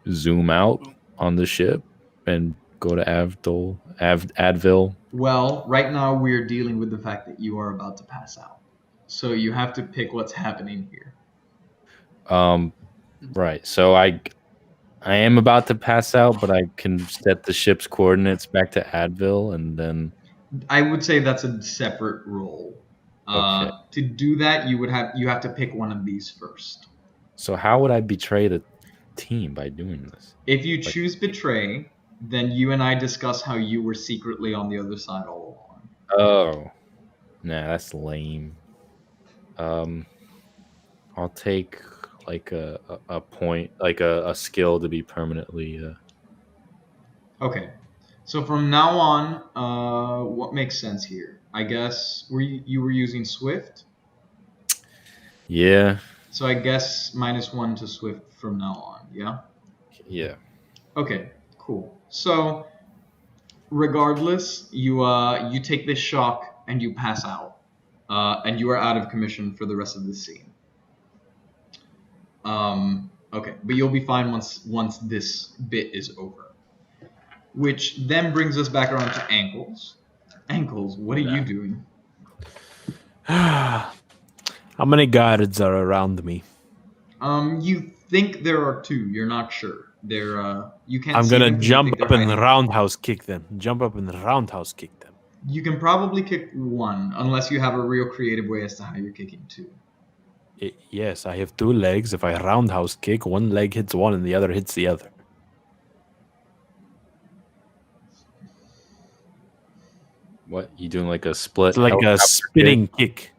S6: zoom out on the ship and go to Advil?
S5: Well, right now we're dealing with the fact that you are about to pass out, so you have to pick what's happening here.
S6: Right. So I am about to pass out, but I can set the ship's coordinates back to Advil, and then
S5: I would say that's a separate role.
S6: Okay.
S5: To do that, you have to pick one of these first.
S6: So how would I betray the team by doing this?
S5: If you choose betray, then you and I discuss how you were secretly on the other side all along.
S6: Oh, nah, that's lame. I'll take like a point, like a skill to be permanently.
S5: Okay. So from now on, what makes sense here? I guess you were using Swift,
S6: Yeah.
S5: so I guess -1 to Swift from now on. Yeah.
S6: Yeah.
S5: Okay, cool. So, regardless, you take this shock and you pass out, and you are out of commission for the rest of the scene. Okay, but you'll be fine once this bit is over. Which then brings us back around to Ankles. Ankles, what are you doing?
S4: How many guards are around me?
S5: You think there are two. You're not sure. You can't
S4: I'm
S5: see
S4: gonna
S5: them because you
S4: jump
S5: think they're
S4: up and
S5: hiding.
S4: roundhouse kick them. Jump up and roundhouse kick them.
S5: You can probably kick one, unless you have a real creative way as to how you're kicking two.
S4: Yes, I have 2 legs. If I roundhouse kick, one leg hits one and the other hits the other.
S6: What? You doing like a split
S4: It's like a
S6: helicopter
S4: spinning
S6: kick?
S4: kick.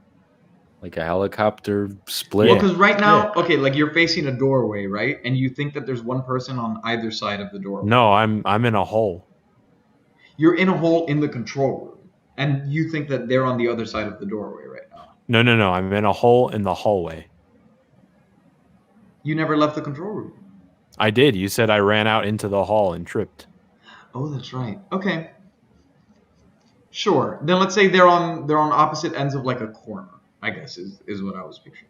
S6: Like a helicopter split?
S5: Well, because right now, okay, like you're facing a doorway, right? And you think that there's one person on either side of the doorway.
S4: No, I'm in a hole.
S5: You're in a hole in the control room, and you think that they're on the other side of the doorway right now.
S4: No. I'm in a hole in the hallway.
S5: You never left the control room.
S4: I did. You said I ran out into the hall and tripped.
S5: Oh, that's right. Okay. Sure. Then let's say they're on opposite ends of like a corner, I guess is what I was picturing.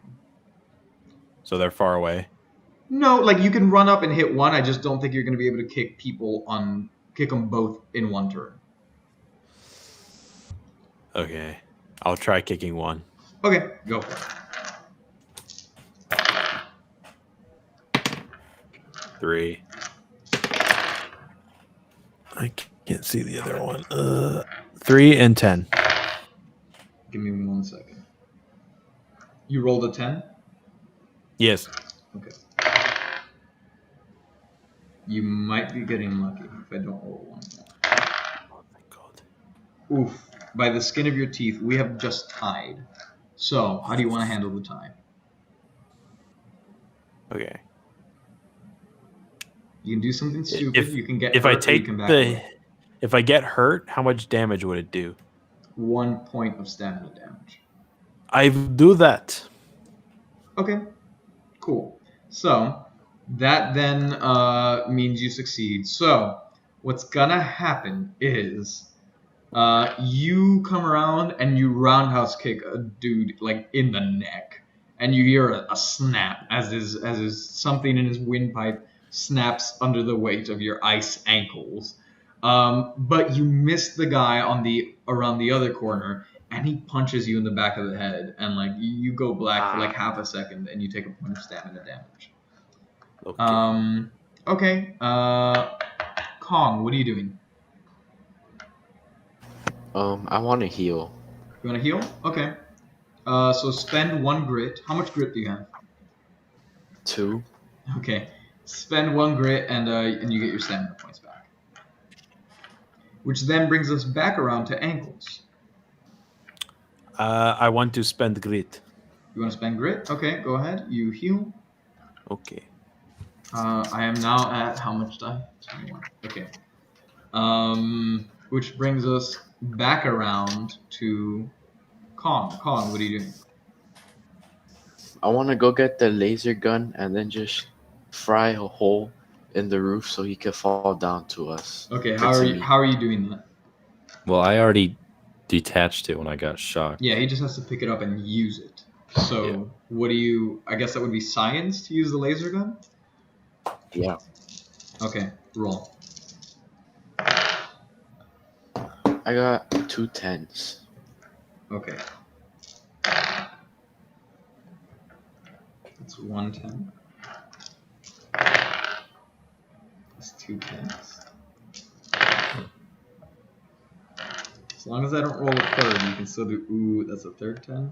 S4: So they're far away.
S5: No, like you can run up and hit one. I just don't think you're going to be able to kick them both in one turn.
S4: Okay. I'll try kicking one.
S5: Okay, go for it.
S4: 3. I can't see the other one. 3 and 10.
S5: Give me 1 second. You rolled a 10?
S4: Yes.
S5: Okay. You might be getting lucky if I don't roll one more.
S4: Oh, thank God.
S5: Oof. By the skin of your teeth, we have just tied. So, how do you want to handle the tie?
S4: Okay.
S5: You can do something stupid.
S4: If
S5: you can get
S4: if
S5: hurt,
S4: I
S5: or you
S4: take
S5: can back
S4: the
S5: away.
S4: if I get hurt, how much damage would it do?
S5: 1 point of stamina damage.
S4: I do that.
S5: Okay, cool. So that then means you succeed. So what's gonna happen is you come around and you roundhouse kick a dude like in the neck, and you hear a snap as his something in his windpipe snaps under the weight of your ice ankles. But you miss the guy around the other corner, and he punches you in the back of the head, and like you go black for like half a second, and you take a point of stamina damage.
S4: Okay.
S5: Okay. Kong, what are you doing?
S7: I want to heal.
S5: You want to heal? Okay. So spend 1 grit. How much grit do you have?
S7: 2.
S5: Okay. Spend 1 grit, and you get your stamina points back. Which then brings us back around to ankles.
S4: I want to spend grit.
S5: You want to spend grit? Okay, go ahead. You heal.
S4: Okay.
S5: I am now at how much die? 21. Okay. Which brings us back around to Kong. Kong, what are you doing?
S7: I want to go get the laser gun and then just fry a hole in the roof so he could fall down to us.
S5: Okay, how are you doing that?
S6: Well, I already detached it when I got shocked.
S5: Yeah, he just has to pick it up and use it. So, What do you... I guess that would be science to use the laser gun?
S7: Yeah.
S5: Okay, roll.
S7: I got 2 10s.
S5: Okay. That's 1 10. That's 2 10s. As long as I don't roll a third, you can still do... Ooh, that's a third 10.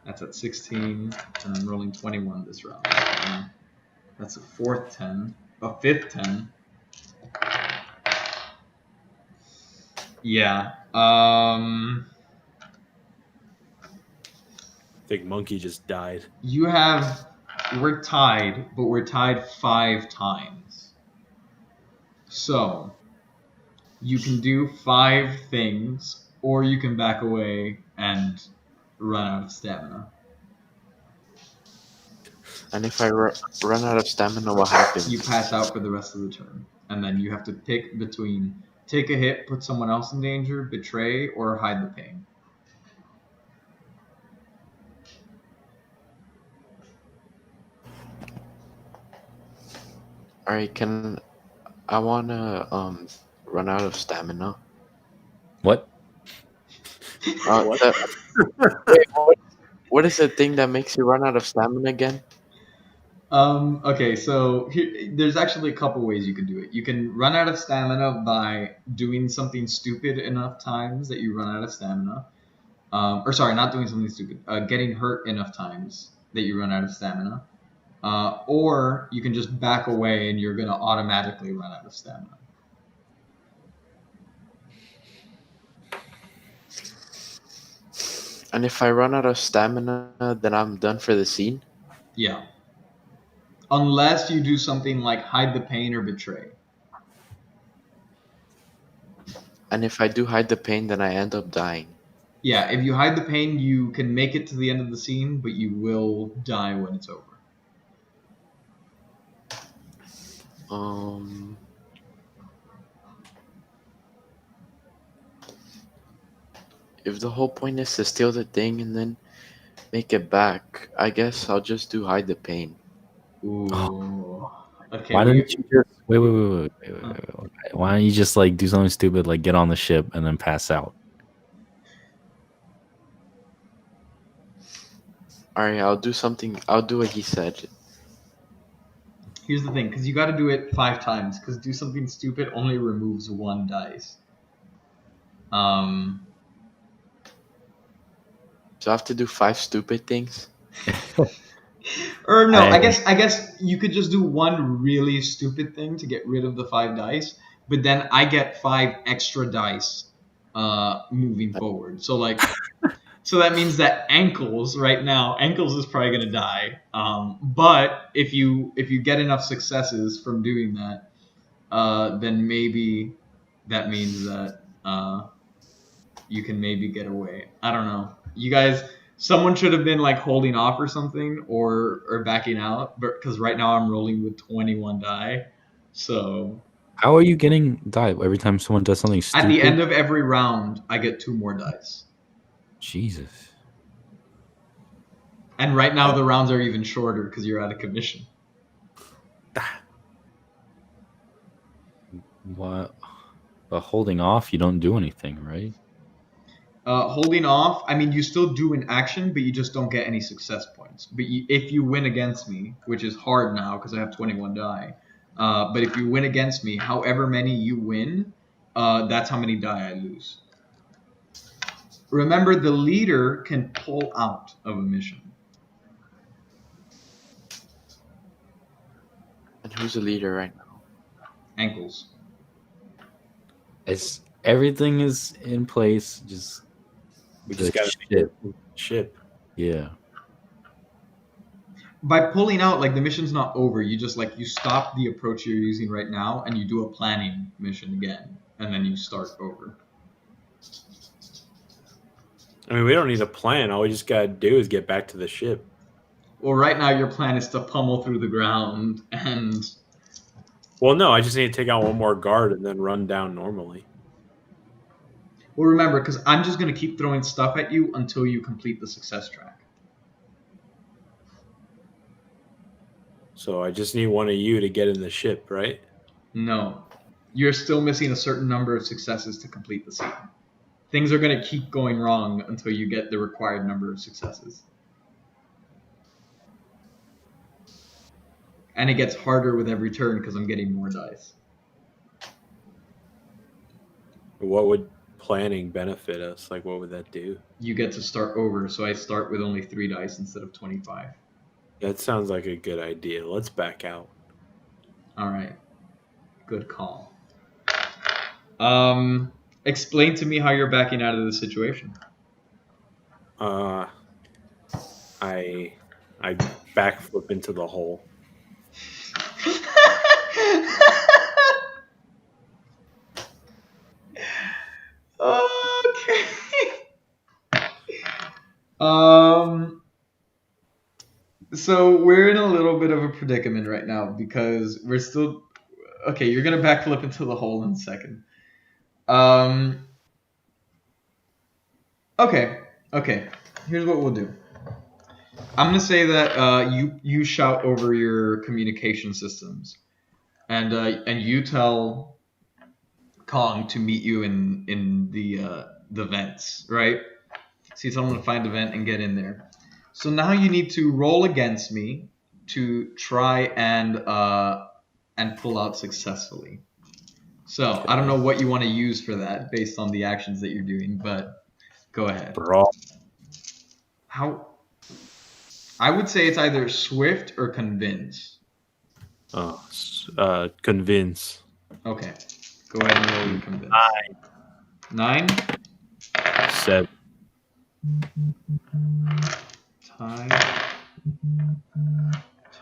S5: That's at 16, and I'm rolling 21 this round. That's a 4th 10. A 5th 10. Yeah.
S4: I think Monkey just died.
S5: We're tied, but we're tied 5 times. So, you can do 5 things, or you can back away and run out of stamina.
S7: And if I run out of stamina, what happens?
S5: You pass out for the rest of the turn, and then you have to pick between take a hit, put someone else in danger, betray, or hide the pain.
S7: All right, I wanna run out of stamina?
S6: What?
S4: What?
S7: Wait, what is the thing that makes you run out of stamina again?
S5: Okay, so there's actually a couple ways you can do it. You can run out of stamina by doing something stupid enough times that you run out of stamina. Or sorry, not doing something stupid. Getting hurt enough times that you run out of stamina. Or you can just back away and you're going to automatically run out of stamina.
S7: And if I run out of stamina, then I'm done for the scene?
S5: Yeah. Unless you do something like hide the pain or betray.
S7: And if I do hide the pain, then I end up dying.
S5: Yeah, if you hide the pain, you can make it to the end of the scene, but you will die when it's over.
S7: If the whole point is to steal the thing and then make it back, I guess I'll just do hide the pain.
S5: Ooh. Okay.
S6: Why didn't you just wait. Why don't you just like do something stupid like get on the ship and then pass out?
S7: All right, I'll do something. I'll do what he said.
S5: Here's the thing, because you got to do it 5 times. Because do something stupid only removes 1 dice.
S7: So I have to do 5 stupid things?
S5: Or no, I guess you could just do one really stupid thing to get rid of the 5 dice, but then I get 5 extra dice moving forward. So like, so that means that Ankles right now, Ankles is probably gonna die. But if you get enough successes from doing that, then maybe that means that you can maybe get away. I don't know. You guys, someone should have been like holding off or something, or backing out. But because right now I'm rolling with 21 die, so
S6: How are you getting die every time someone does something stupid?
S5: at the end of every round, I get 2 more dice.
S6: Jesus.
S5: And right now the rounds are even shorter because you're out of commission.
S6: What? But holding off, you don't do anything, right?
S5: Holding off, I mean, you still do an action, but you just don't get any success points. But if you win against me, which is hard now because I have 21 die, but if you win against me, however many you win, that's how many die I lose. Remember, the leader can pull out of a mission.
S7: And who's the leader right now?
S5: Ankles.
S6: Everything is in place.
S4: We just got to ship.
S6: Yeah.
S5: By pulling out, like the mission's not over. You just like you stop the approach you're using right now, and you do a planning mission again, and then you start over.
S4: I mean, we don't need a plan. All we just got to do is get back to the ship.
S5: Well, right now your plan is to pummel through the ground and...
S4: Well, no, I just need to take out one more guard and then run down normally.
S5: Well, remember, because I'm just going to keep throwing stuff at you until you complete the success track.
S4: So I just need one of you to get in the ship, right?
S5: No. You're still missing a certain number of successes to complete the scene. Things are going to keep going wrong until you get the required number of successes. And it gets harder with every turn because I'm getting more dice.
S4: What would planning benefit us? Like, what would that do?
S5: You get to start over, so I start with only 3 dice instead of 25.
S4: That sounds like a good idea. Let's back out.
S5: All right. Good call. Explain to me how you're backing out of the situation.
S4: I backflip into the hole.
S5: Okay. So we're in a little bit of a predicament right now because we're still okay. You're gonna backflip into the hole in a second. Um. Okay. Okay. Here's what we'll do. I'm gonna say that you shout over your communication systems, and you tell Kong to meet you in the vents, right? So you tell him to find a vent and get in there. So now you need to roll against me to try and pull out successfully. So I don't know what you want to use for that based on the actions that you're doing, but go ahead.
S4: Bro.
S5: How? I would say it's either swift or convince.
S4: Convince.
S5: Okay, go ahead and roll your convince. 9.
S4: 7.
S5: Tie.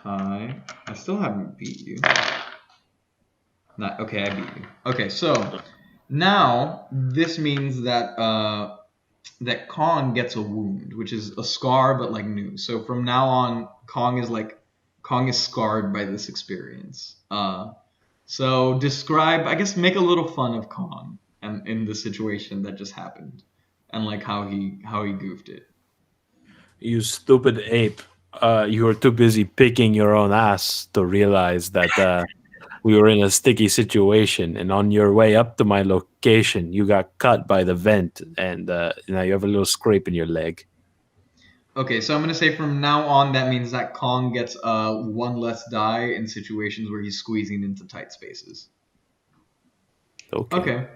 S5: I still haven't beat you. Not okay. I beat you. Okay, so now this means that that Kong gets a wound, which is a scar, but like new. So from now on, Kong is scarred by this experience. So describe, I guess, make a little fun of Kong and in the situation that just happened, and like how he goofed it.
S4: You stupid ape. You were too busy picking your own ass to realize that we were in a sticky situation. And on your way up to my location, you got cut by the vent. And now you have a little scrape in your leg.
S5: Okay, so I'm gonna say from now on that means that Kong gets one less die in situations where he's squeezing into tight spaces. Okay.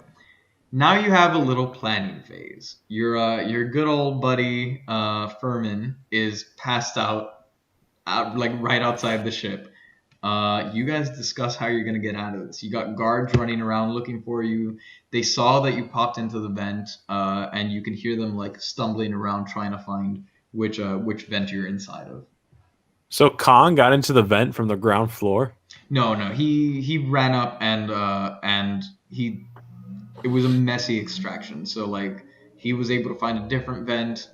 S5: Now you have a little planning phase. Your good old buddy Furman is passed out like right outside the ship. You guys discuss how you're gonna get out of this. You got guards running around looking for you. They saw that you popped into the vent, and you can hear them like stumbling around trying to find which vent you're inside of.
S4: So Kong got into the vent from the ground floor?
S5: No, he ran up and it was a messy extraction. So like he was able to find a different vent.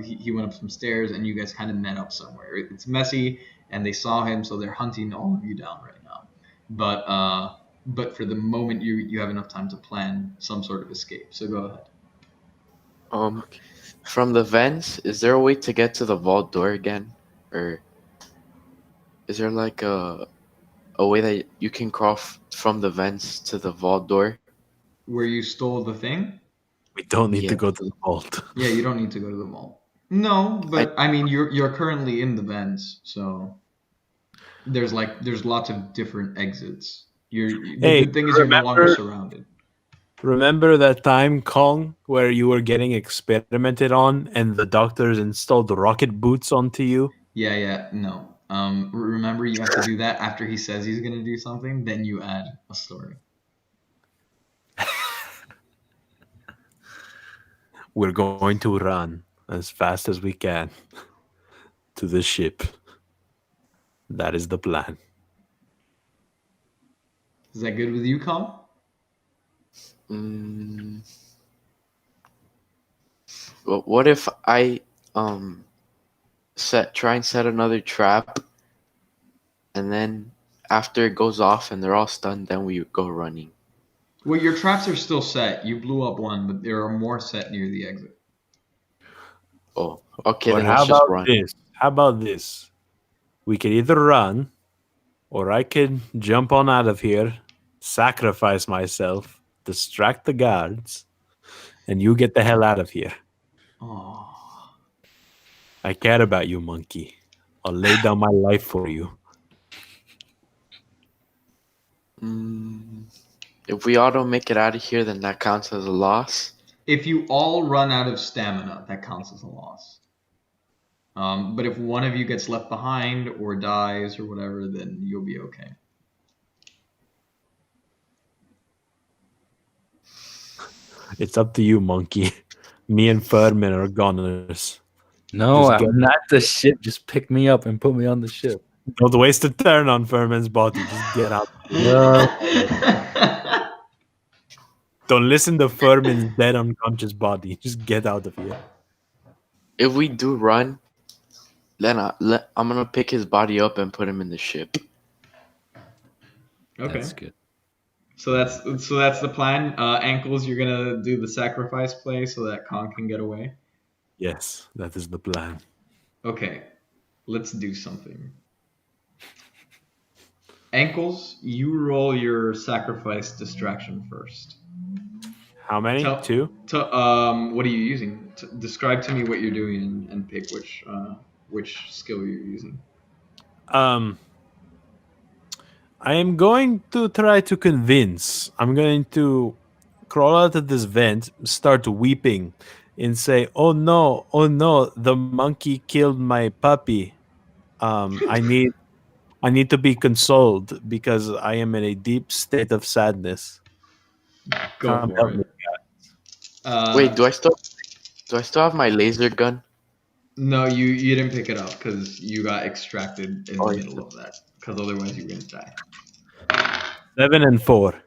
S5: He went up some stairs and you guys kind of met up somewhere. It's messy and they saw him, so they're hunting all of you down right now. But for the moment you have enough time to plan some sort of escape. So go ahead.
S7: From the vents, is there a way to get to the vault door again, or is there like a way that you can crawl from the vents to the vault door?
S5: Where you stole the thing?
S4: We don't need to go to the vault.
S5: Yeah, you don't need to go to the vault. No, but I mean you're currently in the vents, so there's lots of different exits. The good thing is you're no longer surrounded.
S4: Remember that time, Kong, where you were getting experimented on and the doctors installed rocket boots onto you?
S5: Yeah, no. Remember you have to do that after he says he's gonna do something, then you add a story.
S4: We're going to run as fast as we can to the ship. That is the plan.
S5: Is that good with you, Kong?
S7: Well, what if I try and set another trap, and then after it goes off and they're all stunned, then we go running?
S5: Well, your traps are still set. You blew up one, but there are more set near the exit.
S7: Oh, okay.
S4: But
S7: Then let's just run.
S4: How about this? We can either run, or I can jump on out of here, sacrifice myself, distract the guards, and you get the hell out of here.
S5: Oh.
S4: I care about you, monkey. I'll lay down my life for you.
S7: If we all don't make it out of here, then that counts as a loss.
S5: If you all run out of stamina, that counts as a loss. But if one of you gets left behind or dies or whatever, then you'll be okay.
S4: It's up to you, monkey. Me and Furman are goners.
S6: No, I'm not the ship. Just pick me up and put me on the ship.
S4: Don't waste a turn on Furman's body. Just get out. Don't listen to Furman's dead unconscious body. Just get out of here.
S7: If we do run, Then I'm gonna pick his body up and put him in the ship.
S5: Okay.
S6: That's good.
S5: So that's the plan. Ankles, you're gonna do the sacrifice play so that Kong can get away.
S4: Yes, that is the plan.
S5: Okay, let's do something. Ankles, you roll your sacrifice distraction first.
S4: How many?
S5: Tell,
S4: 2?
S5: what are you using? Describe to me what you're doing and pick which skill you're using.
S4: I am going to try to convince. I'm going to crawl out of this vent, start weeping, and say, oh no, the monkey killed my puppy. I need to be consoled because I am in a deep state of sadness.
S5: Go
S4: Come
S5: for
S4: help
S5: it.
S4: me.
S7: Wait, do I still have my laser gun?
S5: No, you didn't pick it up because you got extracted in the
S7: Oh,
S5: middle of that. Because otherwise you're gonna die.
S4: 7 and 4.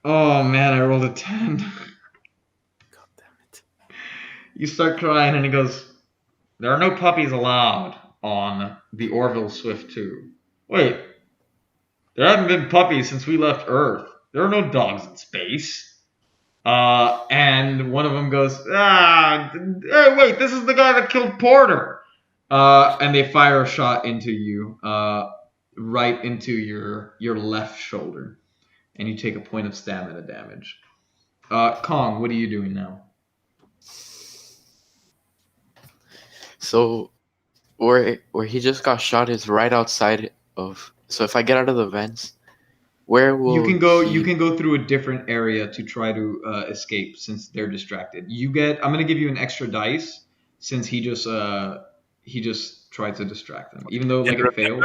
S5: Oh man, I rolled a 10.
S4: God damn it.
S5: You start crying and he goes, "There are no puppies allowed on the Orville Swift 2. Wait, there haven't been puppies since we left Earth. There are no dogs in space." And one of them goes, hey, wait, this is the guy that killed Porter. And they fire a shot into you, right into your left shoulder. And you take a point of stamina damage. Kong, what are you doing now?
S7: So where he just got shot is right outside of. So if I get out of the vents, where will
S5: You can go.
S7: he?
S5: You can go through a different area to try to escape since they're distracted. I'm gonna give you an extra dice since he just tried to distract them, even though like it failed.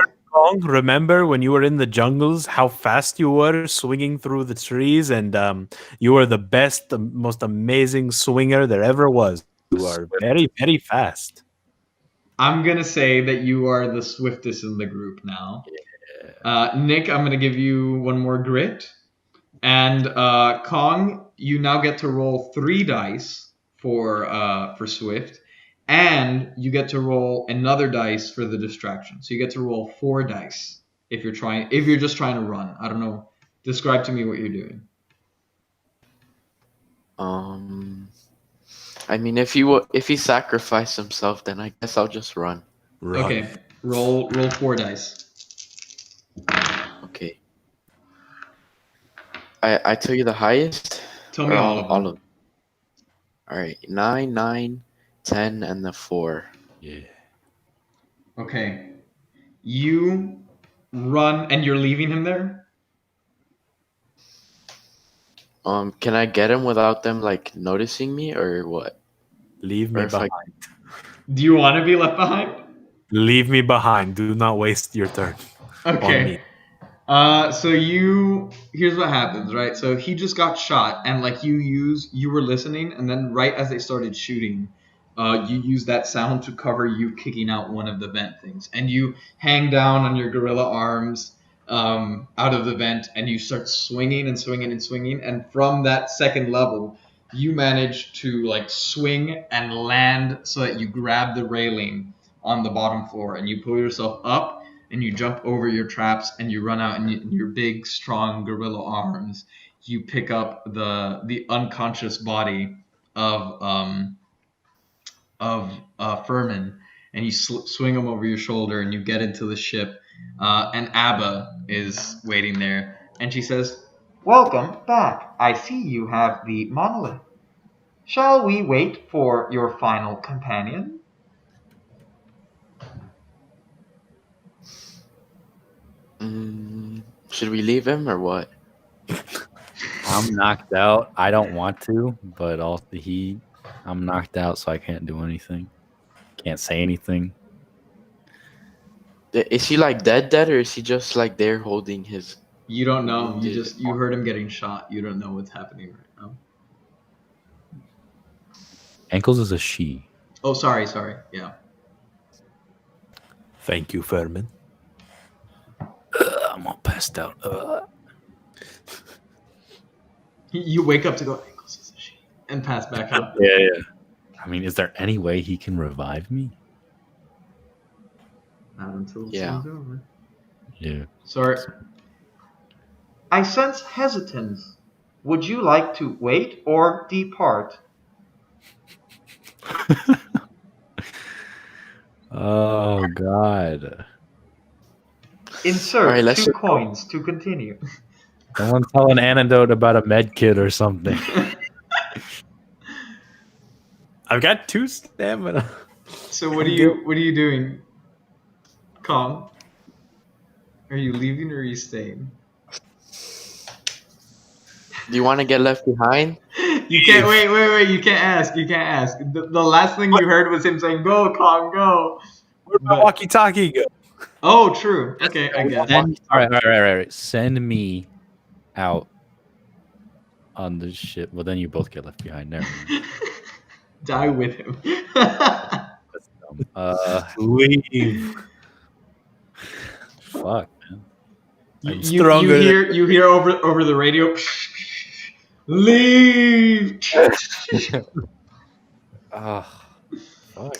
S4: Remember when you were in the jungles, how fast you were swinging through the trees, and you were the best, the most amazing swinger there ever was. You are very, very fast.
S5: I'm gonna say that you are the swiftest in the group now. Nick, I'm gonna give you one more grit, and Kong, you now get to roll 3 dice for Swift, and you get to roll another dice for the distraction. So you get to roll 4 dice if you're just trying to run. I don't know. Describe to me what you're doing.
S7: I mean, if he sacrificed himself, then I guess I'll just run.
S4: Run.
S5: Okay, roll 4 dice.
S7: Okay. I tell you the highest.
S5: Tell me
S7: Or
S5: all of them.
S7: All of them. All right, 9, 9, 10, and the 4.
S4: Yeah.
S5: Okay, you run and you're leaving him there.
S7: Can I get him without them like noticing me or what?
S4: Leave me
S7: Or if I-
S4: behind.
S5: Do you want to be left behind?
S4: Leave me behind. Do not waste your turn. On
S5: Okay.
S4: me.
S5: So here's what happens, right? So he just got shot, and like you were listening, and then right as they started shooting, you use that sound to cover you kicking out one of the vent things, and you hang down on your gorilla arms out of the vent, and you start swinging and swinging and swinging, and from that second level, you manage to like swing and land so that you grab the railing on the bottom floor, and you pull yourself up and you jump over your traps and you run out and in your big strong gorilla arms you pick up the unconscious body of Furman and you swing him over your shoulder and you get into the ship and Abba is waiting there and she says, "Welcome back. I see you have the monolith. Shall we wait for your final companion?"
S7: Should we leave him or what?
S6: I'm knocked out. I don't want to, but also I'm knocked out, so I can't do anything. Can't say anything.
S7: Is he like dead, or is he just like there holding his?
S5: You don't know. You heard him getting shot. You don't know what's happening right now.
S6: Ankles is a she.
S5: Oh, sorry. Yeah.
S4: Thank you, Furman.
S6: I'm all passed out.
S5: You wake up to go, "Ankles is a she," and pass back out.
S6: Yeah. I mean, is there any way he can revive me?
S5: Not until the
S7: Yeah.
S5: scene's over.
S6: Yeah.
S5: Sorry. I sense hesitance. Would you like to wait or depart?
S6: Oh God.
S7: All right,
S5: Insert
S7: let's
S5: two
S7: just go.
S5: coins to continue.
S6: Someone tell an anecdote about a med kit or something. I've got 2 stamina.
S5: So what are you doing, Kong? Are you leaving or are you staying?
S7: Do you want to get left behind?
S5: You can't wait. You can't ask. You can't ask. The last thing you heard was him saying, "Go, Kong, go."
S6: Where'd my
S5: But
S6: walkie-talkie go?
S5: oh, true. Okay, I guess.
S6: All right. Send me out on the ship. Well, then you both get left behind. Never mind.
S5: Die with him.
S6: That's dumb. Leave. Fuck, man. I'm stronger
S5: you hear over the radio. Leave.
S6: Ah, fuck.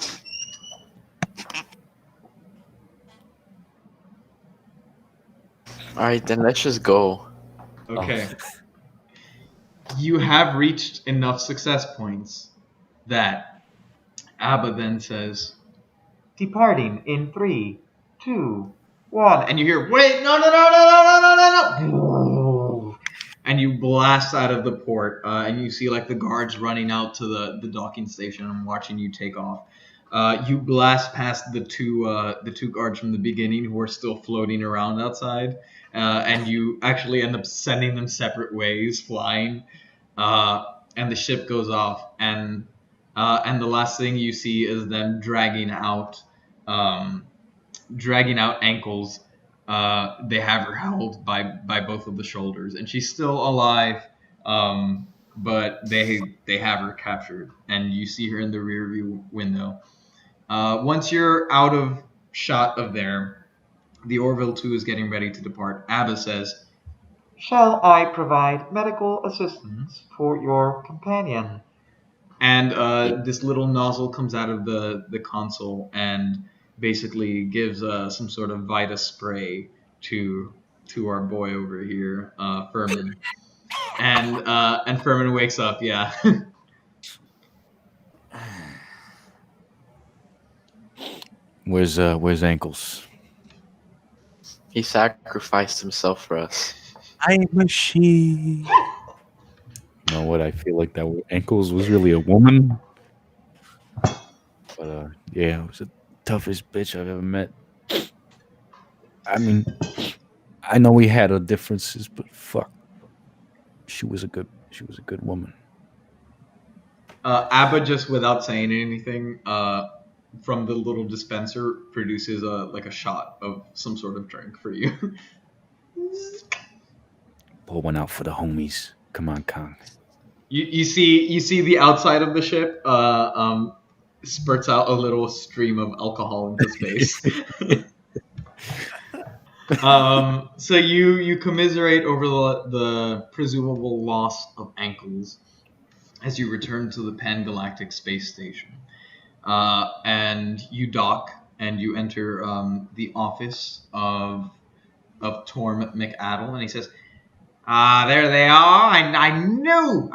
S7: All right, then let's just go.
S5: Okay. You have reached enough success points that Abba then says, "Departing in 3, 2, 1," and you hear, "Wait, no!" And you blast out of the port, and you see like the guards running out to the docking station and watching you take off. You blast past the two guards from the beginning who are still floating around outside, and you actually end up sending them separate ways, flying. And the ship goes off, and the last thing you see is them dragging out Ankles. They have her held by both of the shoulders, and she's still alive. But they have her captured, and you see her in the rear view window. Once you're out of shot of there, the Orville 2 is getting ready to depart. Abba says, "Shall I provide medical assistance for your companion?" And this little nozzle comes out of the console and basically gives some sort of Vita spray to our boy over here, Furman. And Furman wakes up. Yeah.
S6: Where's Ankles?
S7: He sacrificed himself for us.
S6: I'm a she. You know what? I feel like that Ankles was really a woman. But yeah, it was the toughest bitch I've ever met. I mean, I know we had our differences, but fuck, she was a good woman.
S5: Abba, just without saying anything, from the little dispenser produces like a shot of some sort of drink for you.
S6: Pour one out for the homies. Come on, Kong.
S5: You see the outside of the ship spurts out a little stream of alcohol into space. So you commiserate over the presumable loss of Ankles as you return to the Pan-Galactic Space Station, and you dock and you enter the office of Torm McAddle, and he says, "There they are. I knew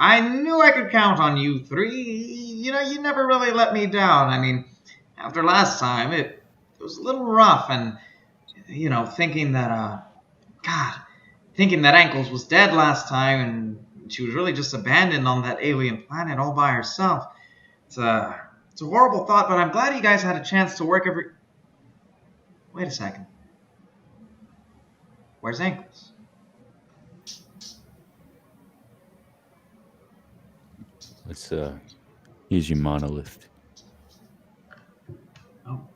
S5: I could count on you three. You know, you never really let me down. I mean, after last time, it was a little rough, and you know, thinking that Ankles was dead last time, and she was really just abandoned on that alien planet all by herself. It's a horrible thought, but I'm glad you guys had a chance to work every. Wait a second. Where's Ankles?"
S6: Let's here's your monolith.
S5: Oh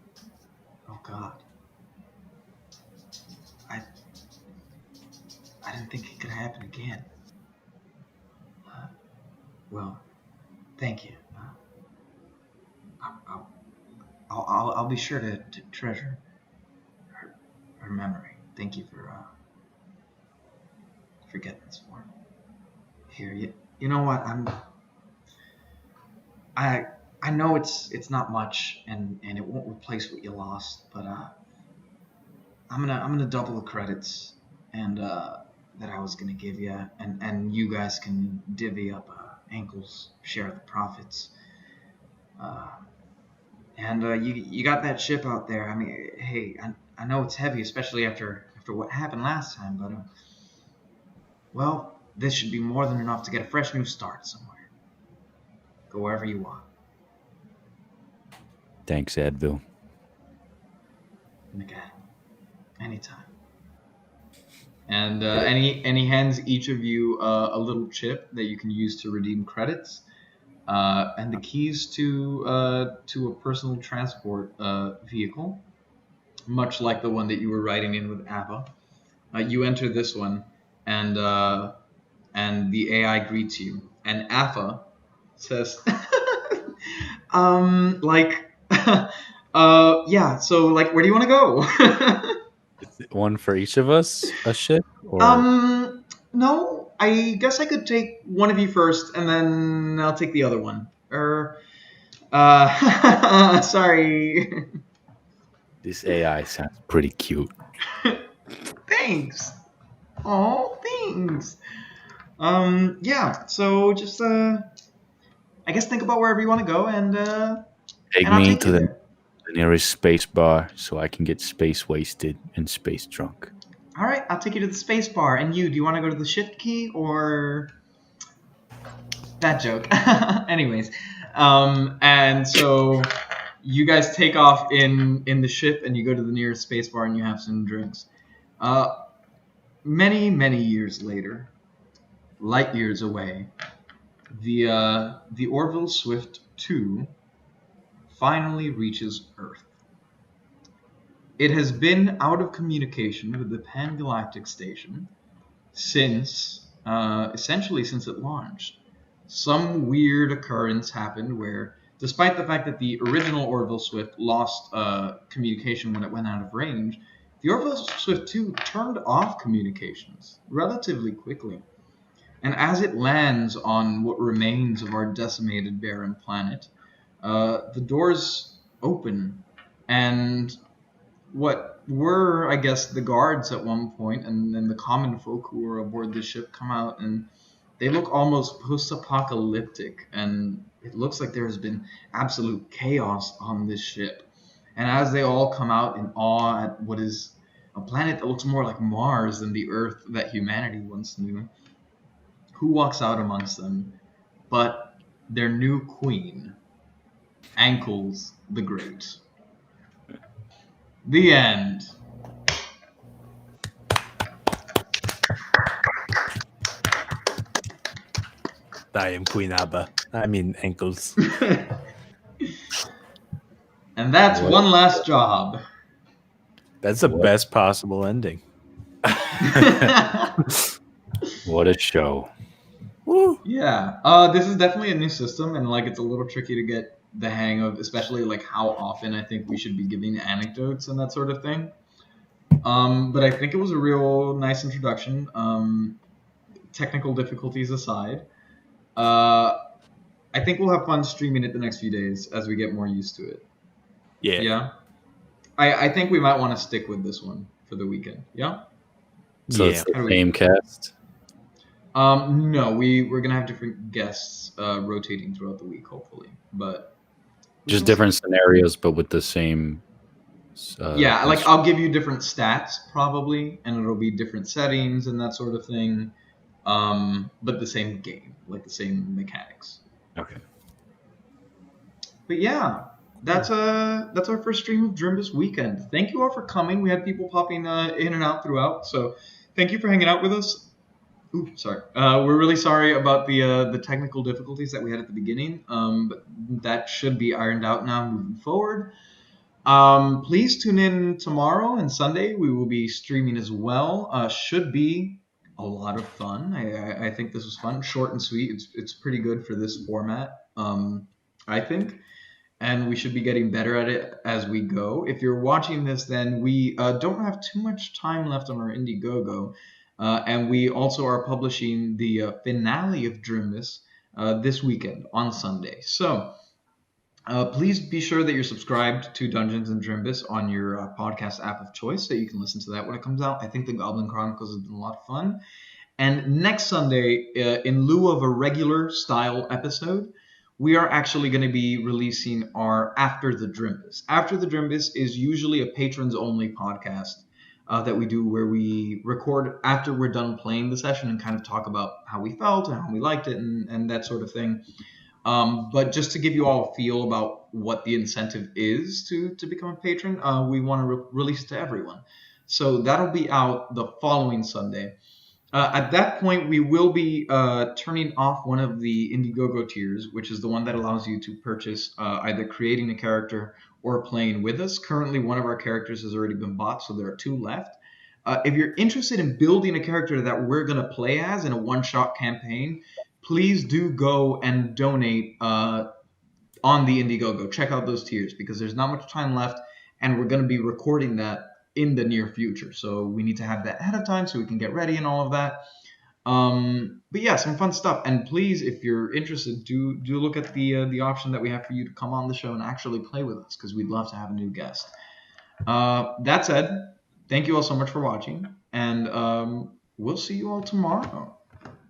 S5: God. I didn't think it could happen again. Well, thank you. I'll be sure to treasure her memory. Thank you for getting this for me. Here, you know what? I know it's not much, and it won't replace what you lost, but I'm gonna double the credits, and that I was gonna give you, and you guys can divvy up Ankle's share of the profits. Uh, and you got that ship out there. I mean, hey, I know it's heavy, especially after what happened last time, but well, this should be more than enough to get a fresh new start somewhere. Go wherever you want.
S6: Thanks, Advil.
S5: McAdam. Anytime. And any hands each of you a little chip that you can use to redeem credits, and the keys to a personal transport vehicle, much like the one that you were riding in with Appa. You enter this one, and the AI greets you, and Appa says, like, yeah. So, like, where do you want to go?
S6: One for each of us, a ship, or
S5: No, I guess I could take one of you first, and then I'll take the other one. Sorry.
S6: this AI sounds pretty cute.
S5: Thanks. Oh, thanks. Yeah. So just I guess think about wherever you want to go, and
S6: Take
S5: I'll
S6: me
S5: take
S6: to
S5: you
S6: the
S5: there.
S6: nearest space bar so I can get space wasted and space drunk.
S5: All right, I'll take you to the space bar. And you, do you want to go to the shift key or that joke? Anyways, and so you guys take off in the ship, and you go to the nearest space bar, and you have some drinks. Many years later, light years away, the Orville Swift 2 finally reaches Earth. It has been out of communication with the Pan-Galactic Station since, essentially since it launched. Some weird occurrence happened where, despite the fact that the original Orville Swift lost communication when it went out of range, the Orville Swift 2 turned off communications relatively quickly. And as it lands on what remains of our decimated barren planet, the doors open, and what were, I guess, the guards at one point, and then the common folk who were aboard the ship come out, and they look almost post-apocalyptic, and it looks like there has been absolute chaos on this ship. And as they all come out in awe at what is a planet that looks more like Mars than the Earth that humanity once knew, who walks out amongst them but their new queen, Ankles the Great. The end.
S4: I am Queen Abba. I mean, Ankles.
S5: And that's one last job.
S4: That's the best possible ending.
S6: What a show.
S4: Woo.
S5: Yeah. This is definitely a new system, and like it's a little tricky to get the hang of, especially like how often I think we should be giving anecdotes and that sort of thing. But I think it was a real nice introduction. Technical difficulties aside, I think we'll have fun streaming it the next few days as we get more used to it.
S4: Yeah.
S5: Yeah. I think we might want to stick with this one for the weekend. Yeah.
S6: So it's the same cast.
S5: No, we're gonna have different guests rotating throughout the week, hopefully. But
S6: Just different scenarios, but with the same.
S5: Yeah, like I'll give you different stats probably, and it'll be different settings and that sort of thing. But the same game, like the same mechanics.
S6: Okay.
S5: But yeah, that's our first stream of Drimbus weekend. Thank you all for coming. We had people popping in and out throughout, so thank you for hanging out with us. Ooh, sorry. We're really sorry about the technical difficulties that we had at the beginning, but that should be ironed out now moving forward. Please tune in tomorrow and Sunday. We will be streaming as well. Should be a lot of fun. I think this was fun, short and sweet. It's pretty good for this format. I think. And we should be getting better at it as we go. If you're watching this, then we don't have too much time left on our Indiegogo. And we also are publishing the finale of Drimbus this weekend on Sunday. So Please be sure that you're subscribed to Dungeons and Drimbus on your podcast app of choice so you can listen to that when it comes out. I think the Goblin Chronicles has been a lot of fun. And next Sunday, in lieu of a regular style episode, we are actually going to be releasing our After the Drimbus. After the Drimbus is usually a patrons only podcast that we do where we record after we're done playing the session and kind of talk about how we felt and how we liked it and that sort of thing. But just to give you all a feel about what the incentive is to become a patron, we want to release it to everyone. So that'll be out the following Sunday. At that point, we will be turning off one of the Indiegogo tiers, which is the one that allows you to purchase either creating a character or playing with us. Currently, one of our characters has already been bought, so there are 2 left. If you're interested in building a character that we're going to play as in a one-shot campaign, please do go and donate on the Indiegogo. Check out those tiers because there's not much time left, and we're going to be recording that in the near future. So we need to have that ahead of time so we can get ready and all of that. But yeah, some fun stuff. And please, if you're interested, do look at the option that we have for you to come on the show and actually play with us because we'd love to have a new guest. That said, thank you all so much for watching, and we'll see you all tomorrow.